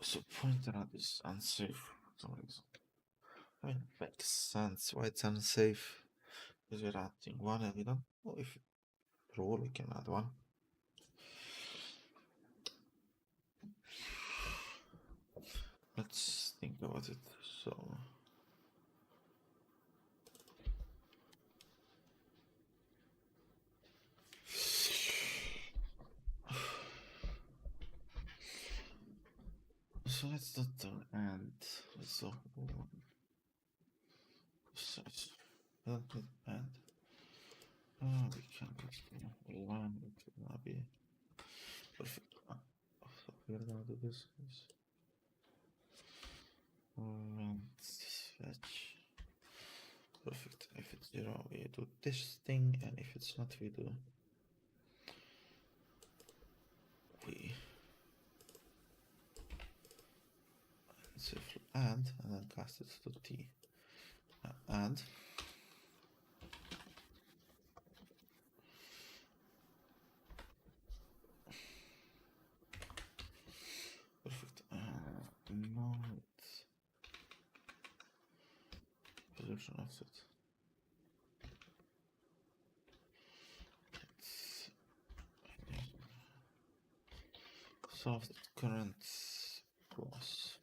So pointer out is unsafe for some reason. I mean, it makes sense why it's unsafe. Because we're adding one and we don't know if roll we can add one. Let's think about it. So let's not and so and we can put one it will not be perfect. So we're gonna do this and fetch. Perfect. If it's 0 we do this thing, and if it's not we do we and then cast it to T and perfect. Now it's position offset. It's soft current plus.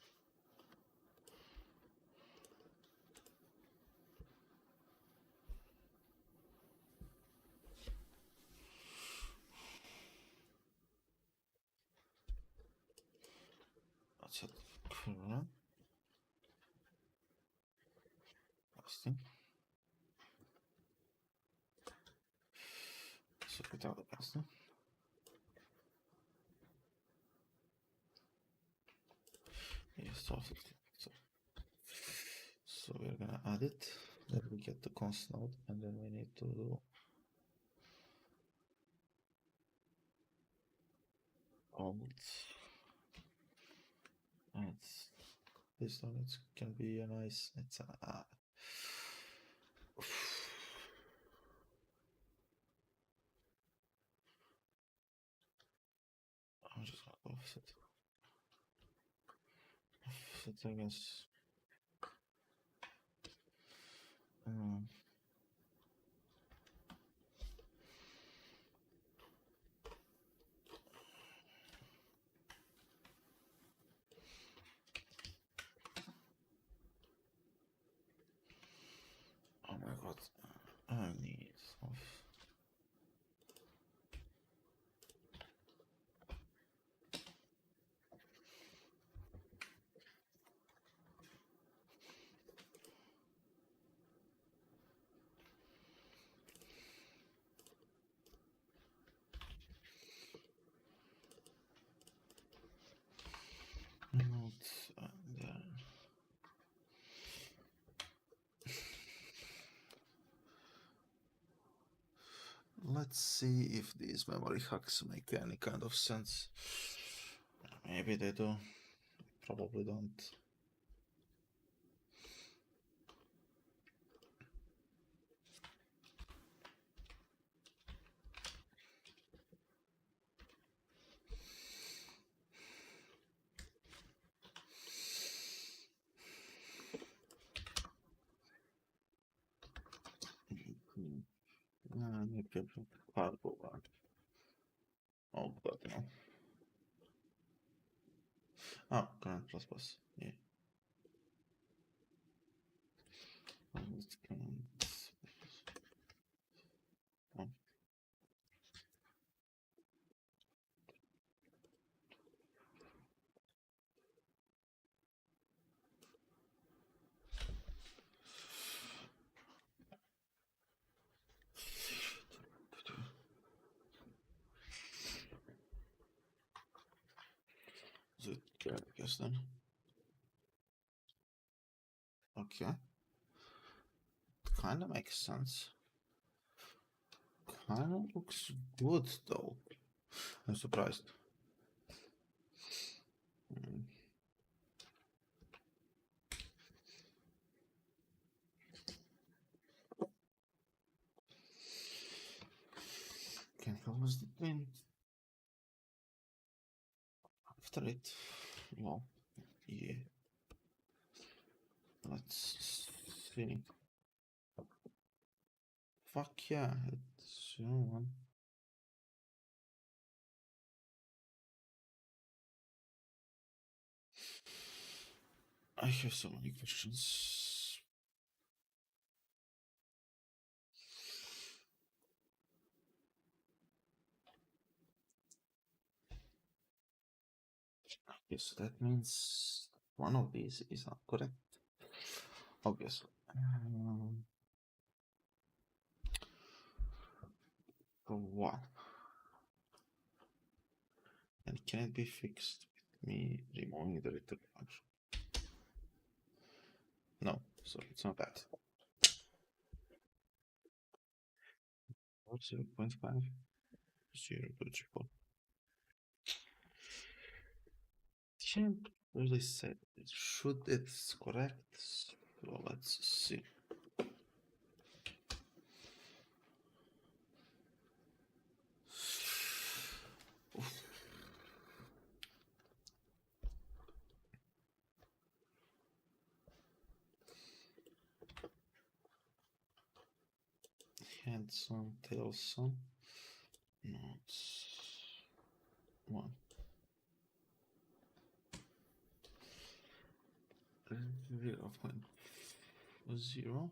That's it. Current. Casting. So without the casting. Yes, also. So we're gonna add it. Then we get the const node, and then we need to do alt. And this one it can be a nice. It's an I'm just gonna offset. Offsetting is. Oh my god, I need stuff. Not there. Let's see if these memory hacks make any kind of sense. Maybe they do. Probably don't. Maybe particle one. Oh, but no. Oh, current plus plus. Yeah. Almost current. Oh. Is it good, I guess then? Okay. Kinda makes sense. Kinda looks good though. I'm surprised. Okay, how was the win? After it, well, yeah. Let's see. Fuck yeah, it's 0-1. I have so many questions. Okay, so that means one of these is not correct. Obviously. For what? And can it be fixed with me removing the return function? No, so it's not that. 0.5, 0.4. Can't really say it. Should it's correct? So let's see. Heads on, tails on. No, it's 1. 0.0.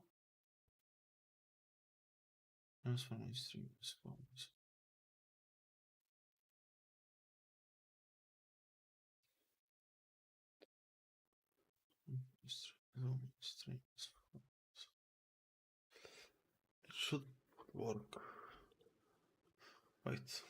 Transform string response. String. It should work. Wait.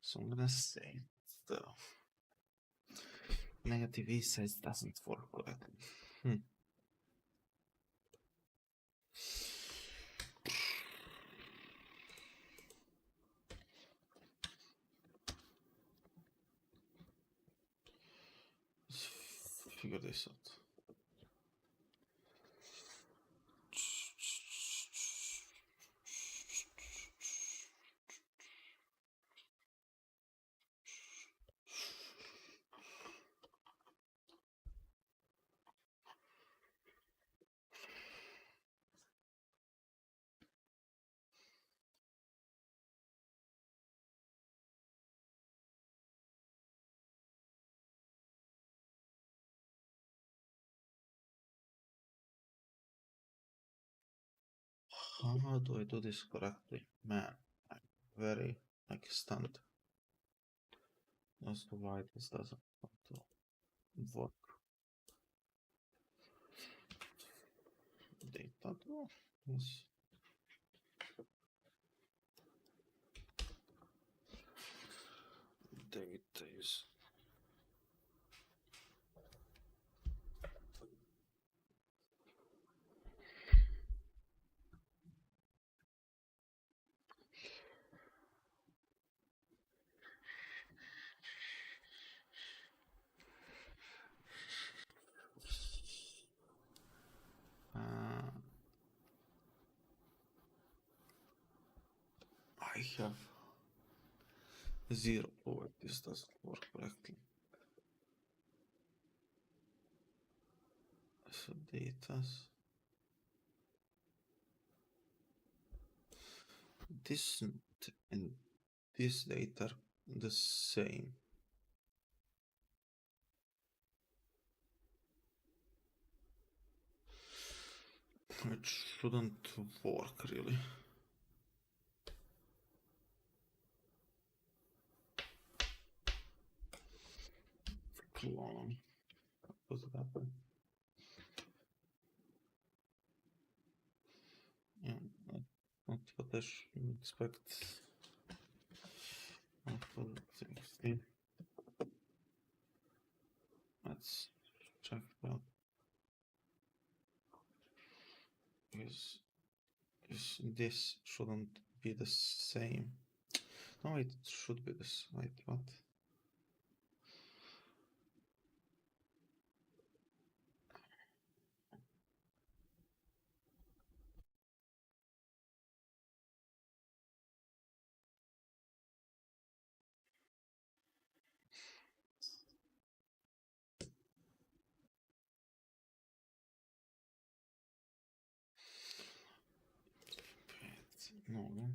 So I'm gonna say the negative e size doesn't work correctly. Let's figure this out. How do I do this correctly? Man, I'm very stunned as to why this doesn't want to work. Data draw. Yes. Data is I have zero clue if this doesn't work correctly. So datas. This and this data are the same. It shouldn't work really. Clone. What does it happen? Yeah, not what I should expect. Let's check out. Is this shouldn't be the same? No, it should be this. Wait, what? No.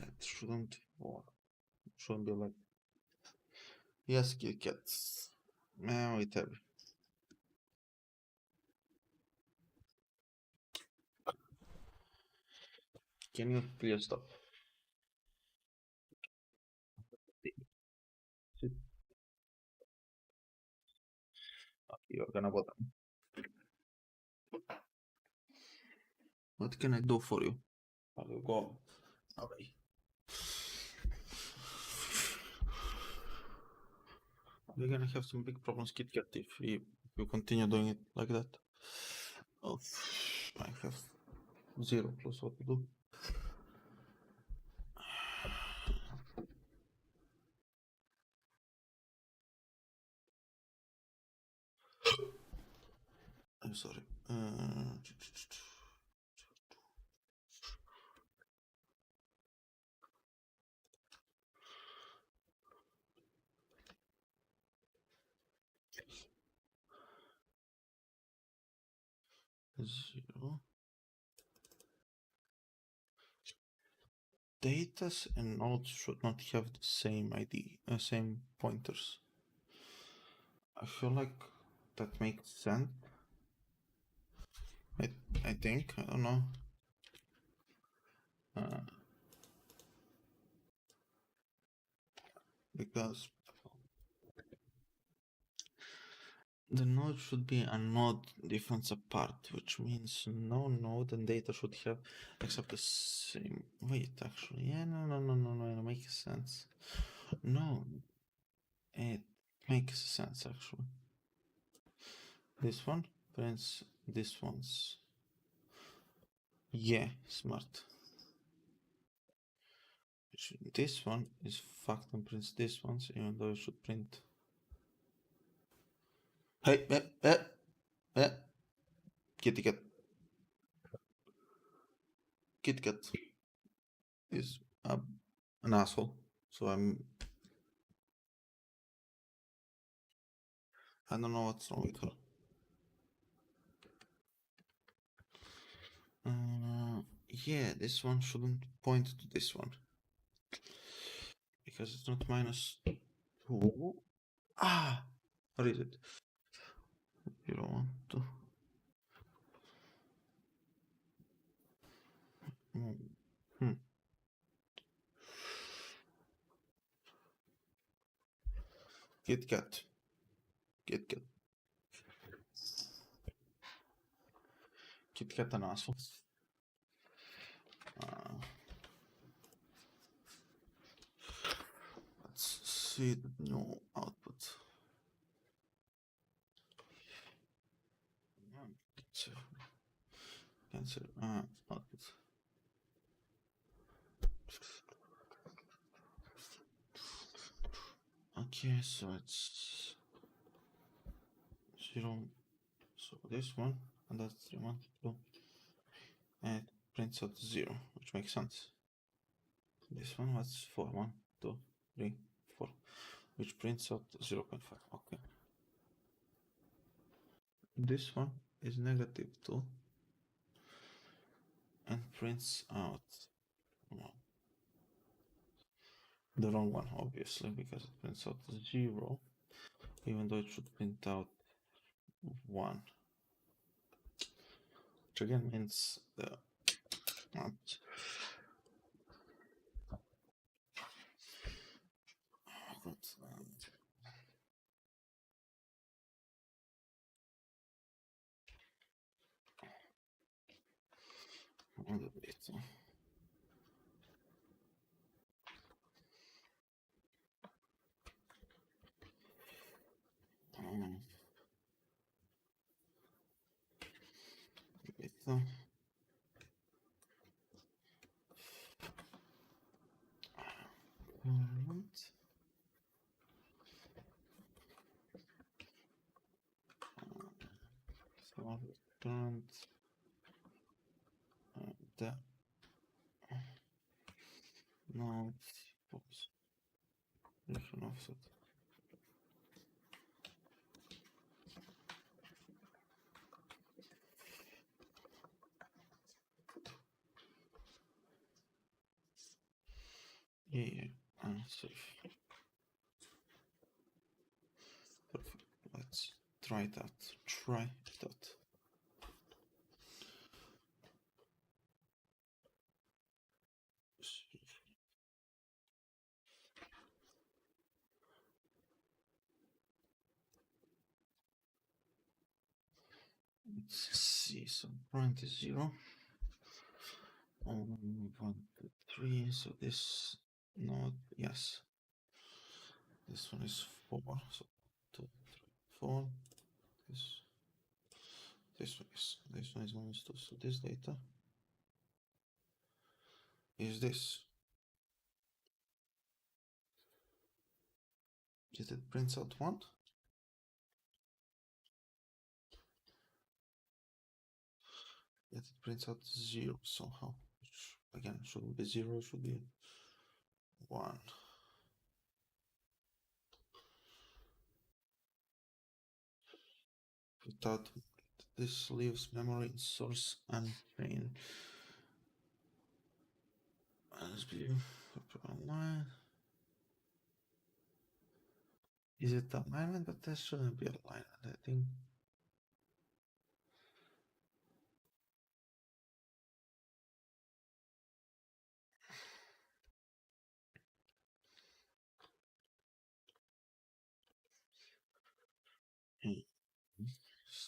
That shouldn't work. It shouldn't be like. Yes, Kit Kats. Now it have. Can you please stop? You're gonna bother. What can I do for you? I will go away. We're gonna have some big problems, Kit Kat, if you continue doing it like that. Oh, I have zero clue what to do. I'm sorry. Zero. Datas and nodes should not have the same ID, same pointers. I feel like that makes sense. I think, I don't know. Because The node should be a node difference apart, which means no node and data should have except the same. Wait, actually, yeah, no, it makes sense. No, it makes sense actually. This one prints this one's. Yeah, smart. This one is fucked and prints this one's, even though it should print. Hey, kitty cat. Kitty cat is an asshole. So I don't know what's wrong with her. Yeah, this one shouldn't point to this one. Because it's not -2. Ah! What is it? 0, 1, 2. Hmm. Kit Kat. Kit Kat. Kit Kat an asshole. Let's see the new output. Cancel output. Okay, so it's 0. So this one, and that's 3, 1, 2. And it prints out 0, which makes sense. This one was 4, 1, 2, 3, 4, which prints out 0.5. Okay. This one is -2 and prints out the wrong one, obviously, because it prints out 0, even though it should print out 1, which again means the so returned the no different offset. Yeah, safe. Perfect. Let's try that. Try that. Let's see. So print is 0. 1, 2, 3. So this node, yes. This one is 4. So 2, 3, 4. This one is -2. So this data is this. Did it prints out 1? Yet it prints out 0 somehow. Which again shouldn't be 0, should be 1. Without this leaves memory in source untrained. SB online. Is it alignment? But that shouldn't be alignment, I think.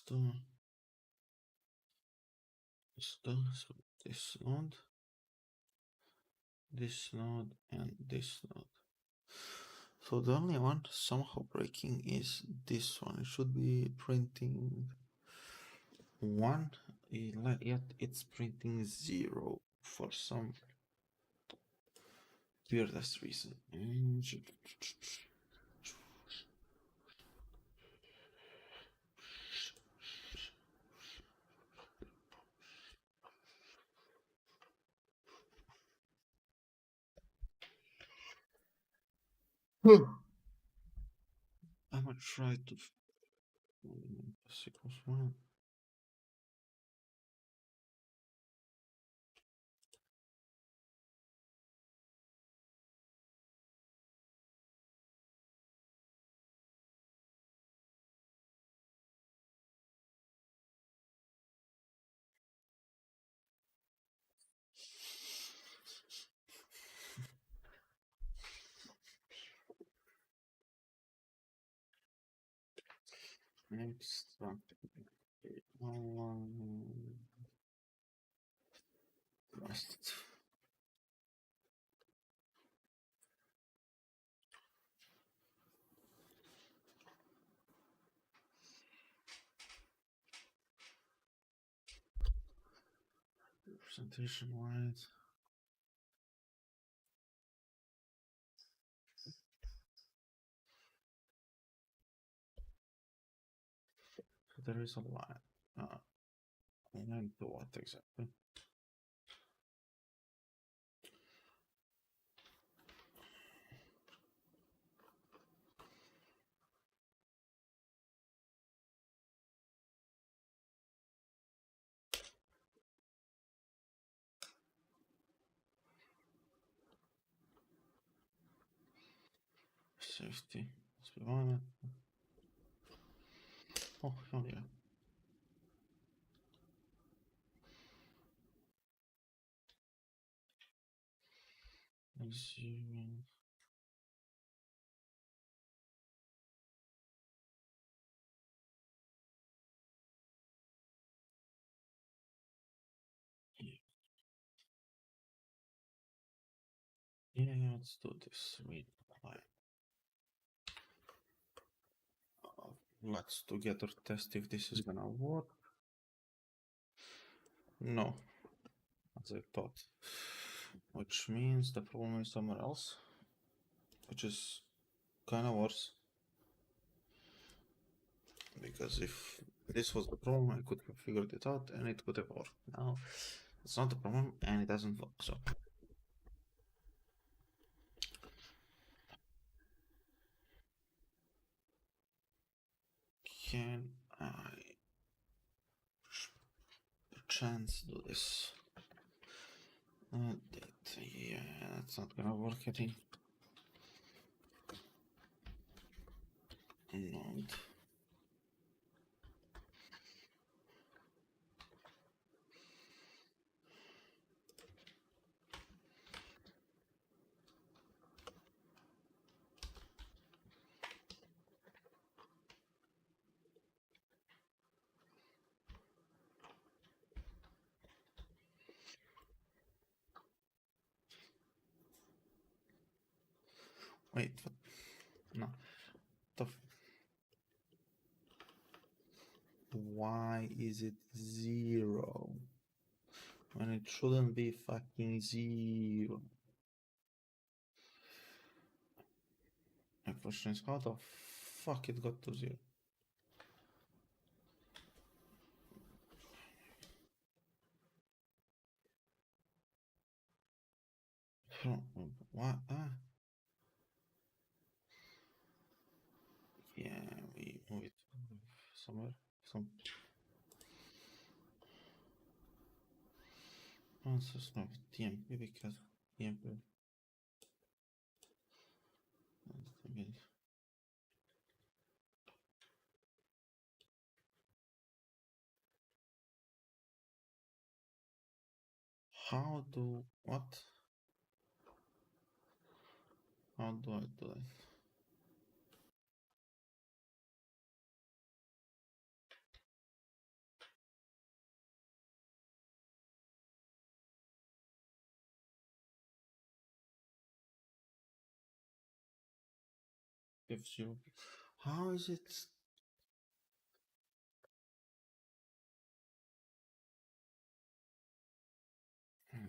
do so this node, and this node. So the only one somehow breaking is this one. It should be printing 1, yet it's printing 0 for some weirdest reason. I'm gonna try to plus equals 1. Next one. Rust. Representation wise. So there is a line. And to what exactly? Safety. Let's be honest. Oh, hell yeah. Assuming. Yeah, let's do this. Read line. Let's together test if this is gonna work. No, as I thought. Which means the problem is somewhere else, which is kind of worse. Because if this was the problem, I could have figured it out and it could have worked. Now, it's not the problem and it doesn't work, so. Can I chance do this? Yeah, that's not gonna work, I think. Node. Wait, what? No. The why is it 0 when it shouldn't be fucking 0? My question is, how the fuck it got to 0? What? Yeah, we move it somewhere. Some answers no TMP because TMP. How do what? How do I do it? gives you. How is it?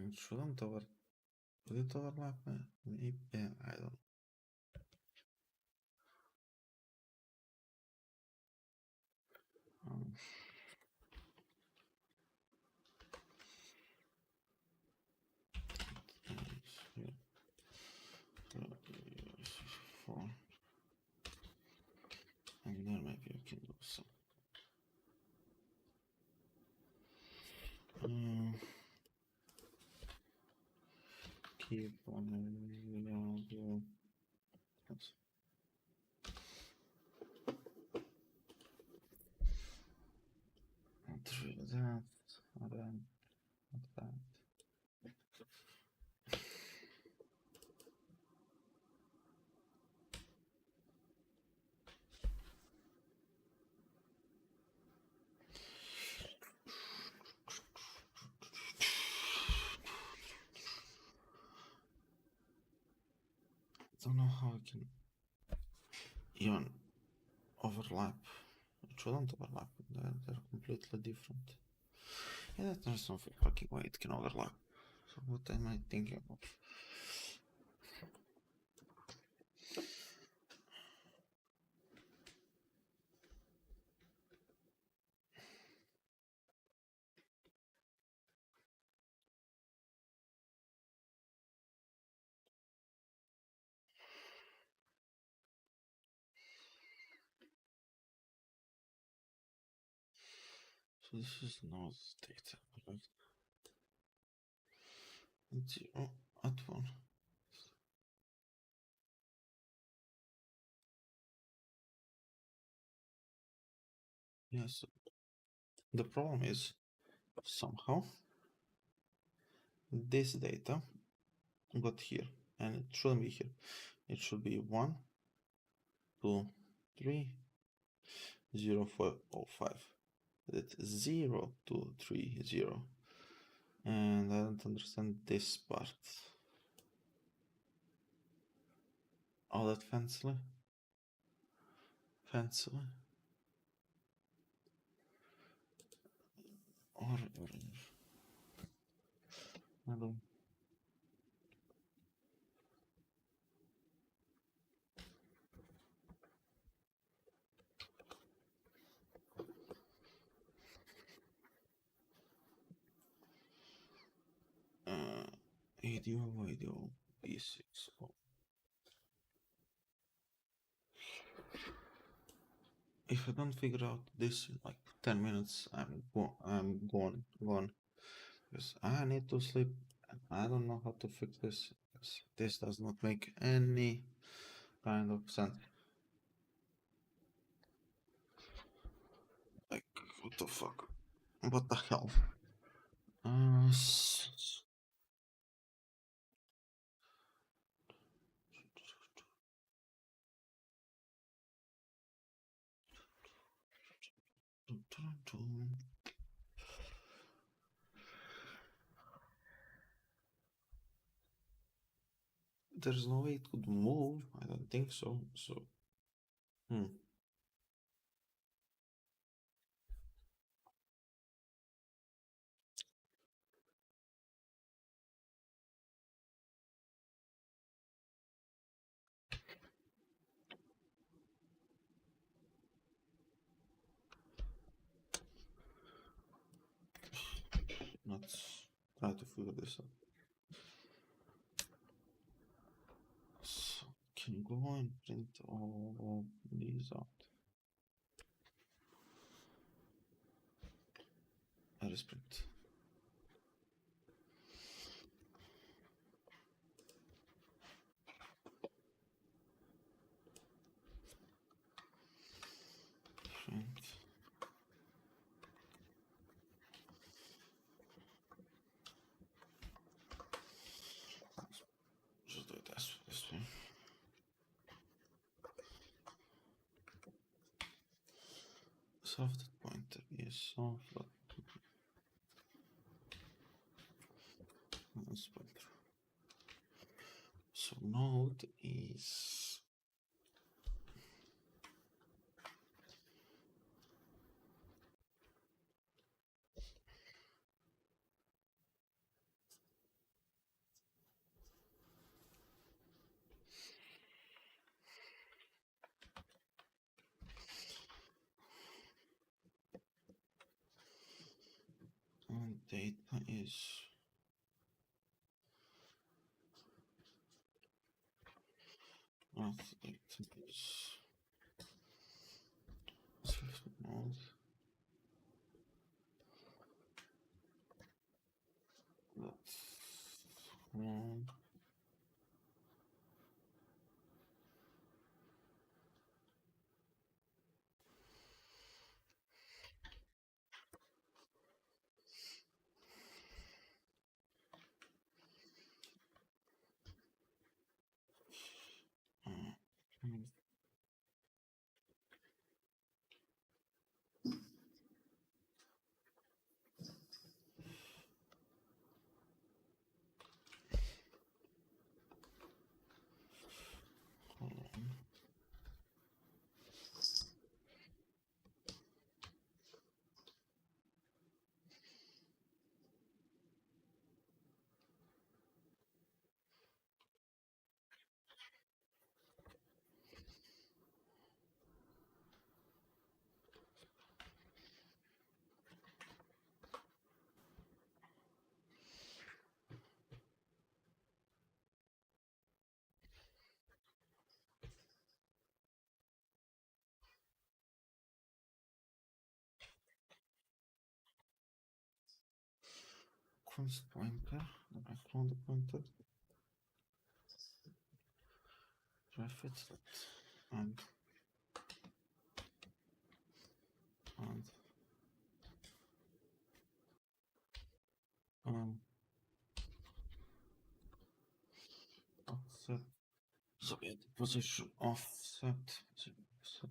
It shouldn't over. Would it overlap? Maybe I don't. Um, four. And then maybe you can do some. Keep on. Yes. Not really that. Not that. Not that. Don't know how I can even overlap. It shouldn't overlap. They're completely different. Yeah, there's no fucking way it can overlap. So what am I thinking of? So this is not data, correct? And 0 at 1. Yes, the problem is somehow this data got here and it shouldn't be here. It should be 1, 2, 3, 0, 4, 5. That's 0, 2, 3, 0. And I don't understand this part. All that fancily. Or I don't. ADO B6. Oh. If I don't figure out this in like 10 minutes, I'm gone. Because I need to sleep and I don't know how to fix this. Because this does not make any kind of sense. Like, what the fuck? What the hell? There's no way it could move. I don't think so. So, let's try to figure this out. So, can go and print all of these out. I just print. Print. Just do it this way. Soft pointer is soft. So node is is I think it is mode. That's wrong. Hmm. Hold on. Quest pointer, background pointer, drive it, and and um offset. So yeah, the position offset. So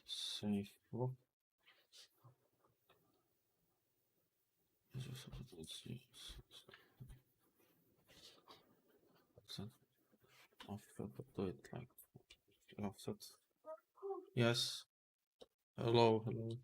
save look. Let's see. Offset, do it like offset. Yes. Hello, hello.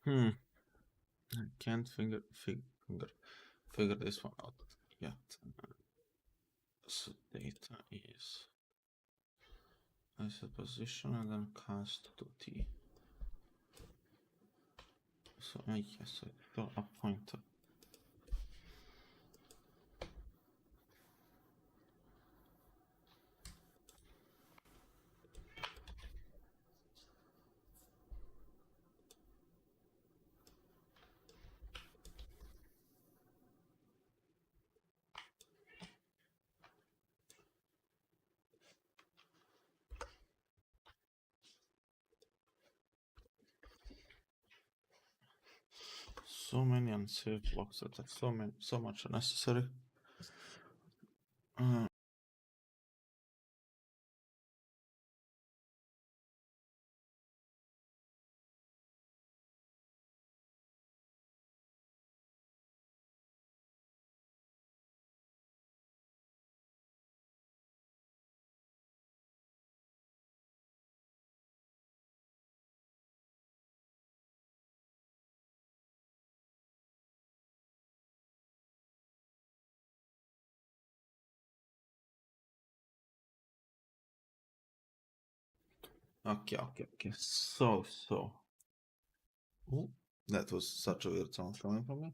Hmm. I can't figure this one out yet. So data is as a position and then cast to T. So I guess I fill a pointer. So many unsaved blocks that are so much unnecessary. Okay. So. Ooh, that was such a weird sound coming from me.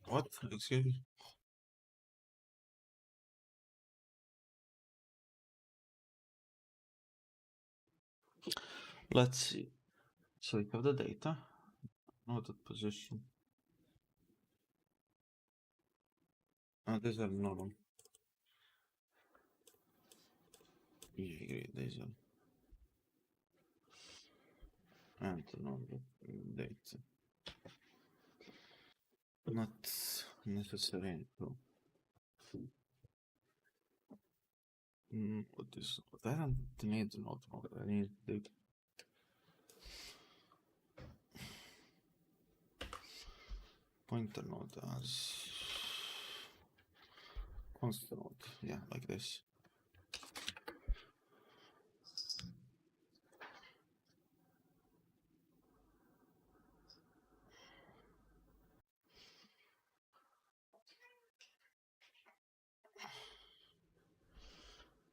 What? Excuse me? Let's see. So we have the data, noted position. These are normal. Yeah, these are. And normal data. Not necessary. No. What is? I don't need not node. I need data. Pointer node as constant node. Yeah, like this.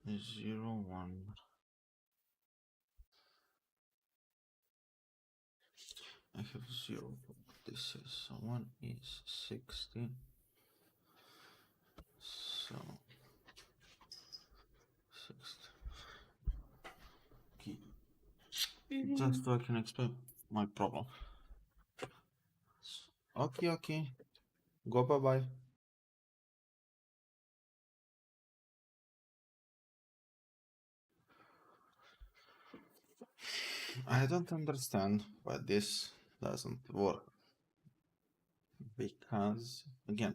Zero one. I have zero. This is 1 is 16. So 16. Just so I can explain my problem. Okay, okay. Go bye bye. I don't understand why this doesn't work. Because again,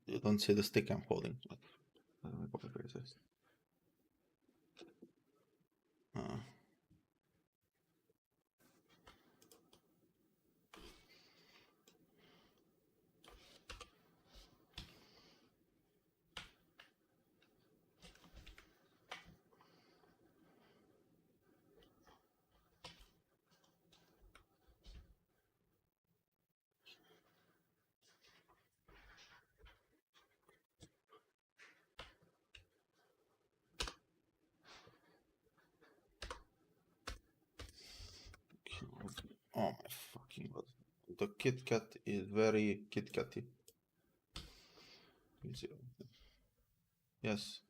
you don't see the stick I'm holding. Whatever it is. Oh my fucking god. The Kit Kat is very Kit Katty. Yes.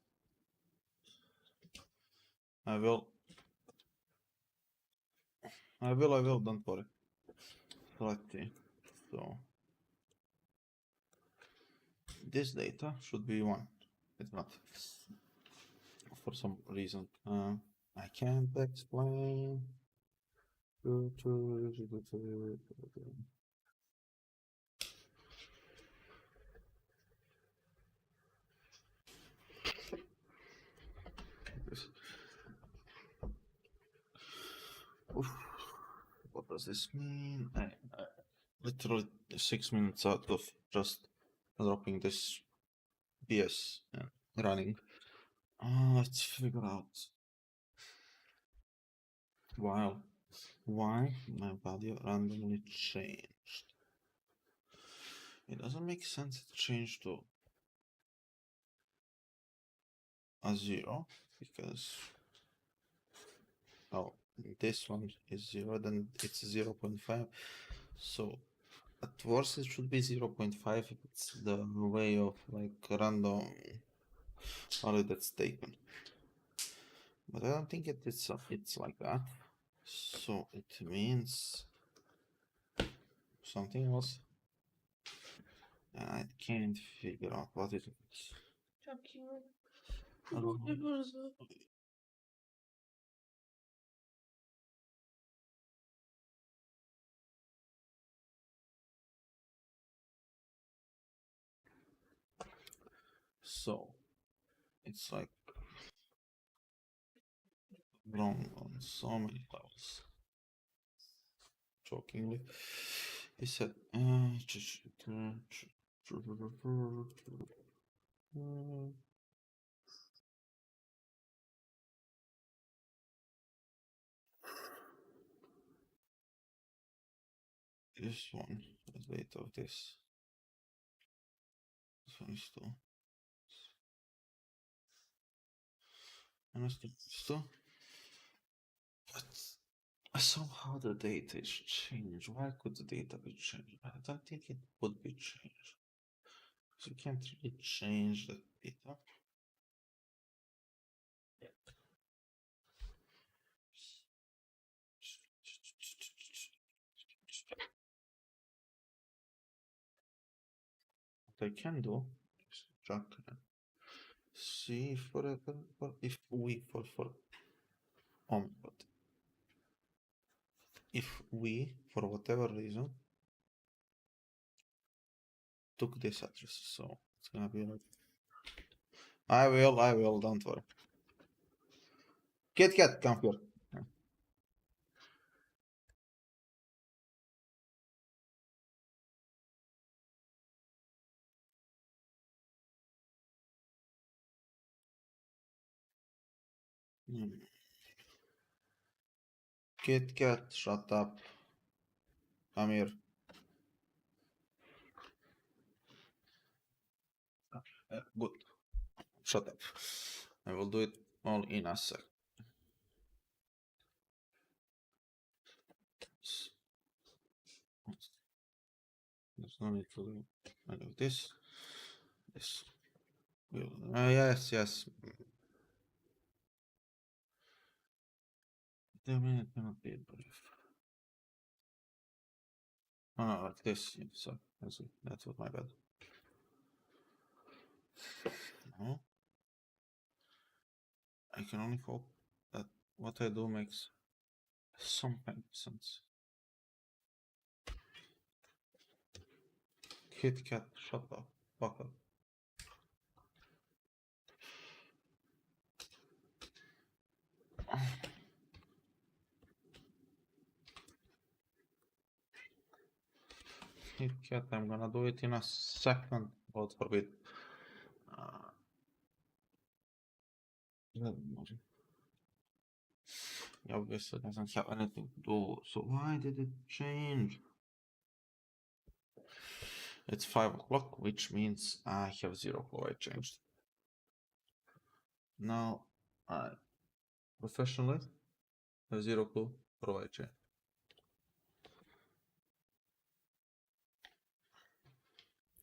I will, don't worry. Let's see. So this data should be 1. It's not. For some reason. I can't explain. Oof. What does this mean? I literally 6 minutes out of just dropping this BS and running. Let's figure out why my value randomly changed. It doesn't make sense to change to a 0 because this one is 0, then it's 0.5. So at worst it should be 0.5 if it's the way of like random value that's taken. But I don't think it's like that. So it means something else. And I can't figure out what it is. I don't know. So it's like wrong on so many levels. Jokingly, he said, this one, the date of this. This one is 2. And still. But somehow the data is changed. Why could the data be changed? I don't think it would be changed. So you can't really change the data. I can do is check and see if we for oh my god, if we for whatever reason took this address, so it's gonna be like I will, don't worry. Kit Kat, come here. Hmm. Kit Kat, shut up. Come here. Good. Shut up. I will do it all in a sec. There's no need to do any of this. This. Yes. Damn it, cannot be brief. Oh no, like this. Yeah, so that's what my bad. No. I can only hope that what I do makes some kind of sense. Kit Kat, shut up. Fuck up. Kit Kat, I'm gonna do it in a second. God forbid. Obviously doesn't have anything to do. So why did it change? It's 5 o'clock, which means I have 0 clue I changed. Now I professionally have 0 clue for I changed.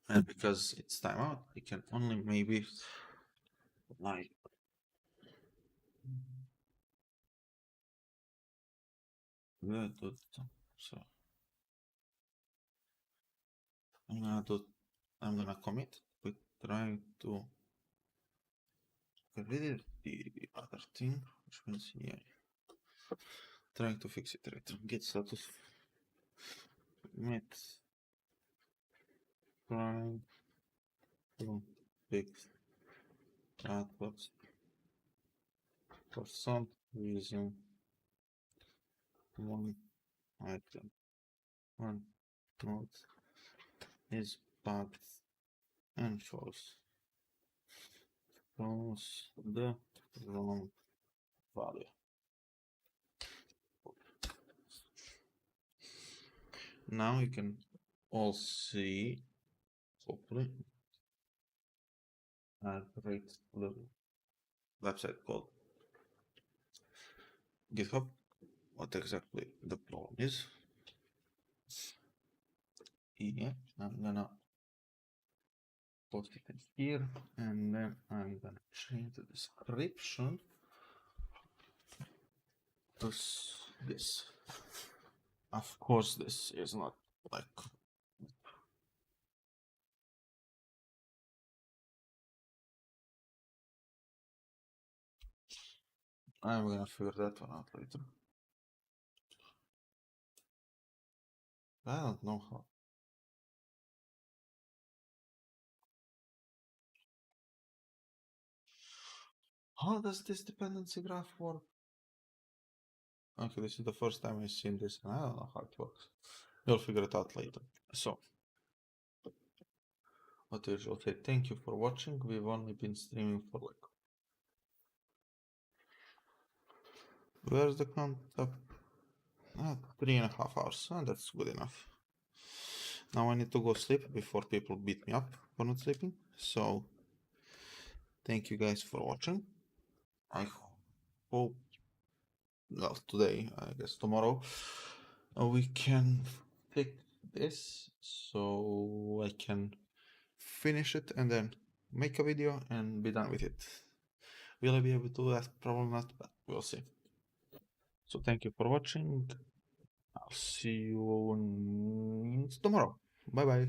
And because it's timeout, I can only maybe like good. So I'm gonna commit with trying to get rid of the other thing, which means yeah, trying to fix it right. Get status commit trying to fix that was for some reason one item one node is bugged and shows the wrong value. Now you can all see, hopefully, a great little website called GitHub. What exactly the problem is? Yeah, I'm gonna post it in here, and then I'm gonna change the description to this. Of course, this is not like I'm gonna figure that one out later. I don't know how. How does this dependency graph work? Okay, this is the first time I've seen this, and I don't know how it works. You'll figure it out later. So, what I will say, thank you for watching. We've only been streaming for like. Where's the count up? 3.5 hours, and that's good enough. Now I need to go sleep before people beat me up for not sleeping. So, thank you guys for watching. I hope, well, today, I guess tomorrow, we can fix this so I can finish it and then make a video and be done with it. Will I be able to do that? Probably not, but we'll see. So thank you for watching. I'll see you tomorrow. Bye bye.